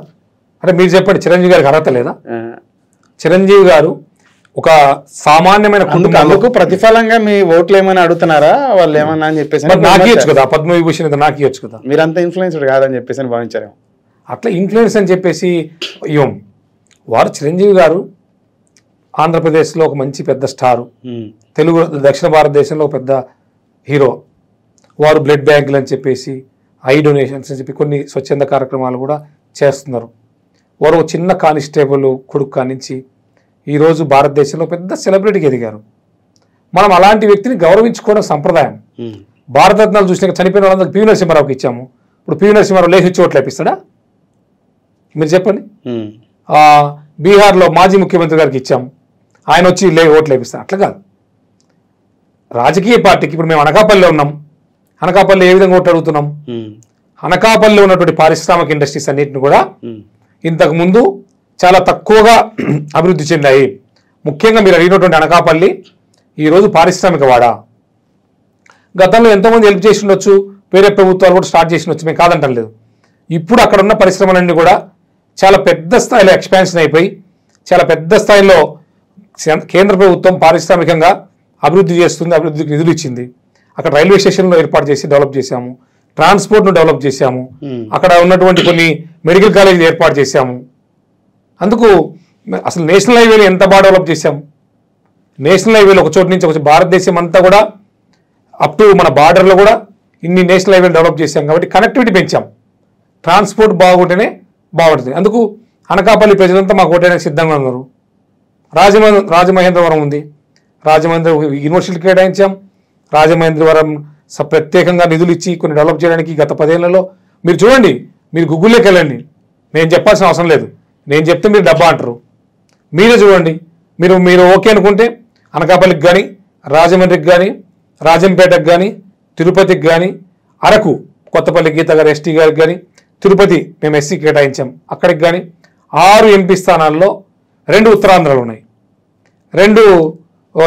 అంటే మీరు చెప్పండి, చిరంజీవి గారికి అర్హత లేదా? చిరంజీవి గారు ఒక సామాన్యమైన అందుకు ప్రతిఫలంగా మీ ఓట్లు ఏమైనా అడుగుతున్నారా వాళ్ళు ఏమన్నా అని చెప్పేసి? నాకు ఇవ్వచ్చు కదా పద్మవిభూషణ్, నాకు ఇవ్వచ్చు కదా. మీరంతా ఇన్ఫ్లుయెన్స్డ్ కాదని చెప్పేసి అని భావించారు. అట్లా ఇన్ఫ్లుయెన్స్ అని చెప్పేసి ఇవ్వం. వారు చిరంజీవి గారు ఆంధ్రప్రదేశ్లో ఒక మంచి పెద్ద స్టారు, తెలుగు దక్షిణ భారతదేశంలో ఒక పెద్ద హీరో. వారు బ్లడ్ బ్యాంకులు అని చెప్పేసి, ఐ డొనేషన్స్ అని చెప్పి కొన్ని స్వచ్ఛంద కార్యక్రమాలు కూడా చేస్తున్నారు. వారు ఒక చిన్న కానిస్టేబుల్ కొడుకు కానించి ఈరోజు భారతదేశంలో పెద్ద సెలబ్రిటీకి ఎదిగారు. మనం అలాంటి వ్యక్తిని గౌరవించుకోవడం సంప్రదాయం. భారతరత్నాలు చూసినాక చనిపోయిన వాళ్ళందరికీ పివి నరసింహారావుకి ఇచ్చాము. ఇప్పుడు పివి నరసింహారావు లేఖ ఇచ్చి ఓట్లు వేపిస్తాడా? మీరు చెప్పండి. బీహార్లో మాజీ ముఖ్యమంత్రి గారికి ఇచ్చాము, ఆయన వచ్చి ఓట్లు వేపిస్తాడు. అట్లా కాదు. రాజకీయ పార్టీకి ఇప్పుడు మేము అనకాపల్లిలో ఉన్నాం. అనకాపల్లి ఏ విధంగా ఓట్లు అడుగుతున్నాం? అనకాపల్లిలో ఉన్నటువంటి పారిశ్రామిక ఇండస్ట్రీస్ అన్నింటిని కూడా ఇంతకు ముందు చాలా తక్కువగా అభివృద్ధి చెందాయి. ముఖ్యంగా మీరు అడిగినటువంటి అనకాపల్లి ఈరోజు పారిశ్రామిక వాడ. గతంలో ఎంతోమంది హెల్ప్ చేసి ఉండొచ్చు, వేరే ప్రభుత్వాలు కూడా స్టార్ట్ చేసి ఉండొచ్చు, మేము కాదంటం లేదు. ఇప్పుడు అక్కడ ఉన్న పరిశ్రమలన్నీ కూడా చాలా పెద్ద స్థాయిలో ఎక్స్పాన్షన్ అయిపోయి చాలా పెద్ద స్థాయిలో కేంద్ర ప్రభుత్వం పారిశ్రామికంగా అభివృద్ధి చేస్తుంది, అభివృద్ధికి నిధులు ఇచ్చింది. అక్కడ రైల్వే స్టేషన్లో ఏర్పాటు చేసి డెవలప్ చేశాము, ట్రాన్స్పోర్ట్ను డెవలప్ చేశాము, అక్కడ ఉన్నటువంటి కొన్ని మెడికల్ కాలేజీలు ఏర్పాటు చేశాము. అందుకు అసలు నేషనల్ హైవేలు ఎంత బాగా డెవలప్ చేశాము. నేషనల్ హైవేలు ఒక చోటు నుంచి ఒక భారతదేశం అంతా కూడా అప్ టు మన బార్డర్లో కూడా ఇన్ని నేషనల్ హైవేలు డెవలప్ చేశాం. కాబట్టి కనెక్టివిటీ పెంచాం. ట్రాన్స్పోర్ట్ బాగుంటేనే బాగుంటుంది. అందుకు అనకాపల్లి ప్రజలంతా మాకు ఓటేయడానికి సిద్ధంగా ఉన్నారు. రాజమహేంద్రవరం ఉంది, రాజమహేంద్ర యూనివర్సిటీకి కేటాయించాం. రాజమహేంద్రవరం ప్రత్యేకంగా నిధులు ఇచ్చి కొన్ని డెవలప్ చేయడానికి గత 10 ఏళ్లలో మీరు చూడండి, మీరు గూగుల్లోకి వెళ్ళండి, నేను చెప్పాల్సిన అవసరం లేదు. నేను చెప్తే మీరు డబ్బా అంటారు. మీరే చూడండి. మీరు ఓకే అనుకుంటే అనకాపల్లికి కానీ, రాజమండ్రికి కానీ, రాజంపేటకు కానీ, తిరుపతికి కానీ, అరకు కొత్తపల్లి గీత గారు ఎస్టీ గారికి కానీ, తిరుపతి మేము ఎస్సీ కేటాయించాం, అక్కడికి కానీ 6 ఎంపీ స్థానాల్లో 2 ఉత్తరాంధ్రలు ఉన్నాయి, 2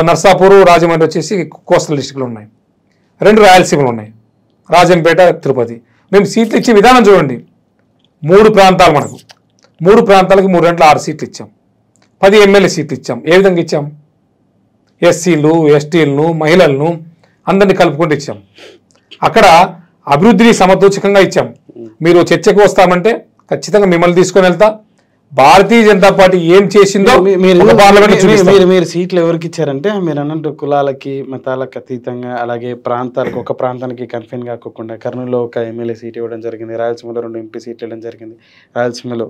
నర్సాపూర్ రాజమండ్రి వచ్చేసి కోస్టల్ డిస్ట్రిక్ట్లో ఉన్నాయి, 2 రాయలసీమలు ఉన్నాయి, రాజంపేట తిరుపతి. మేము సీట్లు ఇచ్చే విధానం చూడండి. 3 ప్రాంతాలు మనకు, 3 ప్రాంతాలకి 3 గంటల 6 సీట్లు ఇచ్చాం, 10 ఎమ్మెల్యే సీట్లు ఇచ్చాం. ఏ విధంగా ఇచ్చాం? ఎస్సీలు, ఎస్టీలను, మహిళలను అందరినీ కలుపుకుంటూ ఇచ్చాం. అక్కడ అభివృద్ధిని సమతూచకంగా ఇచ్చాం. మీరు చర్చకు వస్తామంటే ఖచ్చితంగా మిమ్మల్ని తీసుకొని వెళ్తా. భారతీయ జనతా పార్టీ ఏం చేసిందో మీరు సీట్లు ఎవరికి ఇచ్చారంటే మీరు అన్నట్టు కులాలకి మతాలకు అతీతంగా, అలాగే ప్రాంతాలకు ఒక ప్రాంతానికి కన్ఫైన్ కాకుండా కర్నూలులో ఒక ఎమ్మెల్యే సీట్ ఇవ్వడం జరిగింది, రాయలసీమలో 2 ఎంపీ సీట్లు ఇవ్వడం జరిగింది, రాయలసీమలో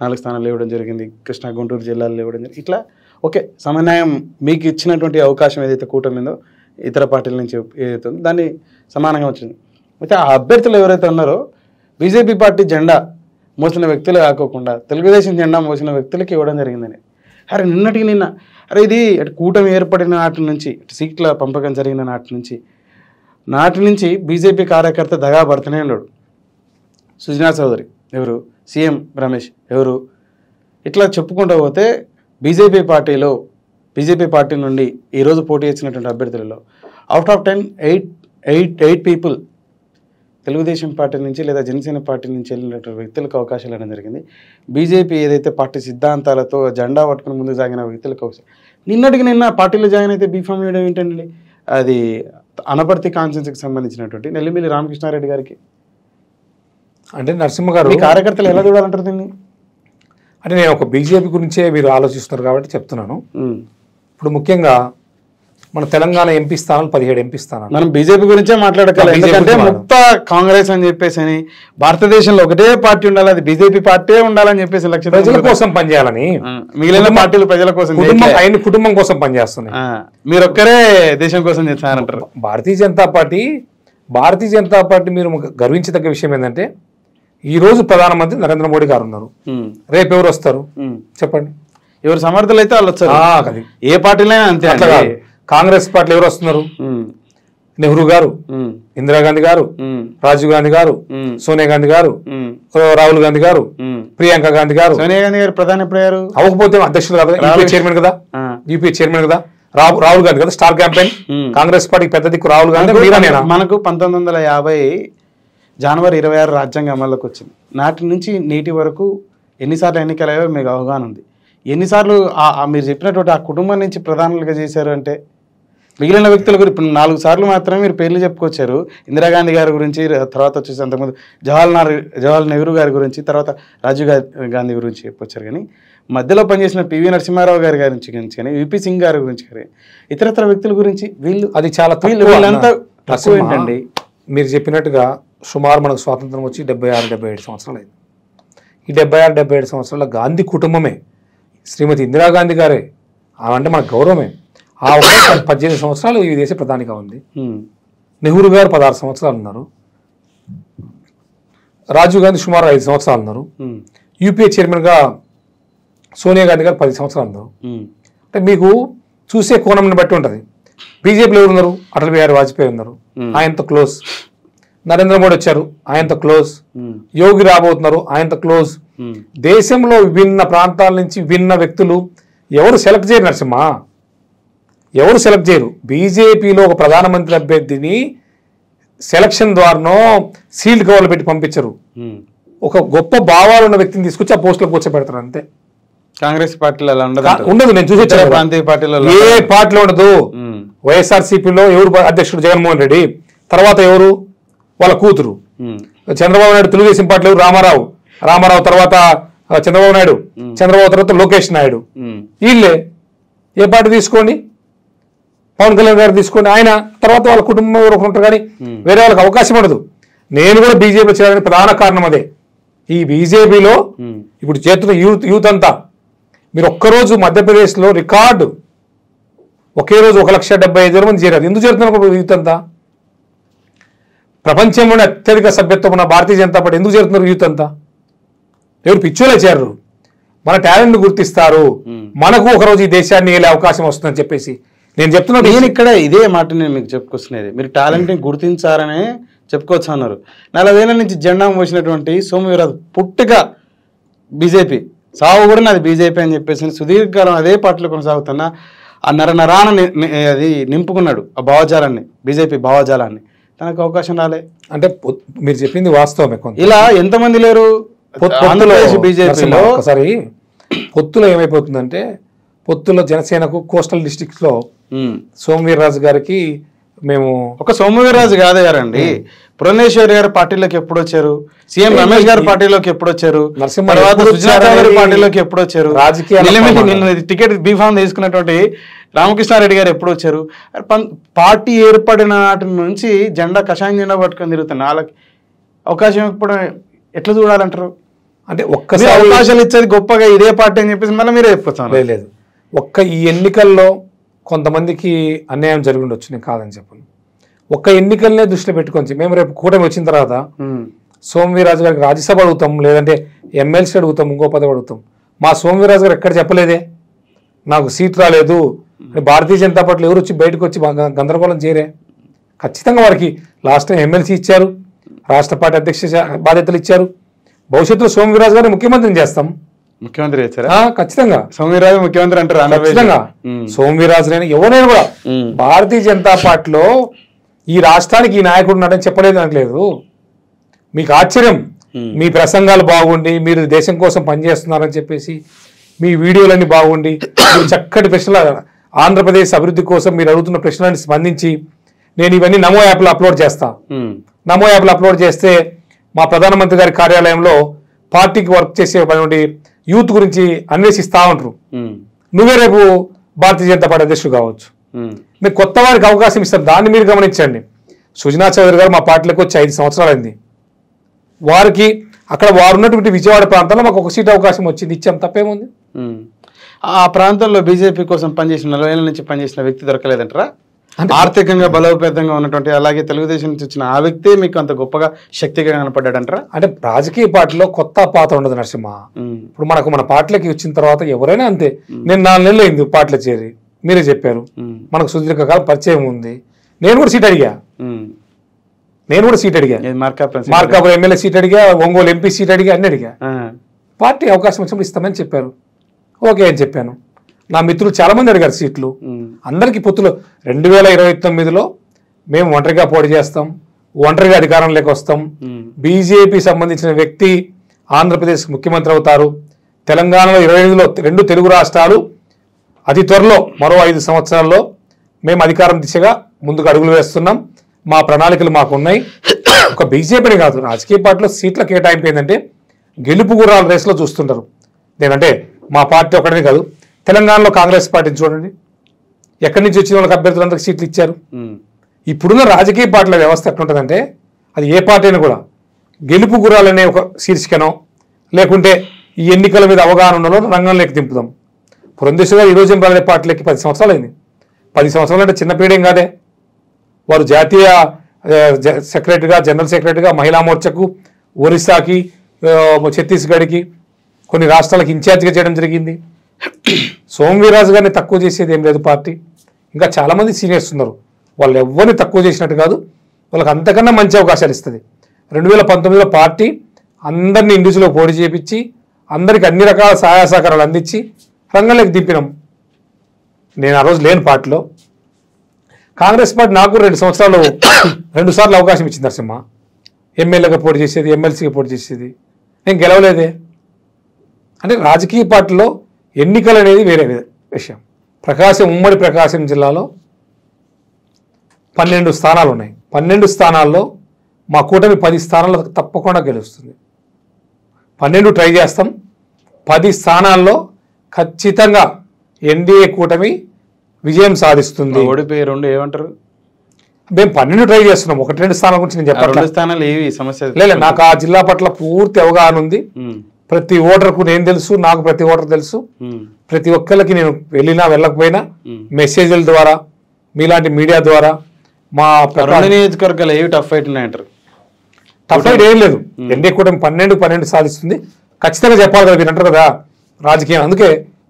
4 స్థానాలు ఇవ్వడం జరిగింది, కృష్ణా గుంటూరు జిల్లాల్లో ఇవ్వడం జరిగింది. ఇట్లా ఓకే, సమన్వయం మీకు ఇచ్చినటువంటి అవకాశం ఏదైతే కూటమి ఉందో ఇతర పార్టీల నుంచి ఏదైతే ఉందో దాన్ని సమానంగా వచ్చింది. అయితే ఆ అభ్యర్థులు ఎవరైతే ఉన్నారో బీజేపీ పార్టీ జెండా మోసిన వ్యక్తులు కాకోకుండా తెలుగుదేశం జెండా మోసిన వ్యక్తులకి ఇవ్వడం జరిగిందని. అరే నిన్న ఇది కూటమి ఏర్పడిన నాటి నుంచి, సీట్ల పంపకం జరిగిన నాటి నుంచి బీజేపీ కార్యకర్త దగా భర్తనే ఉన్నాడు. సుజనా చౌదరి ఎవరు, సీఎం రమేష్ ఎవరు, ఇట్లా చెప్పుకుంటూ పోతే బీజేపీ పార్టీ నుండి ఈరోజు పోటీ చేసినటువంటి అభ్యర్థులలో out of 10 8 people Telugu Desam party నుంచి లేదా జనసేన పార్టీ నుంచి వెళ్ళినటువంటి వ్యక్తులకు అవకాశాలు ఇవ్వడం జరిగింది. బీజేపీ ఏదైతే పార్టీ సిద్ధాంతాలతో జెండా పట్టుకుని ముందు సాగిన వ్యక్తులకు అవకాశం. నిన్న పార్టీలో జాయిన్ అయితే బీఫామ్ ఇవ్వడం ఏంటండి? అది అనపర్తి కాన్స్టిట్యున్సీకి సంబంధించినటువంటి నెల్లిమిల్లి రామకృష్ణారెడ్డి గారికి. అంటే నరసింహ గారు కార్యకర్తలు ఎలా చూడాలంటారు దీన్ని? అంటే నేను ఒక బీజేపీ గురించే మీరు ఆలోచిస్తున్నారు కాబట్టి చెప్తున్నాను. ఇప్పుడు ముఖ్యంగా మన తెలంగాణ ఎంపీ స్థానాలు 17 ఎంపీ స్థానాలు. మనం బీజేపీ గురించే మాట్లాడగలం. ఎందుకంటే ముక్త కాంగ్రెస్ అని చెప్పేసి అని భారతదేశంలో ఒకటే పార్టీ ఉండాలి, అది బీజేపీ పార్టీ ఉండాలని చెప్పేసి లక్ష్యం, ప్రజల కోసం పనిచేయాలని. మిగిలిన పార్టీలు ప్రజల కోసం, కుటుంబం కోసం పనిచేస్తున్నాయి. మీరు ఒక్కరే దేశం కోసం చేస్తారంటారు. భారతీయ జనతా పార్టీ మీరు గర్వించదగ్గ విషయం ఏంటంటే ఈ రోజు ప్రధానమంత్రి నరేంద్ర మోడీ గారు ఉన్నారు. రేపు ఎవరు వస్తారు చెప్పండి? ఎవరు సమర్థులు అయితే వాళ్ళు వచ్చారు. ఏ పార్టీలైనా అంతే. అట్లా కాదు. కాంగ్రెస్ పార్టీలో ఎవరు వస్తున్నారు? నెహ్రూ గారు, ఇందిరాగాంధీ గారు, రాజీవ్ గాంధీ గారు, సోనియా గాంధీ గారు, రాహుల్ గాంధీ గారు, ప్రియాంక గాంధీ గారు. సోనియా గాంధీ గారు ప్రధాని ఎప్పుడయ్యారు? అవ్వకపోతే అధ్యక్షుడు కదా, యూపీఏ చైర్మన్ కదా. రాహుల్ గాంధీ కదా స్టార్ క్యాంపెయిన్. కాంగ్రెస్ పార్టీకి పెద్ద దిక్కు రాహుల్ గాంధీ. మనకు 1950 జనవరి 26 రాజ్యాంగం అమల్లోకి వచ్చింది. నాటి నుంచి నేటి వరకు ఎన్నిసార్లు ఎన్నికలయ్యో మీకు అవగాహన ఉంది. ఎన్నిసార్లు మీరు చెప్పినటువంటి ఆ కుటుంబం నుంచి ప్రధానులుగా చేశారు అంటే మిగిలిన వ్యక్తుల గురించి ఇప్పుడు 4 సార్లు మాత్రమే మీరు పేర్లు చెప్పుకొచ్చారు. ఇందిరాగాంధీ గారి గురించి, తర్వాత వచ్చేసి అంతకుముందు జవహర్లాల్ నెహ్రూ గారి గురించి, తర్వాత రాజీవ్ గాంధీ గురించి చెప్పుకొచ్చారు. కానీ మధ్యలో పనిచేసిన పివి నరసింహారావు గారి గురించి కానీ, విపి సింగ్ గారి గురించి కానీ, ఇతరత్ర వ్యక్తుల గురించి వీళ్ళు అది చాలా వీళ్ళంతా తక్కువ ఏంటండి? మీరు చెప్పినట్టుగా సుమారు మనకు స్వాతంత్రం వచ్చి 76-77 సంవత్సరాలు అయింది. ఈ 76-77 సంవత్సరాల గాంధీ కుటుంబమే, శ్రీమతి ఇందిరాగాంధీ గారే అంటే మన గౌరవమే. ఆ 18 సంవత్సరాలు ఈ దేశ ప్రధానిగా ఉంది. నెహ్రూ గారు 16 సంవత్సరాలు ఉన్నారు. రాజీవ్ గాంధీ సుమారు 5 సంవత్సరాలు ఉన్నారు. యూపీఏ చైర్మన్గా సోనియా గాంధీ గారు 10 సంవత్సరాలు ఉన్నారు. అంటే మీకు చూసే కోణంని బట్టి ఉంటుంది. బీజేపీలో ఎవరు ఉన్నారు? అటల్ బిహారీ వాజ్పేయి ఉన్నారు, ఆయనతో క్లోజ్. నరేంద్ర మోడీ వచ్చారు, ఆయనతో క్లోజ్. యోగి రాబోతున్నారు, ఆయనతో క్లోజ్. దేశంలో విభిన్న ప్రాంతాల నుంచి విభిన్న వ్యక్తులు ఎవరు సెలెక్ట్ చేయరు నరసింహ, ఎవరు సెలెక్ట్ చేయరు. బీజేపీలో ఒక ప్రధానమంత్రి అభ్యర్థిని సెలక్షన్ ద్వారానో సీల్డ్ కవర్లు పెట్టి పంపించరు. ఒక గొప్ప భావాలు ఉన్న వ్యక్తిని తీసుకొచ్చి ఆ పోస్టులో కూర్చోబెడతారు అంతే. కాంగ్రెస్ పార్టీలో ఉండదు. నేను చూసి ప్రాంతీయ పార్టీలో ఏ పార్టీలో ఉండదు. వైఎస్ఆర్సీపీలో ఎవరు అధ్యక్షుడు? జగన్మోహన్ రెడ్డి. తర్వాత ఎవరు? వాళ్ళ కూతురు. చంద్రబాబు నాయుడు తెలుగుదేశం పార్టీలో రామారావు తర్వాత చంద్రబాబు నాయుడు, చంద్రబాబు తర్వాత లోకేష్ నాయుడు. వీళ్ళే. ఏ పార్టీ తీసుకోండి, పవన్ కళ్యాణ్ గారు తీసుకోండి, ఆయన తర్వాత వాళ్ళ కుటుంబం ఎవరు ఉంటారు. కానీ వేరే వాళ్ళకి అవకాశం ఉండదు. నేను కూడా బీజేపీలో చేరడానికి ప్రధాన కారణం అదే. ఈ బీజేపీలో ఇప్పుడు చేస్తున్న యూత్ అంతా, మీరు ఒక్కరోజు మధ్యప్రదేశ్లో రికార్డు ఒకే రోజు 1,75,000 మంది చేరారు. ఎందుకు చేరుతున్నారు యూత్ అంతా? ప్రపంచంలోనే అత్యధిక సభ్యత్వం ఉన్న భారతీయ జనతా పార్టీ ఎందుకు చేరుతున్నారు యూత్ అంతా? ఎవరు పిచ్చోలే చేరరు. మన టాలెంట్ గుర్తిస్తారు, మనకు ఒకరోజు ఈ దేశాన్ని ఏలే అవకాశం వస్తుందని చెప్పేసి నేను చెప్తున్నా. నేను ఇక్కడ ఇదే మాట నేను మీకు చెప్పుకొస్తున్నది. మీరు టాలెంట్ని గుర్తించారనే చెప్పుకోవచ్చు అన్నారు. 40 ఏళ్ల నుంచి జెండా మోసినటువంటి సోము వీర్రాజు పుట్టుక బీజేపీ, సాగు కూడా నాది బీజేపీ అని చెప్పేసి సుదీర్ఘకాలం అదే పార్టీలో కొనసాగుతున్న ఆ నరాన అది నింపుకున్నాడు ఆ భావజాలాన్ని, బీజేపీ భావజాలాన్ని. తనకు అవకాశం రాలే అంటే మీరు చెప్పింది వాస్తవమే. ఇలా ఎంతమంది లేరు బీజేపీలో. ఒకసారి పొత్తులో ఏమైపోతుందంటే, పొత్తులో జనసేనకు కోస్టల్ డిస్ట్రిక్ట్స్ లో సోము వీర్రాజు గారికి మేము ఒక సోము వీర్రాజు కాదు గారండి, పురంధేశ్వరి గారు పార్టీలోకి ఎప్పుడు వచ్చారు, సీఎం రమేష్ గారు పార్టీలోకి ఎప్పుడు వచ్చారు, తర్వాత సుజనా గారి పార్టీలోకి ఎప్పుడు వచ్చారు, రాజకీయ టికెట్ బీఫామ్ తీసుకున్నటువంటి రామకృష్ణారెడ్డి గారు ఎప్పుడు వచ్చారు. పార్టీ ఏర్పడిన నాటి నుంచి జెండా కషాయం జెండా పట్టుకొని తిరుగుతున్న వాళ్ళకి అవకాశం ఇవ్వకపోవడం ఎట్లా చూడాలంటారు? అంటే ఒక్కసారి అవకాశాలు ఇచ్చేది గొప్పగా ఇదే పార్టీ అని చెప్పేసి మళ్ళీ మీరే చెప్పుకోవచ్చు. లేదు, ఒక్క ఈ ఎన్నికల్లో కొంతమందికి అన్యాయం జరిగి ఉండొచ్చు, నేను కాదని చెప్పను. ఒక్క ఎన్నికలనే దృష్టిలో పెట్టుకొని మేము రేపు కూటమి వచ్చిన తర్వాత సోము వీర్రాజు గారికి రాజ్యసభ అడుగుతాం, లేదంటే ఎమ్మెల్సీ అడుగుతాం, ఇంకో పదవి అడుగుతాం. మా సోము వీర్రాజు గారు ఎక్కడ చెప్పలేదే నాకు సీట్ రాలేదు, భారతీయ జనతా పార్టీలో ఎవరు వచ్చి బయటకు వచ్చి గందరగోళం చేరే. ఖచ్చితంగా వారికి లాస్ట్ టైం ఎమ్మెల్సీ ఇచ్చారు, రాష్ట్ర పార్టీ అధ్యక్ష బాధ్యతలు ఇచ్చారు. భవిష్యత్తులో సోము వీర్రాజు గారిని ముఖ్యమంత్రిని చేస్తాం. ముఖ్యమంత్రి చేస్తారా? ఖచ్చితంగా సోము వీర్రాజు ముఖ్యమంత్రి అంటారు. ఖచ్చితంగా సోము వీర్రాజు ఎవరైనా కూడా భారతీయ జనతా పార్టీలో ఈ రాష్ట్రానికి ఈ నాయకుడు ఉన్నాడని చెప్పలేదు అనట్లేదు. మీకు ఆశ్చర్యం, మీ ప్రసంగాలు బాగుండి మీరు దేశం కోసం పనిచేస్తున్నారని చెప్పేసి మీ వీడియోలన్నీ బాగుండి మీరు చక్కటి ప్రశ్నలు ఆంధ్రప్రదేశ్ అభివృద్ధి కోసం మీరు అడుగుతున్న ప్రశ్నలను స్పందించి నేను ఇవన్నీ నమో యాప్లో అప్లోడ్ చేస్తా. నమో యాప్లో అప్లోడ్ చేస్తే మా ప్రధానమంత్రి గారి కార్యాలయంలో పార్టీకి వర్క్ చేసేటువంటి యూత్ గురించి అన్వేషిస్తా ఉంటారు. నువ్వే రేపు భారతీయ జనతా పార్టీ అధ్యక్షుడు కావచ్చు. మీరు కొత్త వారికి అవకాశం ఇస్తారు, దాన్ని మీరు గమనించండి. సుజనా చౌదరి గారు మా పార్టీలోకి వచ్చి 5 సంవత్సరాలు అయింది. వారికి అక్కడ వారు ఉన్నటువంటి విజయవాడ ప్రాంతంలో మాకు ఒక సీట్ అవకాశం వచ్చింది, ఇచ్చాం, తప్పేముంది. ఆ ప్రాంతంలో బీజేపీ కోసం పనిచేసిన 40 ఏళ్ల నుంచి పనిచేసిన వ్యక్తి దొరకలేదంటారా? ఆర్థికంగా బలోపేతంగా ఉన్నటువంటి, అలాగే తెలుగుదేశం నుంచి వచ్చిన ఆ వ్యక్తి మీకు అంత గొప్పగా శక్తిగా కనపడ్డాడంటారా? అంటే రాజకీయ పార్టీలో కొత్త పాత ఉండదు నరసింహ. ఇప్పుడు మన పార్టీలోకి వచ్చిన తర్వాత ఎవరైనా అంతే. నేను 4 నెలలు అయింది పార్టీలో చేరి, మీరే చెప్పారు మనకు సుదీర్ఘకాలం పరిచయం ఉంది. నేను కూడా సీట్ అడిగా, మార్కాపురం ఎమ్మెల్యే సీట్ అడిగా, ఒంగోలు ఎంపీ సీట్ అడిగా, అన్ని అడిగా. పార్టీ అవకాశం వచ్చినప్పుడు ఇస్తామని చెప్పారు, ఓకే అని చెప్పాను. నా మిత్రులు చాలా మంది అడిగారు సీట్లు, అందరికీ పొత్తులు. 2029లో మేము ఒంటరిగా పోటీ చేస్తాం, ఒంటరిగా అధికారంలోకి వస్తాం. బీజేపీ సంబంధించిన వ్యక్తి ఆంధ్రప్రదేశ్ ముఖ్యమంత్రి అవుతారు. తెలంగాణలో 25లో 2 తెలుగు రాష్ట్రాలు, అతి త్వరలో మరో 5 సంవత్సరాల్లో మేము అధికారం దిశగా ముందుకు అడుగులు వేస్తున్నాం, మా ప్రణాళికలు మాకు ఉన్నాయి. ఒక బీజేపీని కాదు, రాజకీయ పార్టీలో సీట్ల కేటాయింపు ఏంటంటే గెలుపు గుర్రాల రేసులో చూస్తుంటారు. నేనంటే మా పార్టీ ఒకటే కాదు, తెలంగాణలో కాంగ్రెస్ పార్టీని చూడండి, ఎక్కడి నుంచి వచ్చిన వాళ్ళకి అభ్యర్థులందరికీ సీట్లు ఇచ్చారు. ఇప్పుడున్న రాజకీయ పార్టీల వ్యవస్థ ఎట్లుంటుందంటే అది ఏ పార్టీ అయినా కూడా గెలుపు గుర్రాలనే ఒక శీర్షికనో లేకుంటే ఈ ఎన్నికల మీద అవగాహన ఉన్నలో రంగంలోకి దింపుదాం. పురంధేశ్వర గారు ఈరోజు రాజకీయ పార్టీలకి 10 సంవత్సరాలు అయింది. 10 సంవత్సరాలు అంటే చిన్న పీడేం కాదే. వారు జాతీయ సెక్రటరీగా, జనరల్ సెక్రటరీగా మహిళా మోర్చాకు, ఒరిస్సాకి, ఛత్తీస్గఢ్కి, కొన్ని రాష్ట్రాలకు ఇన్ఛార్జిగా చేయడం జరిగింది. సోమవీరాజు గారిని తక్కువ చేసేది ఏం లేదు పార్టీ. ఇంకా చాలామంది సీనియర్స్ ఉన్నారు, వాళ్ళు ఎవరిని తక్కువ చేసినట్టు కాదు, వాళ్ళకి అంతకన్నా మంచి అవకాశాలు ఇస్తుంది. 2019లో పార్టీ అందరినీ ఇండివిజువల్గా పోటీ చేయించి అందరికి అన్ని రకాల సహాయ సహకారాలు అందించి రంగంలోకి దింపినాం. నేను ఆ రోజు లేని పార్టీలో. కాంగ్రెస్ పార్టీ నాకు 2 సంవత్సరాలు 2 సార్లు అవకాశం ఇచ్చింది నరసింహ. ఎమ్మెల్యేగా పోటీ చేసేది, ఎమ్మెల్సీగా పోటీ చేసేది, నేను గెలవలేదే. అంటే రాజకీయ పార్టీలో ఎన్నికలు అనేది వేరే విషయం. ఉమ్మడి ప్రకాశం జిల్లాలో 12 స్థానాలు ఉన్నాయి. 12 స్థానాల్లో మా కూటమి 10 స్థానాల్లో తప్పకుండా గెలుస్తుంది. 12 ట్రై చేస్తాం. 10 స్థానాల్లో ఖచ్చితంగా ఎన్డీఏ కూటమి విజయం సాధిస్తుంది. ఓడిపోయి 2 ఏమంటారు? మేము 12 ట్రై చేస్తున్నాం. 1-2 స్థానాల గురించి నేను చెప్పాను. 2 స్థానాలు ఏవి సమస్య లేదు, నాకు ఆ జిల్లా పట్ల పూర్తి అవగాహన ఉంది. ప్రతి ఓటర్కు నేను తెలుసు, నాకు ప్రతి ఓటర్ తెలుసు. ప్రతి ఒక్కరికి నేను వెళ్ళినా వెళ్ళకపోయినా మెసేజ్ల ద్వారా, మీలాంటి మీడియా ద్వారా మా నియోజకవర్గాలు ఏవి టఫ్ ఫైట్ ఉన్నాయంటారు? టఫ్ ఫైట్ ఏం లేదు. ఎన్డీఏ కూటమి 12 సాధిస్తుంది. ఖచ్చితంగా చెప్పాలి కదా, మీరు అంటారు కదా రాజకీయం. అందుకే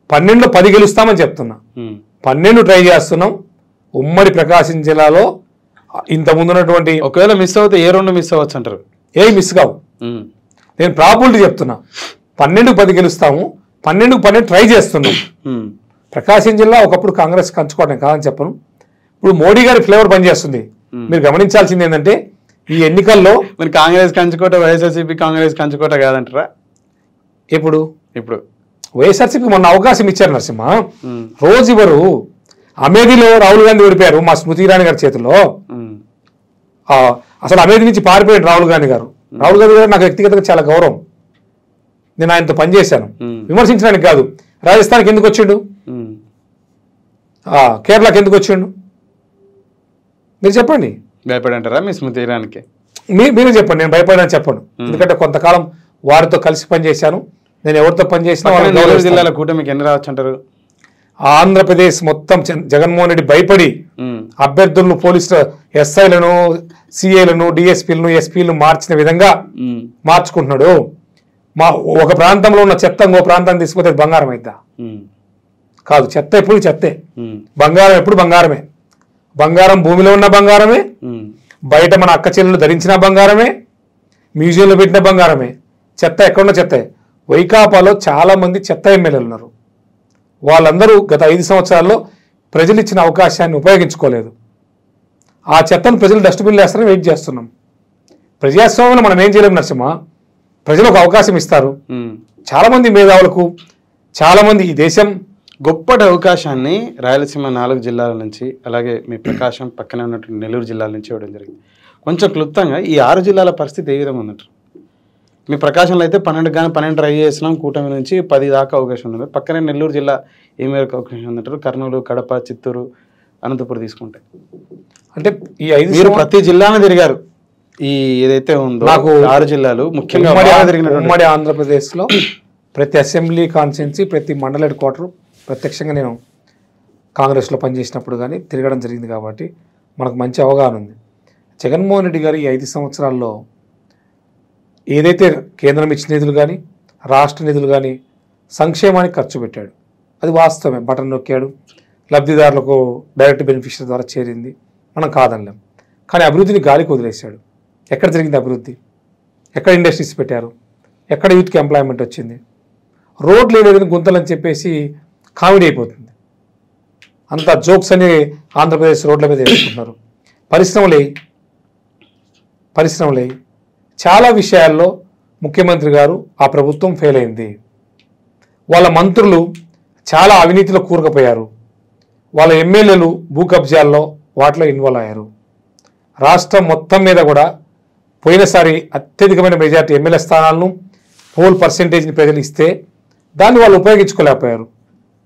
12లో 10 గెలుస్తామని చెప్తున్నా. 12 ట్రై చేస్తున్నాం. ఉమ్మడి ప్రకాశం జిల్లాలో ఇంతకుముందు ఉన్నటువంటి ఒకవేళ మిస్ అవుతే ఏ 2 మిస్ అవ్వచ్చు అంటారు? ఏమి మిస్ కావు. నేను ప్రాబిలిటీ చెప్తున్నా. 12కు 10 గెలుస్తాము. 12కు 12 ట్రై చేస్తున్నాం. ప్రకాశం జిల్లా ఒకప్పుడు కాంగ్రెస్ కంచుకోవడం కాదని చెప్పను. ఇప్పుడు మోడీ గారి ఫ్లేవర్ పనిచేస్తుంది. మీరు గమనించాల్సింది ఏంటంటే ఈ ఎన్నికల్లో మరి కాంగ్రెస్ కంచుకోట, వైఎస్ఆర్సీపీ కాంగ్రెస్ కంచుకోట కాదంటారా? ఇప్పుడు ఇప్పుడు వైఎస్ఆర్సీపీ మొన్న అవకాశం ఇచ్చారు నరసింహ. రోజు ఇవ్వరు. అమేధిలో రాహుల్ గాంధీ ఓడిపోయారు మా స్మృతి ఇరానీ గారి చేతుల్లో. అసలు అమేధి నుంచి పారిపోయాడు రాహుల్ గాంధీ గారు. రాహుల్ గాంధీ గారు నాకు వ్యక్తిగతంగా చాలా గౌరవం. నేను ఆయనతో పనిచేశాను. విమర్శించడానికి కాదు. రాజస్థాన్కి ఎందుకు వచ్చిండు? కేరళకి ఎందుకు వచ్చిండు? మీరు చెప్పండి. భయపడంటారా మీ స్మృతి ఇరానీకి? మీరే చెప్పండి. నేను భయపడని చెప్పను. ఎందుకంటే కొంతకాలం వారితో కలిసి పనిచేశాను. నేను ఎవరితో పనిచేసినా నెల్లూరు జిల్లాలో కూటమికి ఎన్ని రావచ్చు అంటారు? ఆంధ్రప్రదేశ్ మొత్తం జగన్మోహన్ రెడ్డి భయపడి అభ్యర్థులను, పోలీసులు, ఎస్ఐలను, సిఐలను, డిఎస్పీలను, ఎస్పీలను మార్చిన విధంగా మార్చుకుంటున్నాడు. ఒక ప్రాంతంలో ఉన్న చెత్త ఇంకో ప్రాంతాన్ని తీసుకుపోతే బంగారం అయిద్దా? కాదు. చెత్త ఎప్పుడు చెత్తే. బంగారం ఎప్పుడు బంగారమే. బంగారం భూమిలో ఉన్న బంగారమే, బయట మన అక్క చెల్లెలు ధరించిన బంగారమే, మ్యూజియంలో పెట్టిన బంగారమే. చెత్త ఎక్కడున్న చెత్తే. వైకాపాలో చాలా మంది చెత్త ఎమ్మెల్యేలు ఉన్నారు. వాళ్ళందరూ గత 5 సంవత్సరాల్లో ప్రజలు ఇచ్చిన అవకాశాన్ని ఉపయోగించుకోలేదు. ఆ చెత్తను ప్రజలు డస్ట్బిన్లు వేస్తారని వెయిట్ చేస్తున్నాం. ప్రజాస్వామ్యంలో మనం ఏం చేయలేము నరసింహ. ప్రజలు ఒక అవకాశం ఇస్తారు. చాలా మంది మేధావులకు, చాలా మంది ఈ దేశం గొప్పటి అవకాశాన్ని రాయలసీమ 4 జిల్లాల నుంచి, అలాగే మీ ప్రకాశం పక్కనే ఉన్నటువంటి నెల్లూరు జిల్లాల నుంచి ఇవ్వడం జరిగింది. కొంచెం క్లుప్తంగా ఈ 6 జిల్లాల పరిస్థితి ఏ విధంగా ఉందంటారు? మీ ప్రకాశంలో అయితే 12 ట్రై చేసినాం, కూటమి నుంచి 10 దాకా అవకాశం ఉంది. పక్కనే నెల్లూరు జిల్లా ఏ మేరకు అవకాశం ఉందంటారు? కర్నూలు, కడప, చిత్తూరు, అనంతపురం తీసుకుంటే అంటే ఈ 5 మీరు ప్రతి జిల్లాను తిరిగారు. ఈ ఏదైతే ఉందో నాకు 6 జిల్లాలు ముఖ్యంగా ఉమ్మడి ఆంధ్రప్రదేశ్లో ప్రతి అసెంబ్లీ కాన్స్టిట్యున్సీ, ప్రతి మండల హెడ్ క్వార్టర్ ప్రత్యక్షంగా నేను కాంగ్రెస్లో పనిచేసినప్పుడు కానీ తిరగడం జరిగింది. కాబట్టి మనకు మంచి అవగాహన ఉంది. జగన్మోహన్ రెడ్డి గారు ఈ 5 సంవత్సరాల్లో ఏదైతే కేంద్రం ఇచ్చిన నిధులు కానీ, రాష్ట్ర నిధులు కానీ సంక్షేమానికి ఖర్చు పెట్టాడు. అది వాస్తవమే. బటన్ నొక్కాడు, లబ్ధిదారులకు డైరెక్ట్ బెనిఫిషియరీ ద్వారా చేరింది, మనం కాదనలేం. కానీ అభివృద్ధిని గాలికి వదిలేశాడు. ఎక్కడ జరిగింది అభివృద్ధి? ఎక్కడ ఇండస్ట్రీస్ పెట్టారు? ఎక్కడ యూత్కి ఎంప్లాయ్మెంట్ వచ్చింది? రోడ్లు లేదని గుంతలని చెప్పేసి కామెడీ అయిపోతుంది. అంత జోక్స్ అని ఆంధ్రప్రదేశ్ రోడ్ల మీద వేసుకుంటున్నారు. పరిశ్రమలే చాలా విషయాల్లో ముఖ్యమంత్రి గారు, ఆ ప్రభుత్వం ఫెయిల్ అయింది. వాళ్ళ మంత్రులు చాలా అవినీతిలో కూరుకుపోయారు. వాళ్ళ ఎమ్మెల్యేలు భూ కబ్జాల్లో వాటిలో ఇన్వాల్వ్ అయ్యారు. రాష్ట్రం మొత్తం మీద కూడా పోయినసారి అత్యధికమైన మెజార్టీ ఎమ్మెల్యే స్థానాలను పోల్ పర్సెంటేజ్ని ప్రజలు ఇస్తే దాన్ని వాళ్ళు ఉపయోగించుకోలేకపోయారు.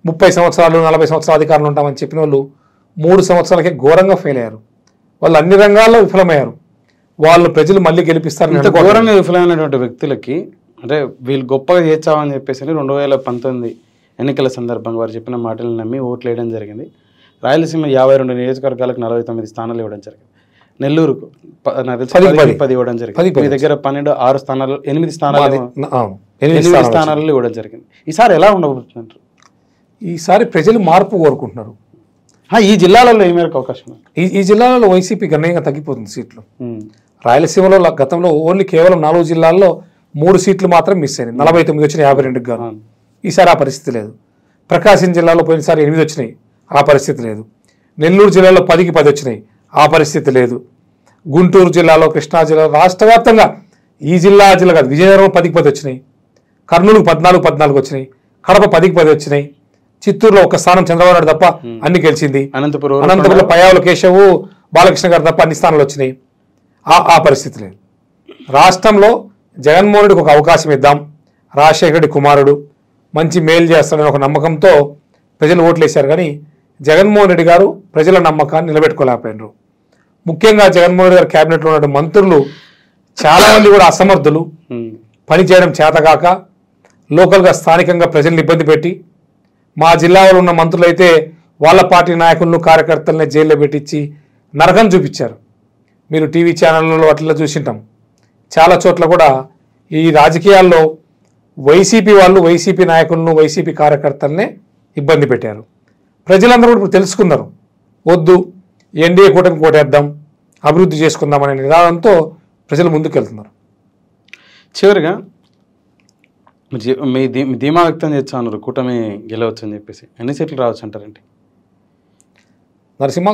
30 సంవత్సరాలు 40 సంవత్సరాలు అధికారంలో ఉంటామని చెప్పిన వాళ్ళు 3 సంవత్సరాలకే ఘోరంగా ఫెయిల్ అయ్యారు. వాళ్ళు అన్ని రంగాల్లో విఫలమయ్యారు. వాళ్ళు ప్రజలు మళ్ళీ గెలిపిస్తారని ఇంత ఘోరంగా విఫలమైనటువంటి వ్యక్తులకి అంటే వీళ్ళు గొప్పగా చేర్చామని చెప్పేసి 2019 ఎన్నికల సందర్భంగా వారు చెప్పిన మాటలను నమ్మి ఓట్లు వేయడం జరిగింది. రాయలసీమ 52 నియోజకవర్గాలకు 49 స్థానాలు ఇవ్వడం జరిగింది. నెల్లూరుకు 10 ఇవ్వడం జరిగింది. మీ దగ్గర 8 స్థానాలు ఇవ్వడం జరిగింది. ఈసారి ఎలా ఉండబోతున్నారు? ఈసారి ప్రజలు మార్పు కోరుకుంటున్నారు. ఈ జిల్లాలలో ఏ మేరకు అవకాశం? ఈ జిల్లాలలో వైసీపీ గణనీయంగా తగ్గిపోతుంది సీట్లు. రాయలసీమలో గతంలో ఓన్లీ కేవలం 4 జిల్లాల్లో 3 సీట్లు మాత్రం మిస్ అయినాయి. 49 వచ్చినాయి 52కి గాను. ఈసారి ఆ పరిస్థితి లేదు. ప్రకాశం జిల్లాలో పోయినసారి 8 వచ్చినాయి, ఆ పరిస్థితి లేదు. నెల్లూరు జిల్లాలో 10కి 10 వచ్చినాయి, ఆ పరిస్థితి లేదు. గుంటూరు జిల్లాలో, కృష్ణా జిల్లాలో, రాష్ట్ర వ్యాప్తంగా ఈ జిల్లా కాదు, విజయనగరం 10కి 10 వచ్చినాయి, కర్నూలుకు 14 వచ్చినాయి, కడప 10కి 10 వచ్చినాయి, చిత్తూరులో ఒక స్థానం చంద్రబాబు నాయుడు తప్ప అన్ని గెలిచింది, అనంతపురంలో పయ్యావుల కేశవు బాలకృష్ణ గారు తప్ప అన్ని స్థానాలు వచ్చినాయి. ఆ పరిస్థితి లేదు. రాష్ట్రంలో జగన్మోహన్ రెడ్డికి ఒక అవకాశం ఇద్దాం, రాజశేఖర రెడ్డి కుమారుడు మంచి మేలు చేస్తాడని ఒక నమ్మకంతో ప్రజలు ఓట్లు వేశారు. కానీ జగన్మోహన్ రెడ్డి గారు ప్రజల నమ్మకాన్ని నిలబెట్టుకోలేకపోయినారు. ముఖ్యంగా జగన్మోహన్ రెడ్డి గారు క్యాబినెట్లో ఉన్న మంత్రులు చాలామంది కూడా అసమర్థులు, పనిచేయడం చేతగాక లోకల్గా స్థానికంగా ప్రజల్ని ఇబ్బంది పెట్టి, మా జిల్లాలో ఉన్న మంత్రులైతే వాళ్ళ పార్టీ నాయకులను కార్యకర్తలని జైల్లో పెట్టించి నరకం చూపించారు. మీరు టీవీ ఛానళ్ళలో అట్లా చూసింటాం. చాలా చోట్ల కూడా ఈ రాజకీయాల్లో వైసీపీ వాళ్ళు వైసీపీ నాయకులను వైసీపీ కార్యకర్తలనే ఇబ్బంది పెట్టారు. ప్రజలందరూ కూడా ఇప్పుడు తెలుసుకున్నారు, వద్దు ఎన్డీఏ కూటమి కోటేద్దాం, అభివృద్ధి చేసుకుందాం అనే నిదానంతో ప్రజలు ముందుకెళ్తున్నారు. చివరిగా మీ ధీమా వ్యక్తం చేస్తా ఉన్నారు కూటమి గెలవచ్చు అని చెప్పేసి, ఎన్ని సీట్లు రావచ్చు అంటారండి? నరసింహ,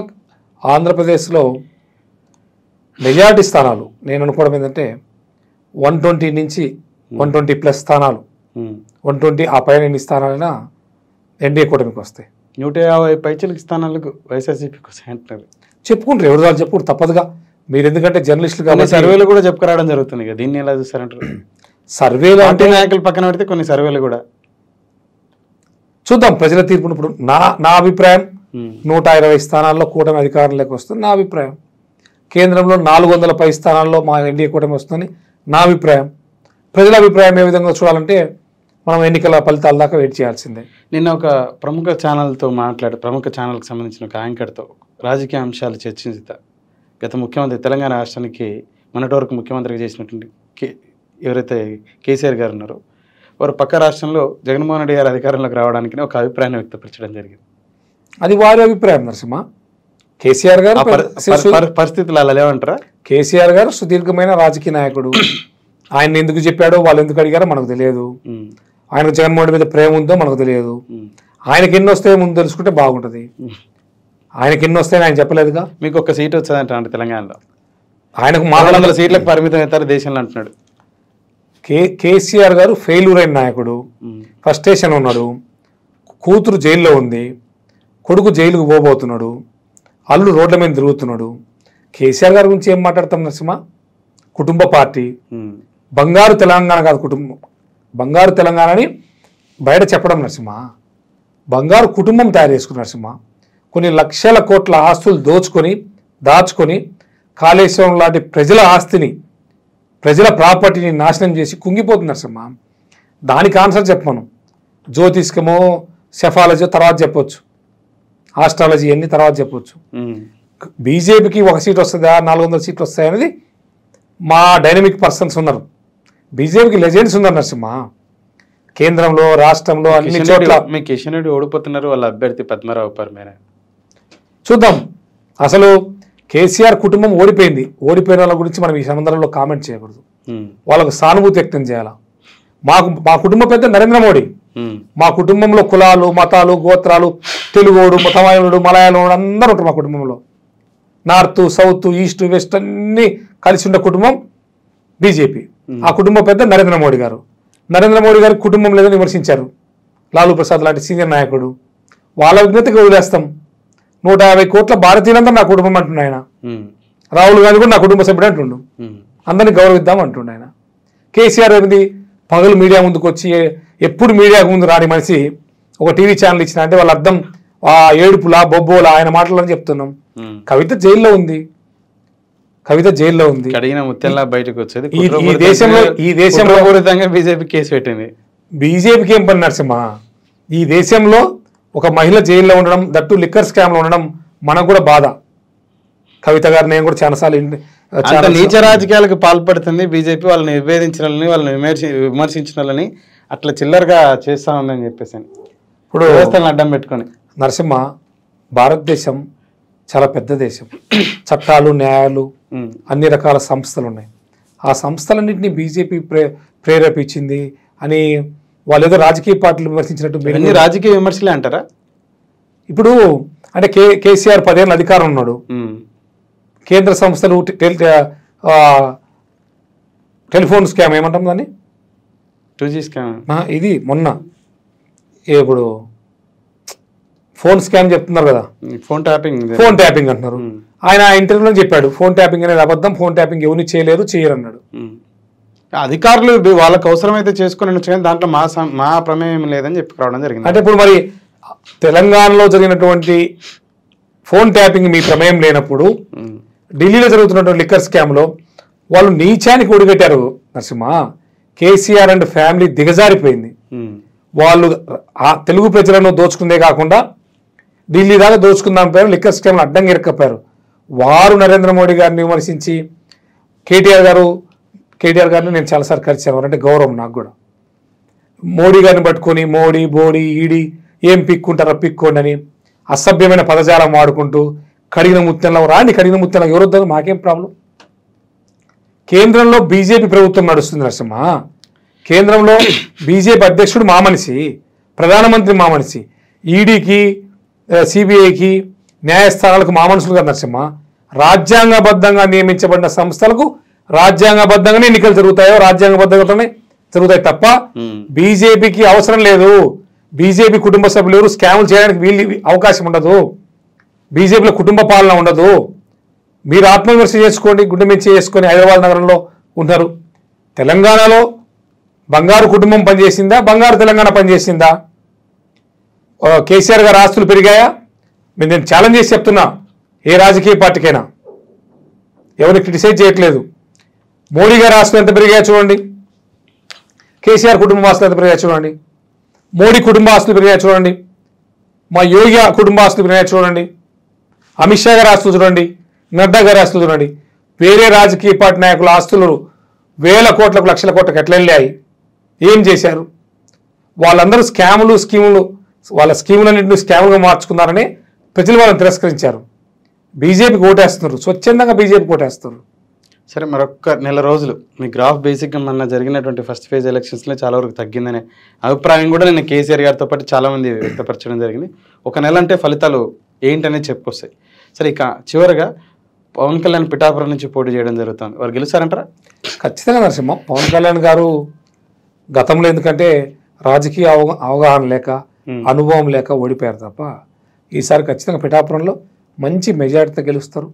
ఆంధ్రప్రదేశ్లో మెజారిటీ స్థానాలు నేను అనుకోవడం ఏంటంటే 120 నుంచి 120+ స్థానాలు, 120 ఆ పైన ఎన్ని స్థానాలైనా ఎన్డీఏ కూటమికి వస్తాయి. 150 పైచిలకి స్థానాలకు వైఎస్ఆర్సీపీకి వస్తాయి అంటున్నారు. చెప్పుకుంటారు, ఎవరు వాళ్ళు చెప్పుకుంటారు, తప్పదుగా. మీరు ఎందుకంటే జర్నలిస్టులు కాబట్టి సర్వేలు కూడా చెప్పుకురావడం జరుగుతుంది కదా, దీన్ని ఎలా చూస్తారంటారు? సర్వేలు అంటే నాయకులు పక్కన పెడితే కొన్ని సర్వేలు కూడా చూద్దాం ప్రజల తీర్పును. ఇప్పుడు నా అభిప్రాయం 120 స్థానాల్లో కూటమి అధికారంలోకి వస్తుంది నా అభిప్రాయం. కేంద్రంలో 400 పై స్థానాల్లో మా ఎన్డీఏ కూటమి వస్తుందని నా అభిప్రాయం. ప్రజల అభిప్రాయం ఏ విధంగా చూడాలంటే మనం ఎన్నికల ఫలితాల దాకా వెయిట్ చేయాల్సిందే. నిన్న ఒక ప్రముఖ ఛానల్కి సంబంధించిన ఒక యాంకర్తో రాజకీయ అంశాలు చర్చించుతా. గత ముఖ్యమంత్రి తెలంగాణ రాష్ట్రానికి మొన్నటి వరకు ముఖ్యమంత్రిగా చేసినటువంటి ఎవరైతే కేసీఆర్ గారు ఉన్నారో వారు పక్క రాష్ట్రంలో జగన్మోహన్ రెడ్డి గారు అధికారంలోకి రావడానికి ఒక అభిప్రాయాన్ని వ్యక్తపరచడం జరిగింది. అది వారి అభిప్రాయం నరసింహ. కేసీఆర్ గారు పరిస్థితులు అలా లేవంటారా? కేసీఆర్ గారు సుదీర్ఘమైన రాజకీయ నాయకుడు. ఆయన ఎందుకు చెప్పాడో, వాళ్ళు ఎందుకు అడిగారో మనకు తెలియదు. ఆయనకు జగన్మోహన్ మీద ప్రేమ ఉందో మనకు తెలియదు. ఆయనకి ఎన్ని వస్తాయో ముందు తెలుసుకుంటే బాగుంటుంది. ఆయనకి ఎన్ని వస్తాయని ఆయన చెప్పలేదుగా. మీకు ఒక సీట్ వచ్చేదంటే తెలంగాణలో ఆయనకు 400 సీట్లకు పరిమితం అవుతారు దేశంలో అంటున్నాడు. కేసీఆర్ గారు ఫెయిల్యూర్ అయిన నాయకుడు, ఫ్రస్ట్రేషన్ ఉన్నాడు, కూతురు జైల్లో ఉంది, కొడుకు జైలుకు పోబోతున్నాడు, అల్లుడు రోడ్ల మీద తిరుగుతున్నాడు. కేసీఆర్ గారి గురించి ఏం మాట్లాడతాం నరసింహ? కుటుంబ పార్టీ, బంగారు తెలంగాణ కాదు కుటుంబం, బంగారు తెలంగాణని బయట చెప్పడం నరసింహ. బంగారు కుటుంబం తయారు చేసుకున్న నరసింహ కొన్ని లక్షల కోట్ల ఆస్తులు దాచుకొని కాళేశ్వరం లాంటి ప్రజల ఆస్తిని, ప్రజల ప్రాపర్టీని నాశనం చేసి కుంగిపోతుంది నరసింహ. దానికి ఆన్సర్ చెప్పమను. జ్యోతిష్కమో సెఫాలజీ తర్వాత చెప్పొచ్చు, ఆస్ట్రాలజీ అన్ని తర్వాత చెప్పొచ్చు. బీజేపీకి 1 సీట్ వస్తుందా 400 సీట్లు వస్తాయి అనేది మా డైనమిక్ పర్సన్స్ ఉన్నారు. బీజేపీకి లెజెండ్స్ ఉన్నారు నరసింహ. కేంద్రంలో, రాష్ట్రంలో అన్ని చోట్ల. మీ కిషన్ రెడ్డి ఓడిపోతున్నారు, వాళ్ళ అభ్యర్థి పద్మరావు పరమేనా. చూద్దాం. అసలు కేసీఆర్ కుటుంబం ఓడిపోయింది. ఓడిపోయిన వాళ్ళ గురించి మనం ఈ సందర్భంలో కామెంట్ చేయకూడదు. వాళ్ళకు సానుభూతి వ్యక్తం చేయాలా. మా కుటుంబ పెద్ద నరేంద్ర మోడీ. మా కుటుంబంలో కులాలు, మతాలు, గోత్రాలు, తెలుగోడు, తమిళుడు, మలయాళం అందరూ ఉంటారు మా కుటుంబంలో. నార్త్, సౌత్, ఈస్ట్, వెస్ట్ అన్ని కలిసి ఉన్న కుటుంబం బీజేపీ. ఆ కుటుంబం పెద్ద నరేంద్ర మోడీ గారు. నరేంద్ర మోడీ గారి కుటుంబం లేదని విమర్శించారు లాలూ ప్రసాద్ లాంటి సీనియర్ నాయకుడు. వాళ్ళ విజ్ఞతగా వదిలేస్తాం. 150 కోట్ల భారతీయులందరూ నా కుటుంబం అంటుండే ఆయన. రాహుల్ గాంధీ కూడా నా కుటుంబ సభ్యుడు అంటుండు. అందరినీ గౌరవిద్దాం అంటుండే ఆయన. కేసీఆర్ ఏంది పగలు మీడియా ముందుకు వచ్చి ఎప్పుడు మీడియాకు ముందు రాని మనిషి ఒక టీవీ ఛానల్ ఇచ్చిన అంటే వాళ్ళ అర్థం ఆ ఏడుపులా బొబ్బోలా ఆయన మాటలని చెప్తున్నాం. కవిత జైల్లో ఉంది. కడిగిన ముత్యంలా బయటకు వచ్చేది. ఈ దేశంలో బీజేపీ కేసు పెట్టింది. బీజేపీకి ఏం పని నరసింహ? ఈ దేశంలో ఒక మహిళ జైల్లో ఉండడం, దట్టు లిక్కర్ స్కామ్ లో ఉండడం మనకు కూడా బాధ. కవిత గారు నేను కూడా చాలాసార్లు నీచ రాజకీయాలకు పాల్పడుతుంది బీజేపీ. వాళ్ళని విభేదించాలని, వాళ్ళని విమర్శించాలని అట్లా చిల్లరగా చేస్తా ఉందని చెప్పేసి ఇప్పుడు వ్యవస్థలను అడ్డం పెట్టుకొని. నరసింహ, భారతదేశం చాలా పెద్ద దేశం. చట్టాలు, న్యాయాలు, అన్ని రకాల సంస్థలు ఉన్నాయి. ఆ సంస్థలన్నింటినీ బీజేపీ ప్రేరేపించింది అని వాళ్ళు ఏదో రాజకీయ పార్టీలు విమర్శించినట్టు రాజకీయ విమర్శలే అంటారా? ఇప్పుడు అంటే కేసీఆర్ 10 ఏళ్ళ అధికారం ఉన్నాడు. కేంద్ర సంస్థలు టెలిఫోన్ స్కామ్ ఏమంటాం దాన్ని, 2G స్కామ్. ఇది మొన్న ఇప్పుడు ఫోన్ స్కామ్ చెప్తున్నారు కదా, ఫోన్ ట్యాపింగ్ అంటున్నారు. ఆయన ఇంటర్వ్యూలో చెప్పాడు ఫోన్ ట్యాపింగ్ అనేది అబద్ధం, ఫోన్ ట్యాపింగ్ ఎవరిని చేయరు అన్నాడు. అధికారులు వాళ్ళకి అవసరమైతే చేసుకుని కానీ దాంట్లో మా ప్రమేయం లేదని చెప్పి రావడం జరిగింది. అంటే ఇప్పుడు మరి తెలంగాణలో జరిగినటువంటి ఫోన్ ట్యాపింగ్ మీ ప్రమేయం లేనప్పుడు ఢిల్లీలో జరుగుతున్నటువంటి లిక్కర్ స్కామ్ లో వాళ్ళు నీచానికి ఒడిగట్టారు నరసింహ. కేసీఆర్ అండ్ ఫ్యామిలీ దిగజారిపోయింది. వాళ్ళు తెలుగు ప్రజలను దోచుకుందే కాకుండా ఢిల్లీ దాకా దోచుకుందాం పేరు లిక్కర్ స్కామ్లు అడ్డంగా ఇరక్కపోయారు. వారు నరేంద్ర మోడీ గారిని విమర్శించి కేటీఆర్ గారిని నేను చాలాసార్లు కలిసాను. అంటే గౌరవం నాకు కూడా. మోడీ గారిని పట్టుకొని మోడీ ఈడీ ఏం పిక్కుంటారో పిక్కోండి అని అసభ్యమైన పదజాలం వాడుకుంటూ కడిగిన ముత్యంలో కడిగిన ముత్యంలో ఎవరొద్దు, మాకేం ప్రాబ్లం. కేంద్రంలో బీజేపీ ప్రభుత్వం నడుస్తుంది నరసింహ. కేంద్రంలో బీజేపీ అధ్యక్షుడు మా మనిషి, ప్రధానమంత్రి మా మనిషి, ఈడీకి సిబిఐకి న్యాయస్థానాలకు మా మనుషులు కదా నరసింహ. రాజ్యాంగబద్ధంగా నియమించబడిన సంస్థలకు రాజ్యాంగబద్ధంగానే ఎన్నికలు జరుగుతాయో రాజ్యాంగబద్ధంగానే జరుగుతాయి తప్ప బీజేపీకి అవసరం లేదు. బీజేపీ కుటుంబ సభ్యులు ఎవరు స్కాములు చేయడానికి అవకాశం ఉండదు. బీజేపీలో కుటుంబ పాలన ఉండదు. మీరు ఆత్మవిమర్శ చేసుకోండి, గుండె మీద చేసుకొని హైదరాబాద్ నగరంలో ఉన్నారు. తెలంగాణలో బంగారు కుటుంబం పనిచేసిందా, బంగారు తెలంగాణ పనిచేసిందా? కేసీఆర్ గారు ఆస్తులు పెరిగాయా? నేను ఛాలెంజ్ చేసి చెప్తున్నా, ఏ రాజకీయ పార్టీకైనా ఎవరిని క్రిటిసైజ్ చేయట్లేదు. మోడీ గారి ఆస్తులు ఎంత పెరిగాయో చూడండి, కేసీఆర్ కుటుంబ ఆస్తులు ఎంత పెరిగాయో చూడండి, మోడీ కుటుంబ ఆస్తులు పెరిగాయో చూడండి, మా యోగి కుటుంబ ఆస్తులు పెరిగాయో చూడండి, అమిత్ షా గారి ఆస్తులు చూడండి, నడ్డా గారి ఆస్తులు చూడండి. వేరే రాజకీయ పార్టీ నాయకుల ఆస్తులు వేల కోట్లకు లక్షల కోట్లకు ఎట్లా వెళ్ళాయి, ఏం చేశారు? వాళ్ళందరూ స్కీములు వాళ్ళ స్కీములన్నింటినీ స్కాములుగా మార్చుకున్నారని ప్రజలు వాళ్ళని తిరస్కరించారు. బీజేపీకి ఓటేస్తున్నారు, స్వచ్ఛందంగా బీజేపీకి ఓటేస్తున్నారు. సరే, మరొక నెల రోజులు మీ గ్రాఫ్ బేసిక్గా మొన్న జరిగినటువంటి ఫస్ట్ ఫేజ్ ఎలక్షన్స్లో చాలా వరకు తగ్గిందనే అభిప్రాయం కూడా నేను కేసీఆర్ గారితో పాటు చాలామంది వ్యక్తపరచడం జరిగింది. ఒక నెల అంటే ఫలితాలు ఏంటనేది చెప్పుకొస్తాయి. సరే, ఇక చివరిగా పవన్ కళ్యాణ్ పిఠాపురం నుంచి పోటీ చేయడం జరుగుతుంది. వారు గెలుస్తారంటారా? ఖచ్చితంగా నరసింహ. పవన్ కళ్యాణ్ గారు గతంలో ఎందుకంటే రాజకీయ అవగాహన లేక అనుభవం లేక ఓడిపోయారు తప్ప ఈసారి ఖచ్చితంగా పిఠాపురంలో మంచి మెజారిటీతో గెలుస్తారు.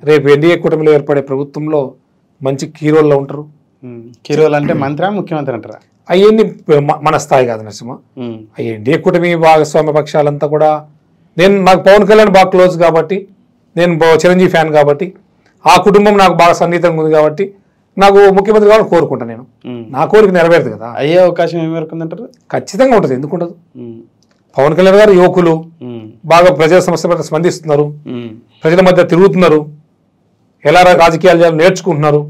రేపు ఎన్డీఏ కూటమిలో ఏర్పడే ప్రభుత్వంలో మంచి కీరోల్లో ఉంటారు. కీరోలు అంటే మంత్రి ముఖ్యమంత్రి అంటారా? అవన్నీ మన స్థాయి కాదు నరసింహ. ఎన్డీఏ కూటమి భాగస్వామ్య పక్షాలంతా కూడా నాకు పవన్ కళ్యాణ్ బాగా క్లోజ్ కాబట్టి, నేను చిరంజీవి ఫ్యాన్ కాబట్టి, ఆ కుటుంబం నాకు బాగా సన్నిహితంగా ఉంది కాబట్టి నాకు ముఖ్యమంత్రి కావాలని కోరుకుంటాను. నేను నా కోరిక నెరవేరదు కదా. అయ్యే అవకాశం ఏమి వరకు ఉందంటారు? ఖచ్చితంగా ఉంటుంది, ఎందుకు ఉండదు. పవన్ కళ్యాణ్ గారు యువకులు, బాగా ప్రజల సమస్య పట్ల స్పందిస్తున్నారు, ప్రజల మధ్య తిరుగుతున్నారు, ఎలా రాజకీయాలు చేయాలో నేర్చుకుంటున్నారు.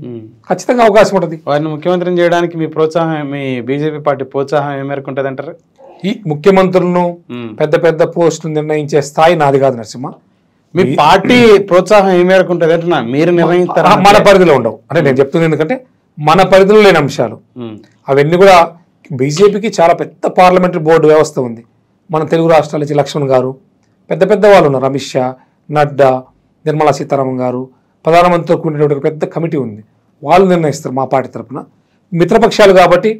ఖచ్చితంగా అవకాశం ఉంటుంది. వారిని ముఖ్యమంత్రిని చేయడానికి మీ ప్రోత్సాహం, మీ బీజేపీ పార్టీ ప్రోత్సాహం ఏ మేరకు ఉంటుంది అంటారు? ఈ ముఖ్యమంత్రులను పెద్ద పెద్ద పోస్టులు నిర్ణయించే స్థాయి నాది కాదు నరసింహ. మీ పార్టీ ప్రోత్సాహం ఏ మేరకు ఉంటుంది అంటున్నా, మీరు నిర్ణయిస్తారా? మన పరిధిలో ఉండవు అంటే నేను చెప్తుంది, ఎందుకంటే మన పరిధిలో లేని అంశాలు అవన్నీ కూడా. బీజేపీకి చాలా పెద్ద పార్లమెంటరీ బోర్డు వ్యవస్థ ఉంది. మన తెలుగు రాష్ట్రాల నుంచి లక్ష్మణ్ గారు, పెద్ద వాళ్ళు ఉన్నారు, అమిత్ షా, నడ్డా, నిర్మలా సీతారామన్ గారు, ప్రధానమంత్రితో కూడినటువంటి ఒక పెద్ద కమిటీ ఉంది. వాళ్ళు నిర్ణయిస్తారు మా పార్టీ తరఫున. మిత్రపక్షాలు కాబట్టి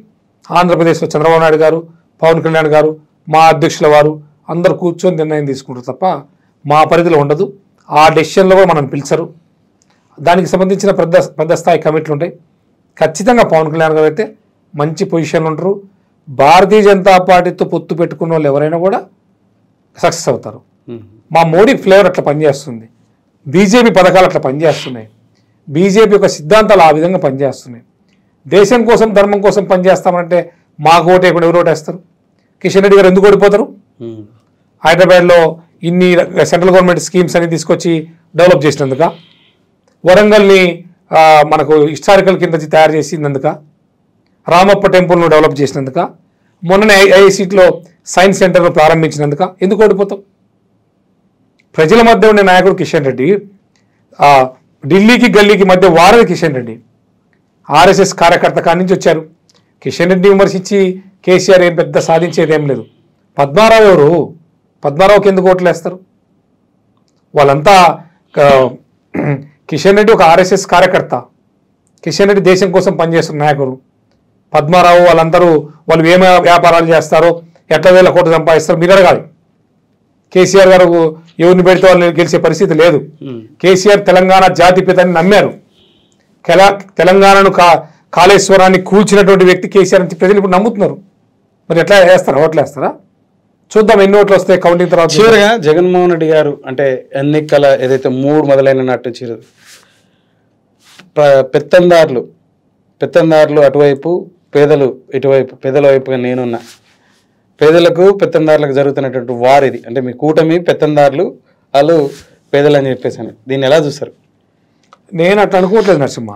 ఆంధ్రప్రదేశ్లో చంద్రబాబు నాయుడు గారు, పవన్ కళ్యాణ్ గారు, మా అధ్యక్షుల వారు అందరూ కూర్చొని నిర్ణయం తీసుకుంటారు తప్ప మా పరిధిలో ఉండదు. ఆ డెసిషన్లో కూడా మనం పిలిచరు. దానికి సంబంధించిన పెద్ద స్థాయి కమిటీలు ఉంటాయి. ఖచ్చితంగా పవన్ కళ్యాణ్ గారు అయితే మంచి పొజిషన్లో ఉంటారు. భారతీయ జనతా పార్టీతో పొత్తు పెట్టుకున్న వాళ్ళు ఎవరైనా కూడా సక్సెస్ అవుతారు. మా మోడీ ఫ్లేవర్ అట్లా పనిచేస్తుంది. బీజేపీ పథకాలు అట్లా పనిచేస్తున్నాయి. బీజేపీ యొక్క సిద్ధాంతాలు ఆ విధంగా పనిచేస్తున్నాయి. దేశం కోసం ధర్మం కోసం పనిచేస్తామంటే మాకు ఓటేయకుండా ఎవరు ఓటేస్తారు? కిషన్ రెడ్డి గారు ఎందుకు ఓడిపోతారు? హైదరాబాద్లో ఇన్ని సెంట్రల్ గవర్నమెంట్ స్కీమ్స్ అని తీసుకొచ్చి డెవలప్ చేసినందుక, వరంగల్ని మనకు హిస్టారికల్ కింద తయారు చేసినందుక, రామప్ప టెంపుల్ను డెవలప్ చేసినందుక, మొన్ననే ఐఐసిలో సైన్స్ సెంటర్ను ప్రారంభించినందుక ఎందుకు ఓడిపోతాం? ప్రజల మధ్య ఉండే నాయకుడు కిషన్ రెడ్డి, ఢిల్లీకి గల్లీకి మధ్య వారధి కిషన్ రెడ్డి. ఆర్ఎస్ఎస్ కార్యకర్త కాడి నుంచి వచ్చారు. కిషన్ రెడ్డి విమర్శించి కేసీఆర్ ఏం పెద్ద సాధించేది ఏం లేదు. పద్మారావు ఎవరు? పద్మారావుకి ఎందుకు ఓట్లు వేస్తారు? వాళ్ళంతా కిషన్ రెడ్డి ఒక ఆర్ఎస్ఎస్ కార్యకర్త. కిషన్ రెడ్డి దేశం కోసం పనిచేస్తున్న నాయకుడు. పద్మారావు వాళ్ళందరూ వాళ్ళు ఏం వ్యాపారాలు చేస్తారో, ఎట్లా వేల కోట్లు సంపాదిస్తారో మీరు అడగాలి. కేసీఆర్ గారు ఎవరిని పెడితే వాళ్ళని గెలిచే పరిస్థితి లేదు. కేసీఆర్ తెలంగాణ జాతిపితని నమ్మారు. తెలంగాణను కాళేశ్వరాన్ని కూల్చినటువంటి వ్యక్తి కేసీఆర్ అని ప్రజలు ఇప్పుడు నమ్ముతున్నారు. మరి ఎట్లా వేస్తారా? ఓట్లు వేస్తారా? చూద్దాం ఎన్ని ఓట్లు వస్తాయి కౌంటింగ్ తర్వాత. చివరిగా జగన్మోహన్ రెడ్డి గారు అంటే ఎన్నికల ఏదైతే 3 మొదలైన నాటి నుంచి పెత్తందారులు అటువైపు, పేదలు ఇటువైపు, పేదల వైపుగా నేనున్నా, పేదలకు పెత్తందారులకు జరుగుతున్నటువంటి వారిది అంటే మీ కూటమి పెత్తందారులు వాళ్ళు పేదలు అని చెప్పేసాను. దీన్ని ఎలా చూస్తారు? నేను అట్లా అనుకోవట్లేదు నరసింహ.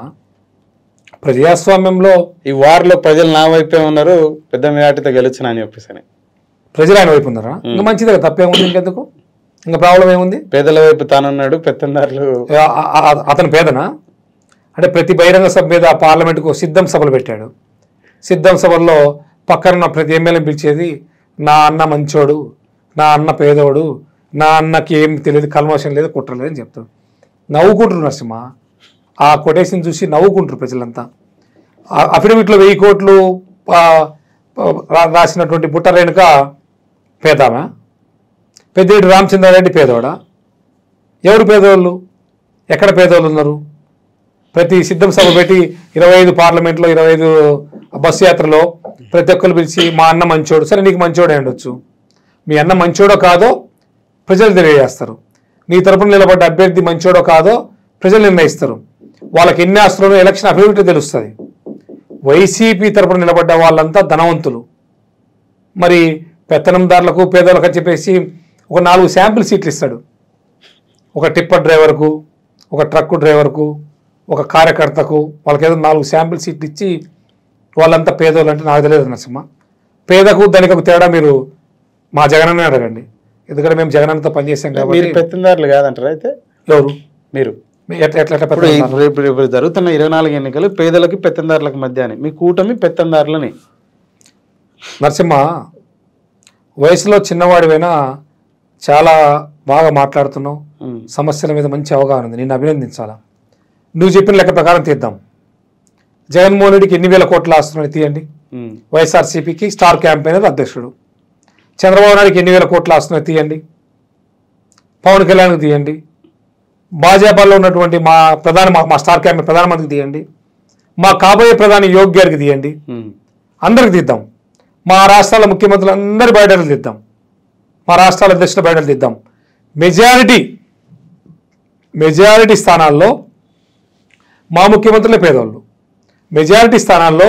ప్రజాస్వామ్యంలో ఈ వారిలో ప్రజలు నా వైపే ఉన్నారు, పెద్ద మేటితో గెలుచున్నా అని చెప్పేసాను. ప్రజలు ఆయన వైపు ఉన్నారా? ఇంకా మంచిదే, తప్పేముంది? ఇంకెందుకు? ఇంకా ప్రాబ్లం ఏముంది? పేదల వైపు తానున్నాడు, పెత్తందారులు. అతను పేదనా? అంటే ప్రతి బహిరంగ సభ మీద పార్లమెంటుకు సిద్ధం సభలు పెట్టాడు. సిద్ధం సభల్లో పక్కన ప్రతి ఎమ్మెల్యే పిలిచేది నా అన్న మంచోడు, నా అన్న పేదోడు, నా అన్నకి ఏం తెలియదు, కల్మోషన్ లేదు, కుట్రలేదు అని చెప్తాడు. నవ్వుకుంటారు నరసింహ. ఆ కొటేషన్ చూసి నవ్వుకుంటారు ప్రజలంతా. అఫిడవిట్లో 1000 కోట్లు రాసినటువంటి బుట్ట రేణుక పేదామా? పెద్దిరెడ్డి రామచంద్రారెడ్డి పేదోడా? ఎవరు పేదోళ్ళు? ఎక్కడ పేదోళ్ళు ఉన్నారు? ప్రతి సిద్ధం సభ పెట్టి 25 పార్లమెంట్లో 25 బస్సు యాత్రలో ప్రతి ఒక్కరు పిలిచి మా అన్న మంచోడు. సరే, నీకు మంచోడే ఉండొచ్చు. మీ అన్న మంచోడో కాదో ప్రజలు తెలియజేస్తారు. నీ తరపున నిలబడ్డ అభ్యర్థి మంచోడో కాదో ప్రజలు నిర్ణయిస్తారు. వాళ్ళకి ఎన్ని ఆస్తులను ఎలక్షన్ అఫిడవిట్ తెలుస్తుంది. వైసీపీ తరపున నిలబడ్డ వాళ్ళంతా ధనవంతులు. మరి పెత్తనందారులకు, పేదలకు అని చెప్పేసి ఒక 4 శాంపిల్ సీట్లు ఇస్తాడు. ఒక టిప్పర్ డ్రైవర్కు, ఒక ట్రక్కు డ్రైవర్కు, ఒక కార్యకర్తకు, వాళ్ళకి ఏదో 4 శాంపిల్ సీట్లు ఇచ్చి వాళ్ళంతా పేదోళ్ళు అంటే నాకు తెలియదు నరసింహ. పేదకు ధనికకు తేడా మీరు మా జగనన్నే అడగండి. ఎందుకంటే మేము జగనన్నతో పనిచేసాం కాబట్టి. పెత్తందారులు కాదంటారు అయితే? ఎవరు మీరు? ఎట్లా ఇప్పుడు జరుగుతున్న 24 ఎన్నికలు పేదలకి పెత్తందారులకు మధ్య అని, మీ కూటమి పెత్తందారులని. నరసింహ, వయసులో చిన్నవాడివైనా చాలా బాగా మాట్లాడుతున్నావు. సమస్యల మీద మంచి అవగాహన ఉంది. నిన్ను అభినందించాలా. నువ్వు చెప్పిన లెక్క ప్రకారం తీద్దాం. జగన్మోహన్ రెడ్డికి ఎన్ని వేల కోట్ల ఆస్తున్నాయి తీయండి. వైఎస్ఆర్సీపీకి స్టార్ క్యాంపెయినర్ అధ్యక్షుడు. చంద్రబాబు నాయుడికి ఎన్ని వేల కోట్ల ఆస్తున్నాయి తీయండి. పవన్ కళ్యాణ్కి తీయండి. భాజపాలో ఉన్నటువంటి మా స్టార్ క్యాంపెయిన్ ప్రధానమంత్రికి తీయండి. మా కాబోయే ప్రధాని యోగి గారికి తీయండి. అందరికి తీద్దాం. మా రాష్ట్రాల ముఖ్యమంత్రులు అందరి బయటలు తీద్దాం. మా రాష్ట్రాల అధ్యక్షుల బయటలు తీద్దాం. మెజారిటీ స్థానాల్లో మా ముఖ్యమంత్రులే పేదవాళ్ళు. మెజారిటీ స్థానాల్లో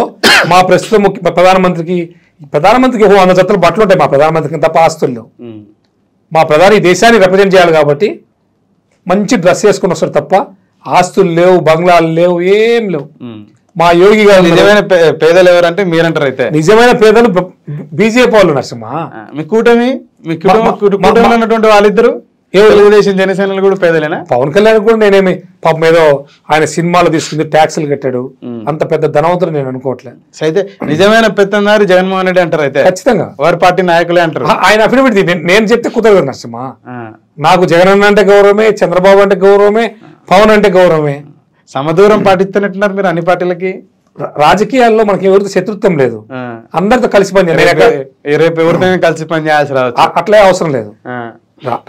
మా ప్రస్తుత ప్రధానమంత్రికి 100 జతలు బట్టలు ఉంటాయి మా ప్రధానమంత్రికి తప్ప ఆస్తుల్లో. మా ప్రధాని దేశాన్ని రిప్రజెంట్ చేయాలి కాబట్టి మంచి డ్రెస్ వేసుకుని వస్తారు తప్ప ఆస్తులు లేవు, బంగ్లాలు లేవు, ఏం లేవు. మా యోగి గారు నిజమైన పేదలు ఎవరంటే మీరంటారు. అయితే నిజమైన పేదలు బీజేపీ వాళ్ళు నరసింహ. మీ కూటమి ఉన్నటువంటి వాళ్ళిద్దరు తెలుగుదేశం జనసేనలు కూడా పేదలేనా? పవన్ కళ్యాణ్ కూడా నేనేమి పాపం ఏదో ఆయన సినిమాలు తీసుకుంది, ట్యాక్సులు కట్టాడు, అంత పెద్ద ధనవంతుడు నేను అనుకోవట్లేదు. అయితే నిజమైన పెత్తందారి జగన్మోహన్ రెడ్డి అంటారు. అయితే ఖచ్చితంగా వారి పార్టీ నాయకులే అంటారు. ఆయన అఫిడవిట్ నేను చెప్తే కుదరదు నరసింహ. నాకు జగన్ అంటే గౌరవమే, చంద్రబాబు అంటే గౌరవమే, పవన్ అంటే గౌరవమే. సమదూరం పాటిస్తున్నట్టున్నారు మీరు అన్ని పార్టీలకి. రాజకీయాల్లో మనకి ఎవరితో శత్రుత్వం లేదు, అందరితో కలిసి పని చేయాలి. రేపు ఎవరితో కలిసి పని చేయాల్సి రావచ్చు. అట్లే అవసరం లేదు.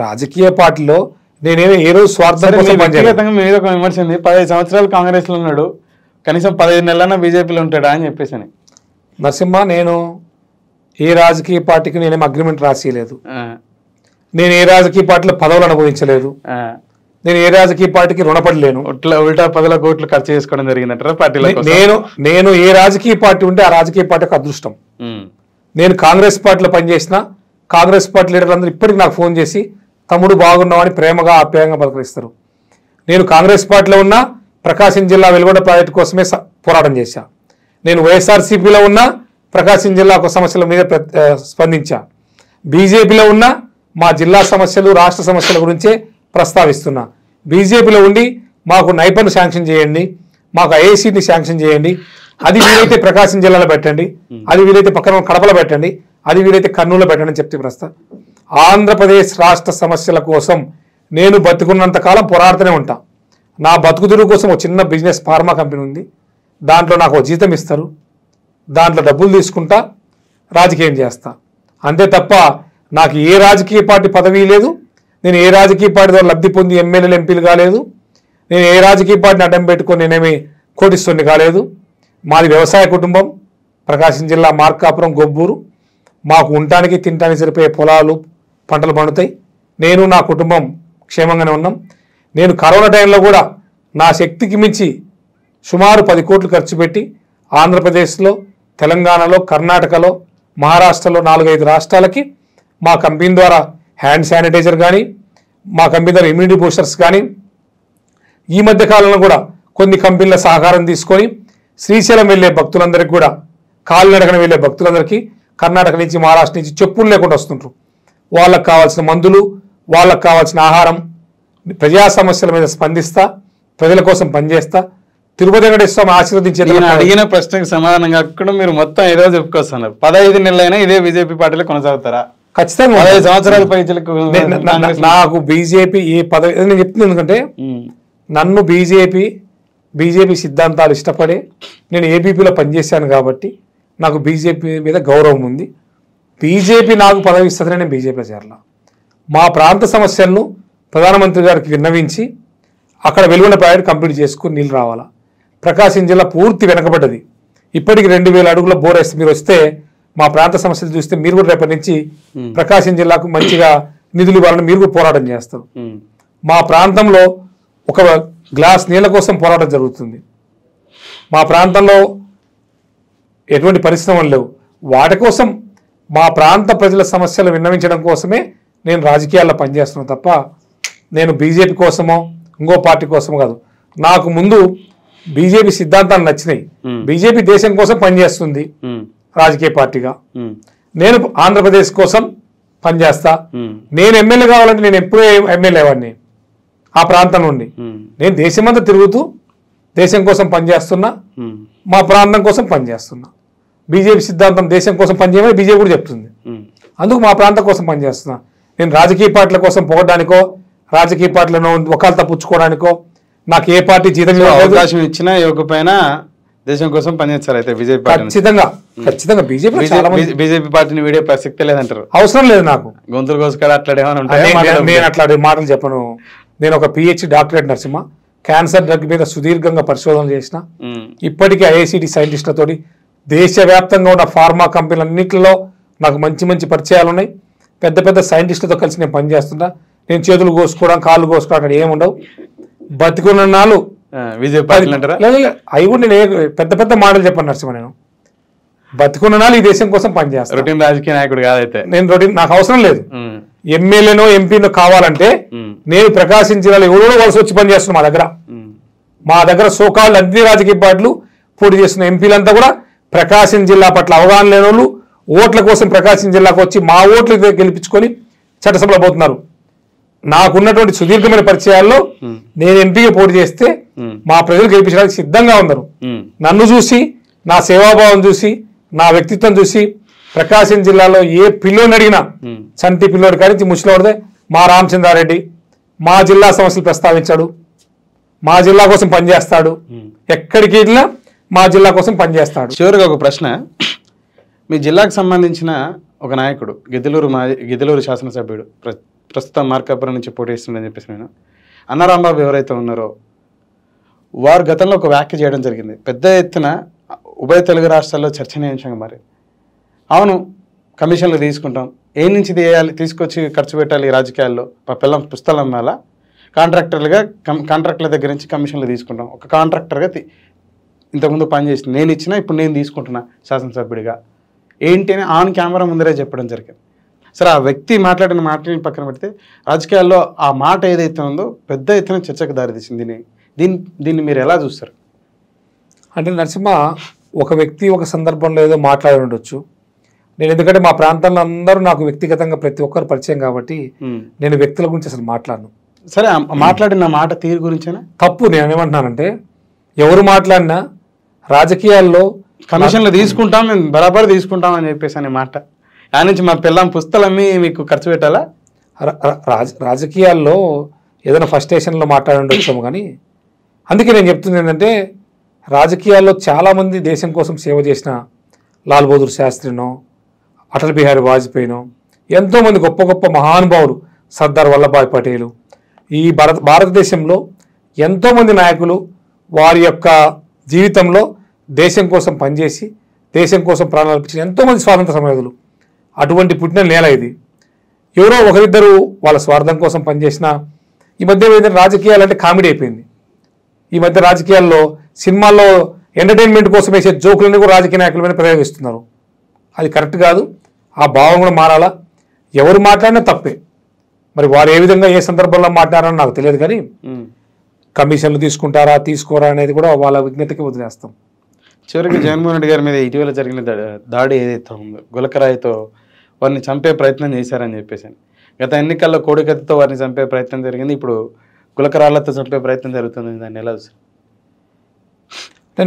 రాజకీయ పార్టీలో నేనేమో ఏ రోజు స్వార్థం కోసం పనిచేయను. వ్యక్తిగతంగా మీద ఒక విమర్శ ఉంది, 15 సంవత్సరాలు కాంగ్రెస్ లో ఉన్నాడు, కనీసం 15 నెలలన్నా బీజేపీలో ఉంటాడా అని చెప్పేసి. నరసింహ, నేను ఏ రాజకీయ పార్టీకి నేనేం అగ్రిమెంట్ రాసియలేదు, నేను ఏ రాజకీయ పార్టీలో పదవులు అనుభవించలేదు, నేను ఏ రాజకీయ పార్టీకి రుణపడలేను. ఉల్టా 10 కోట్లు ఖర్చు చేసుకోవడం జరిగిందంటారా పార్టీలో? నేను ఏ రాజకీయ పార్టీ ఉంటే ఆ రాజకీయ పార్టీకి అదృష్టం. నేను కాంగ్రెస్ పార్టీలో పనిచేసిన కాంగ్రెస్ పార్టీ లీడర్లందరూ ఇప్పటికి నాకు ఫోన్ చేసి తమ్ముడు బాగున్నామని ప్రేమగా ఆప్యాయంగా పలకరిస్తారు. నేను కాంగ్రెస్ పార్టీలో ఉన్న ప్రకాశం జిల్లా వెలుగొండ ప్రాజెక్టు కోసమే పోరాటం చేశా. నేను వైఎస్ఆర్సీపీలో ఉన్న ప్రకాశం జిల్లా సమస్యల మీద స్పందించా. బీజేపీలో ఉన్న మా జిల్లా సమస్యలు రాష్ట్ర సమస్యల గురించే ప్రస్తావిస్తున్నా. బీజేపీలో ఉండి మాకు నైపుణ్య శాంక్షన్ చేయండి, మాకు ఐఐసీని శాంక్షన్ చేయండి, అది వీలైతే ప్రకాశం జిల్లాలో పెట్టండి, అది వీలైతే పక్కన కడపలో పెట్టండి, అది వీలైతే కర్నూలులో పెట్టండి అని చెప్తే ఆంధ్రప్రదేశ్ రాష్ట్ర సమస్యల కోసం నేను బతుకున్నంత కాలం పోరాడుతూనే ఉంటా. నా బతుకుదురు కోసం ఒక చిన్న బిజినెస్ ఫార్మా కంపెనీ ఉంది, దాంట్లో నాకు జీతం ఇస్తారు, దాంట్లో డబ్బులు తీసుకుంటా రాజకీయం చేస్తా. అంతే తప్ప నాకు ఏ రాజకీయ పార్టీ పదవి లేదు, నేను ఏ రాజకీయ పార్టీ ద్వారా లబ్ధి పొంది ఎమ్మెల్యేలు ఎంపీలు కాలేదు, నేను ఏ రాజకీయ పార్టీని అడ్డం పెట్టుకొని నేనేమి కోటిస్తుని కాలేదు. మాది వ్యవసాయ కుటుంబం, ప్రకాశం జిల్లా మార్కాపురం గొబ్బూరు. మాకు ఉండటానికి తినడానికి సరిపోయే పొలాలు పంటలు పండుతాయి. నేను నా కుటుంబం క్షేమంగానే ఉన్నాం. నేను కరోనా టైంలో కూడా నా శక్తికి మించి సుమారు 10 కోట్లు ఖర్చు పెట్టి ఆంధ్రప్రదేశ్లో, తెలంగాణలో, కర్ణాటకలో, మహారాష్ట్రలో 4-5 రాష్ట్రాలకి మా కంపెనీ ద్వారా హ్యాండ్ శానిటైజర్ కానీ, మా కంపెనీ ద్వారా ఇమ్యూనిటీ బూస్టర్స్ కానీ, ఈ మధ్య కాలంలో కూడా కొన్ని కంపెనీల సహకారం తీసుకొని శ్రీశైలం వెళ్ళే భక్తులందరికీ కూడా, కాలినడకన వెళ్ళే భక్తులందరికీ కర్ణాటక నుంచి మహారాష్ట్ర నుంచి చెప్పులు లేకుండా వస్తుంటారు. వాళ్ళకు కావాల్సిన మందులు, వాళ్ళకు కావాల్సిన ఆహారం, ప్రజా సమస్యల మీద స్పందిస్తా, ప్రజల కోసం పనిచేస్తా. తిరుపతి వెంకటేశ్వర స్వామి ఆశీర్వదించే అడిగిన ప్రశ్నకు సమాధానంగా కూడా మీరు మొత్తం ఏదో చెప్పుకొస్తున్నారు. 15 నెలలైనా ఇదే బీజేపీ పార్టీలో కొనసాగుతారా? ఖచ్చితంగా 15 సంవత్సరాల పైచలకు నాకు బీజేపీ ఏ పదవి నేను చెప్తుంది, ఎందుకంటే నన్ను బీజేపీ సిద్ధాంతాలు ఇష్టపడే నేను ఏబీపీలో పనిచేశాను కాబట్టి నాకు బీజేపీ మీద గౌరవం ఉంది. బీజేపీ నాకు పదవి ఇస్తుందని నేను బీజేపీలో చేరలా. మా ప్రాంత సమస్యలను ప్రధానమంత్రి గారికి విన్నవించి అక్కడ వెలుగొండ ప్రాజెక్టు కంప్లీట్ చేసుకుని నీళ్ళు రావాలా. ప్రకాశం జిల్లా పూర్తి వెనకబడ్డది. ఇప్పటికి 2000 అడుగుల బోర్ వేస్తే మీరు వస్తే మా ప్రాంత సమస్యలు చూస్తే మీరు కూడా రేపటి నుంచి ప్రకాశం జిల్లాకు మంచిగా నిధులు ఇవ్వాలని మీరు కూడా పోరాటం చేస్తారు. మా ప్రాంతంలో ఒక గ్లాస్ నీళ్ళ కోసం పోరాటం జరుగుతుంది. మా ప్రాంతంలో ఎటువంటి పరిశ్రమలు లేవు. వాటి కోసం మా ప్రాంత ప్రజల సమస్యలు విన్నవించడం కోసమే నేను రాజకీయాల్లో పనిచేస్తున్నాను తప్ప నేను బీజేపీ కోసమో ఇంకో పార్టీ కోసమో కాదు. నాకు ముందు బీజేపీ సిద్ధాంతాలు నచ్చినాయి. బీజేపీ దేశం కోసం పనిచేస్తుంది రాజకీయ పార్టీగా. నేను ఆంధ్రప్రదేశ్ కోసం పనిచేస్తా. నేను ఎమ్మెల్యే కావాలంటే నేను ఎప్పుడూ ఎమ్మెల్యే వాడిని ఆ ప్రాంతం నుండి. నేను దేశమంతా తిరుగుతూ దేశం కోసం పనిచేస్తున్నా, మా ప్రాంతం కోసం పనిచేస్తున్నా. బీజేపీ సిద్ధాంతం దేశం కోసం పనిచేయమని బీజేపీ కూడా చెప్తుంది. అందుకు మా ప్రాంతం కోసం పనిచేస్తున్నా. నేను రాజకీయ పార్టీల కోసం పోవడానికో, రాజకీయ పార్టీలను ఒకళ్ళు తప్పించుకోవడానికో నాకు ఏ పార్టీ జీతం అవకాశం ఇచ్చినా ఇవ్వకపోయినా దేశం కోసం పనిచేస్తారు. అయితే బీజేపీ ఖచ్చితంగా బీజేపీ పార్టీని వీడే ప్రసక్తే లేదంటారు. అవసరం లేదు నాకు. గొంతులు కోసుకొని అట్లాడేమని నేను అట్లాంటి మాటలు చెప్పను. నేను ఒక PhD doctorate Narasimha, cancer drug మీద సుదీర్ఘంగా పరిశోధన చేసిన, ఇప్పటికీ ఐఐసిటి సైంటిస్టులతోటి దేశవ్యాప్తంగా ఉన్న ఫార్మా కంపెనీలన్నింటిలో నాకు మంచి మంచి పరిచయాలు ఉన్నాయి. పెద్ద పెద్ద సైంటిస్టులతో కలిసి నేను పనిచేస్తున్నా. నేను చేతులు కోసుకోవడం, కాళ్ళు కోసుకోవడం అక్కడ ఏముండవు. బతికున్న నాళ్ళు అవి కూడా నేను పెద్ద పెద్ద మాటలు చెప్పాను నరసింహ. నేను బతికున్న నాళ్ళు ఈ దేశం కోసం పనిచేస్తాను. రొటీన్ రాజకీయ నాయకుడు కాదైతే నేను రొటీన్ నాకు అవసరం లేదు. ఎమ్మెల్యేనో ఎంపీనో కావాలంటే నేను ప్రకాశం జిల్లాలో ఎవరో వలస వచ్చి పనిచేస్తున్నా. మా దగ్గర సోకాళ్ళు అన్ని రాజకీయ పార్టీలు పోటీ చేస్తున్న ఎంపీలంతా కూడా ప్రకాశం జిల్లా పట్ల అవగాహన లేని వాళ్ళు ఓట్ల కోసం ప్రకాశం జిల్లాకు వచ్చి మా ఓట్లు గెలిపించుకొని చట్టసభలో పోతున్నారు. నాకున్నటువంటి సుదీర్ఘమైన పరిచయాల్లో నేను ఎంపీగా పోటీ చేస్తే మా ప్రజలు గెలిపించడానికి సిద్ధంగా ఉన్నారు. నన్ను చూసి, నా సేవాభావం చూసి, నా వ్యక్తిత్వం చూసి ప్రకాశం జిల్లాలో ఏ పిల్లోని అడిగినా, చంటి పిల్లోడి కాడి ముసలివాడిదే మా రామచంద్రారెడ్డి మా జిల్లా సమస్యలు ప్రస్తావించాడు, మా జిల్లా కోసం పనిచేస్తాడు, ఎక్కడికి వెళ్ళినా మా జిల్లా కోసం పనిచేస్తాడు. చివరిగా ఒక ప్రశ్న, మీ జిల్లాకు సంబంధించిన ఒక నాయకుడు గిద్దలూరు శాసనసభ్యుడు ప్రస్తుతం మార్కాపురం నుంచి పోటీ చేస్తుందని చెప్పేసి నేను అన్నారాంబాబు ఎవరైతే ఉన్నారో వారు గతంలో ఒక వ్యాఖ్య చేయడం జరిగింది. పెద్ద ఎత్తున ఉభయ తెలుగు రాష్ట్రాల్లో చర్చనీయాంశంగా మరి అవును కమిషన్లు తీసుకుంటాం, ఏ నుంచి తీసుకొచ్చి ఖర్చు పెట్టాలి రాజకీయాల్లో, పిల్లం పుస్తకం వల్ల కాంట్రాక్టర్ల దగ్గర నుంచి కమిషన్లు తీసుకుంటాం. ఒక కాంట్రాక్టర్గా ఇంతకుముందు పనిచేసింది నేను ఇచ్చినా ఇప్పుడు నేను తీసుకుంటున్నా శాసనసభ్యుడిగా ఏంటి అని ఆన్ కెమెరా ముందరే చెప్పడం జరిగింది. సరే ఆ వ్యక్తి మాట్లాడిన మాటని పక్కన పెడితే రాజకీయాల్లో ఆ మాట ఏదైతే ఉందో పెద్ద ఎత్తున చర్చకు దారితీసింది. దీన్ని మీరు ఎలా చూస్తారు? అంటే నరసింహ, ఒక వ్యక్తి ఒక సందర్భంలో ఏదో మాట్లాడి ఉండొచ్చు. నేను ఎందుకంటే మా ప్రాంతంలో అందరూ నాకు వ్యక్తిగతంగా ప్రతి ఒక్కరు పరిచయం కాబట్టి నేను వ్యక్తుల గురించి అసలు మాట్లాడను. సరే మాట్లాడిన మాట తీరు గురించేనా తప్పు. నేను ఏమంటున్నానంటే ఎవరు మాట్లాడినా రాజకీయాల్లో కమిషన్లు తీసుకుంటాం, మేము బరాబర్ తీసుకుంటాం అని చెప్పేసి అనే మాట ఆ నుంచి మా పిల్లం పుస్తకాలమ్మి మీకు ఖర్చు పెట్టాలా? రాజకీయాల్లో ఏదైనా ఫస్ట్ స్టేషన్లో మాట్లాడి ఉండొచ్చాము, కానీ అందుకే నేను చెప్తుంది ఏంటంటే రాజకీయాల్లో చాలామంది దేశం కోసం సేవ చేసిన లాల్ బహదూర్ శాస్త్రినో అటల్ బిహారీ వాజ్పేయినో ఎంతోమంది గొప్ప గొప్ప మహానుభావులు, సర్దార్ వల్లభాయ్ పటేలు, ఈ భారతదేశంలో ఎంతోమంది నాయకులు వారి యొక్క జీవితంలో దేశం కోసం పనిచేసి దేశం కోసం ప్రాణాలు అర్పించిన ఎంతోమంది స్వాతంత్ర సమరయోధులు. అటువంటి పుట్టిన నేల ఇది. ఎవరో ఒకరిద్దరు వాళ్ళ స్వార్థం కోసం పనిచేసిన ఈ మధ్య ఏదైనా రాజకీయాలు అంటే కామెడీ అయిపోయింది. ఈ మధ్య రాజకీయాల్లో సినిమాల్లో ఎంటర్టైన్మెంట్ కోసం వేసే జోకులన్నీ కూడా రాజకీయ నాయకుల మీద ప్రయోగిస్తున్నారు. అది కరెక్ట్ కాదు. ఆ భావం కూడా మారాలా. ఎవరు మాట్లాడినా తప్పే. మరి వారు ఏ విధంగా ఏ సందర్భంలో మాట్లాడారని నాకు తెలియదు, కానీ కమిషన్లు తీసుకుంటారా తీసుకోరా అనేది కూడా వాళ్ళ విజ్ఞతకి వదిలేస్తాం. చివరికి జగన్మోహన్ రెడ్డి గారి మీద ఇటీవల జరిగిన దాడి ఏదైతే ఉందో గులకరాయితో వారిని చంపే ప్రయత్నం చేశారని చెప్పేసి, గత ఎన్నికల్లో కోడికత్తితో వారిని చంపే ప్రయత్నం జరిగింది, ఇప్పుడు గులకరాళ్లతో చంపే ప్రయత్నం జరుగుతుంది. దాన్ని ఎలా చూస్తారు?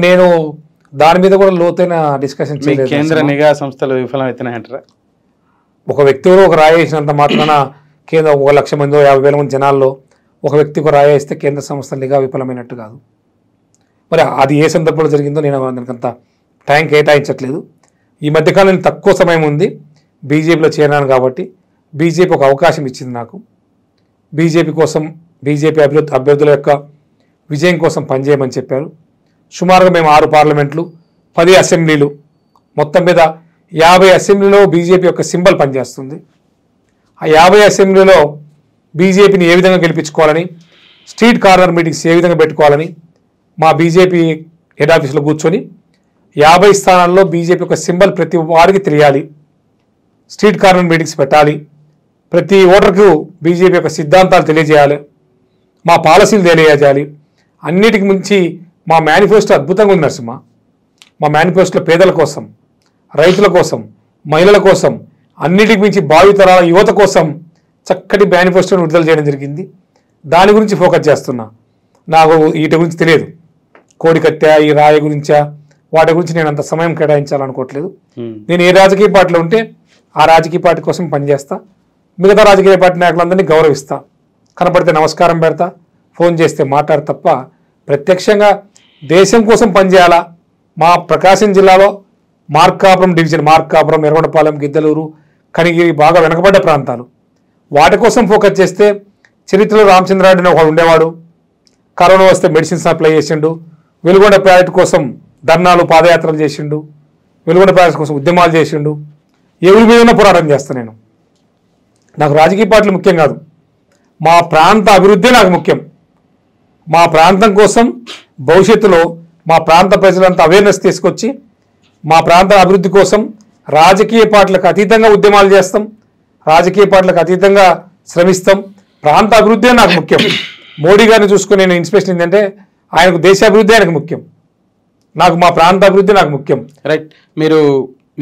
నేను దాని మీద కూడా లోతైన డిస్కషన్ చేయలేదు. కేంద్ర నిఘా సంస్థలు విఫలమవుతున్నాయంటారా? ఒక వ్యక్తి ఒక రాయి వేసినంత మాత్రాన కేంద్ర 1,00,000 మంది 50,000 మంది జనాల్లో ఒక వ్యక్తి ఒక రాయి వేస్తే కేంద్ర సంస్థల నిఘా విఫలమైనట్టు కాదు. మరి అది ఏ సందర్భంలో జరిగిందో నేను దానికంత టైం కేటాయించట్లేదు. ఈ మధ్యకాలం నేను తక్కువ సమయం ఉంది బీజేపీలో చేరాను కాబట్టి బీజేపీ ఒక అవకాశం ఇచ్చింది నాకు. బీజేపీ కోసం బీజేపీ అభ్యర్థుల యొక్క విజయం కోసం పనిచేయమని చెప్పారు. సుమారుగా మేము 6 పార్లమెంట్లు 10 అసెంబ్లీలు మొత్తం మీద 50 అసెంబ్లీలో బీజేపీ యొక్క సింబల్ పనిచేస్తుంది. ఆ 50 అసెంబ్లీలో బీజేపీని ఏ విధంగా గెలిపించుకోవాలని, స్ట్రీట్ కార్నర్ మీటింగ్స్ ఏ విధంగా పెట్టుకోవాలని మా బీజేపీ హెడ్ ఆఫీస్లో కూర్చొని 50 స్థానాల్లో బీజేపీ యొక్క సింబల్ ప్రతి వారికి తెలియాలి, స్ట్రీట్ కార్నర్ మీటింగ్స్ పెట్టాలి, ప్రతి ఓటర్కు బీజేపీ యొక్క సిద్ధాంతాలు తెలియజేయాలి, మా పాలసీలు తెలియజేయాలి. అన్నిటికి మించి మా మేనిఫెస్టో అద్భుతంగా ఉంది నరసింహ. మా మేనిఫెస్టోలో పేదల కోసం, రైతుల కోసం, మహిళల కోసం, అన్నిటికి మించి భావితరాల యువత కోసం చక్కటి మేనిఫెస్టోను విడుదల చేయడం జరిగింది. దాని గురించి ఫోకస్ చేస్తున్నా. నాకు వీటి గురించి తెలియదు. కోడికత్తె ఈ రాయి గురించా వాటి గురించి నేను అంత సమయం కేటాయించాలనుకోవట్లేదు. నేను ఏ రాజకీయ పార్టీలో ఉంటే ఆ రాజకీయ పార్టీ కోసం పనిచేస్తా. మిగతా రాజకీయ పార్టీ నాయకులందరినీ గౌరవిస్తా. కనపడితే నమస్కారం పెడతా, ఫోన్ చేస్తే మాట్లాడు తప్ప ప్రత్యక్షంగా దేశం కోసం పనిచేయాలా. మా ప్రకాశం జిల్లాలో మార్కాపురం డివిజన్, మార్కాపురం, ఎర్రగొండపాలెం, గిద్దలూరు, కనిగిరి బాగా వెనకబడ్డ ప్రాంతాలు. వాటి కోసం ఫోకస్ చేస్తే చరిత్రలో రామచంద్రారెడ్డి ఒకడు ఉండేవాడు. కరోనా వస్తే మెడిసిన్ సప్లై చేసిండు. వెలుగొండ ప్రాజెక్టు కోసం ధర్నాలు పాదయాత్రలు చేసిండు. వెలుగొండ ప్రాజెక్టు కోసం ఉద్యమాలు చేసిండు. ఎవరి మీద పోరాటం చేస్తాను నేను. నాకు రాజకీయ పార్టీలు ముఖ్యం కాదు. మా ప్రాంత అభివృద్ధి నాకు ముఖ్యం. మా ప్రాంతం కోసం భవిష్యత్తులో మా ప్రాంత ప్రజలంతా అవేర్నెస్ తీసుకొచ్చి మా ప్రాంత అభివృద్ధి కోసం రాజకీయ పార్టీలకు అతీతంగా ఉద్యమాలు చేస్తాం, రాజకీయ పార్టీలకు అతీతంగా శ్రమిస్తాం. ప్రాంత అభివృద్ధి నాకు ముఖ్యం. మోడీ గారిని చూసుకుని నేను ఇన్స్పిరేషన్ ఏంటంటే ఆయనకు దేశాభివృద్ధి ఆయనకు ముఖ్యం, నాకు మా ప్రాంత అభివృద్ధి నాకు ముఖ్యం. రైట్. మీరు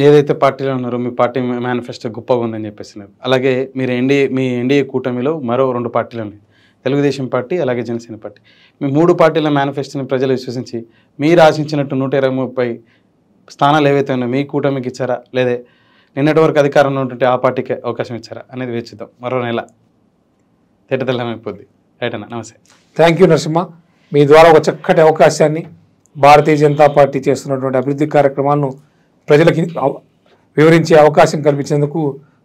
ఏదైతే పార్టీలో ఉన్నారో మీ పార్టీ మేనిఫెస్టో గొప్పగా ఉందని చెప్పేసినారు. అలాగే మీరు మీ ఎన్డీఏ కూటమిలో మరో 2 పార్టీలు ఉన్నాయి, తెలుగుదేశం పార్టీ అలాగే జనసేన పార్టీ. మీ 3 పార్టీల మేనిఫెస్టోని ప్రజలు విశ్వసించి మీరు ఆశించినట్టు 120 స్థానాలు ఏవైతే ఉన్నాయో మీ కూటమికి ఇచ్చారా, లేదే నిన్నటి వరకు అధికారంలో ఉంటుంటే ఆ పార్టీకి అవకాశం ఇచ్చారా అనేది వేచిద్దాం. మరో నెల తేటతెల్లమైపోద్ది. రైట్ అన్న, నమస్తే. Thank you Narasimha. మీ ద్వారా ఒక చక్కటి అవకాశాన్ని భారతీయ జనతా పార్టీ చేస్తున్నటువంటి అభివృద్ధి కార్యక్రమాలను ప్రజలకి వివరించే అవకాశం కల్పించేందుకు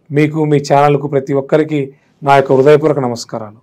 మీకు, మీ ఛానల్కు, ప్రతి ఒక్కరికి నా యొక్క హృదయపూర్వక నమస్కారాలు.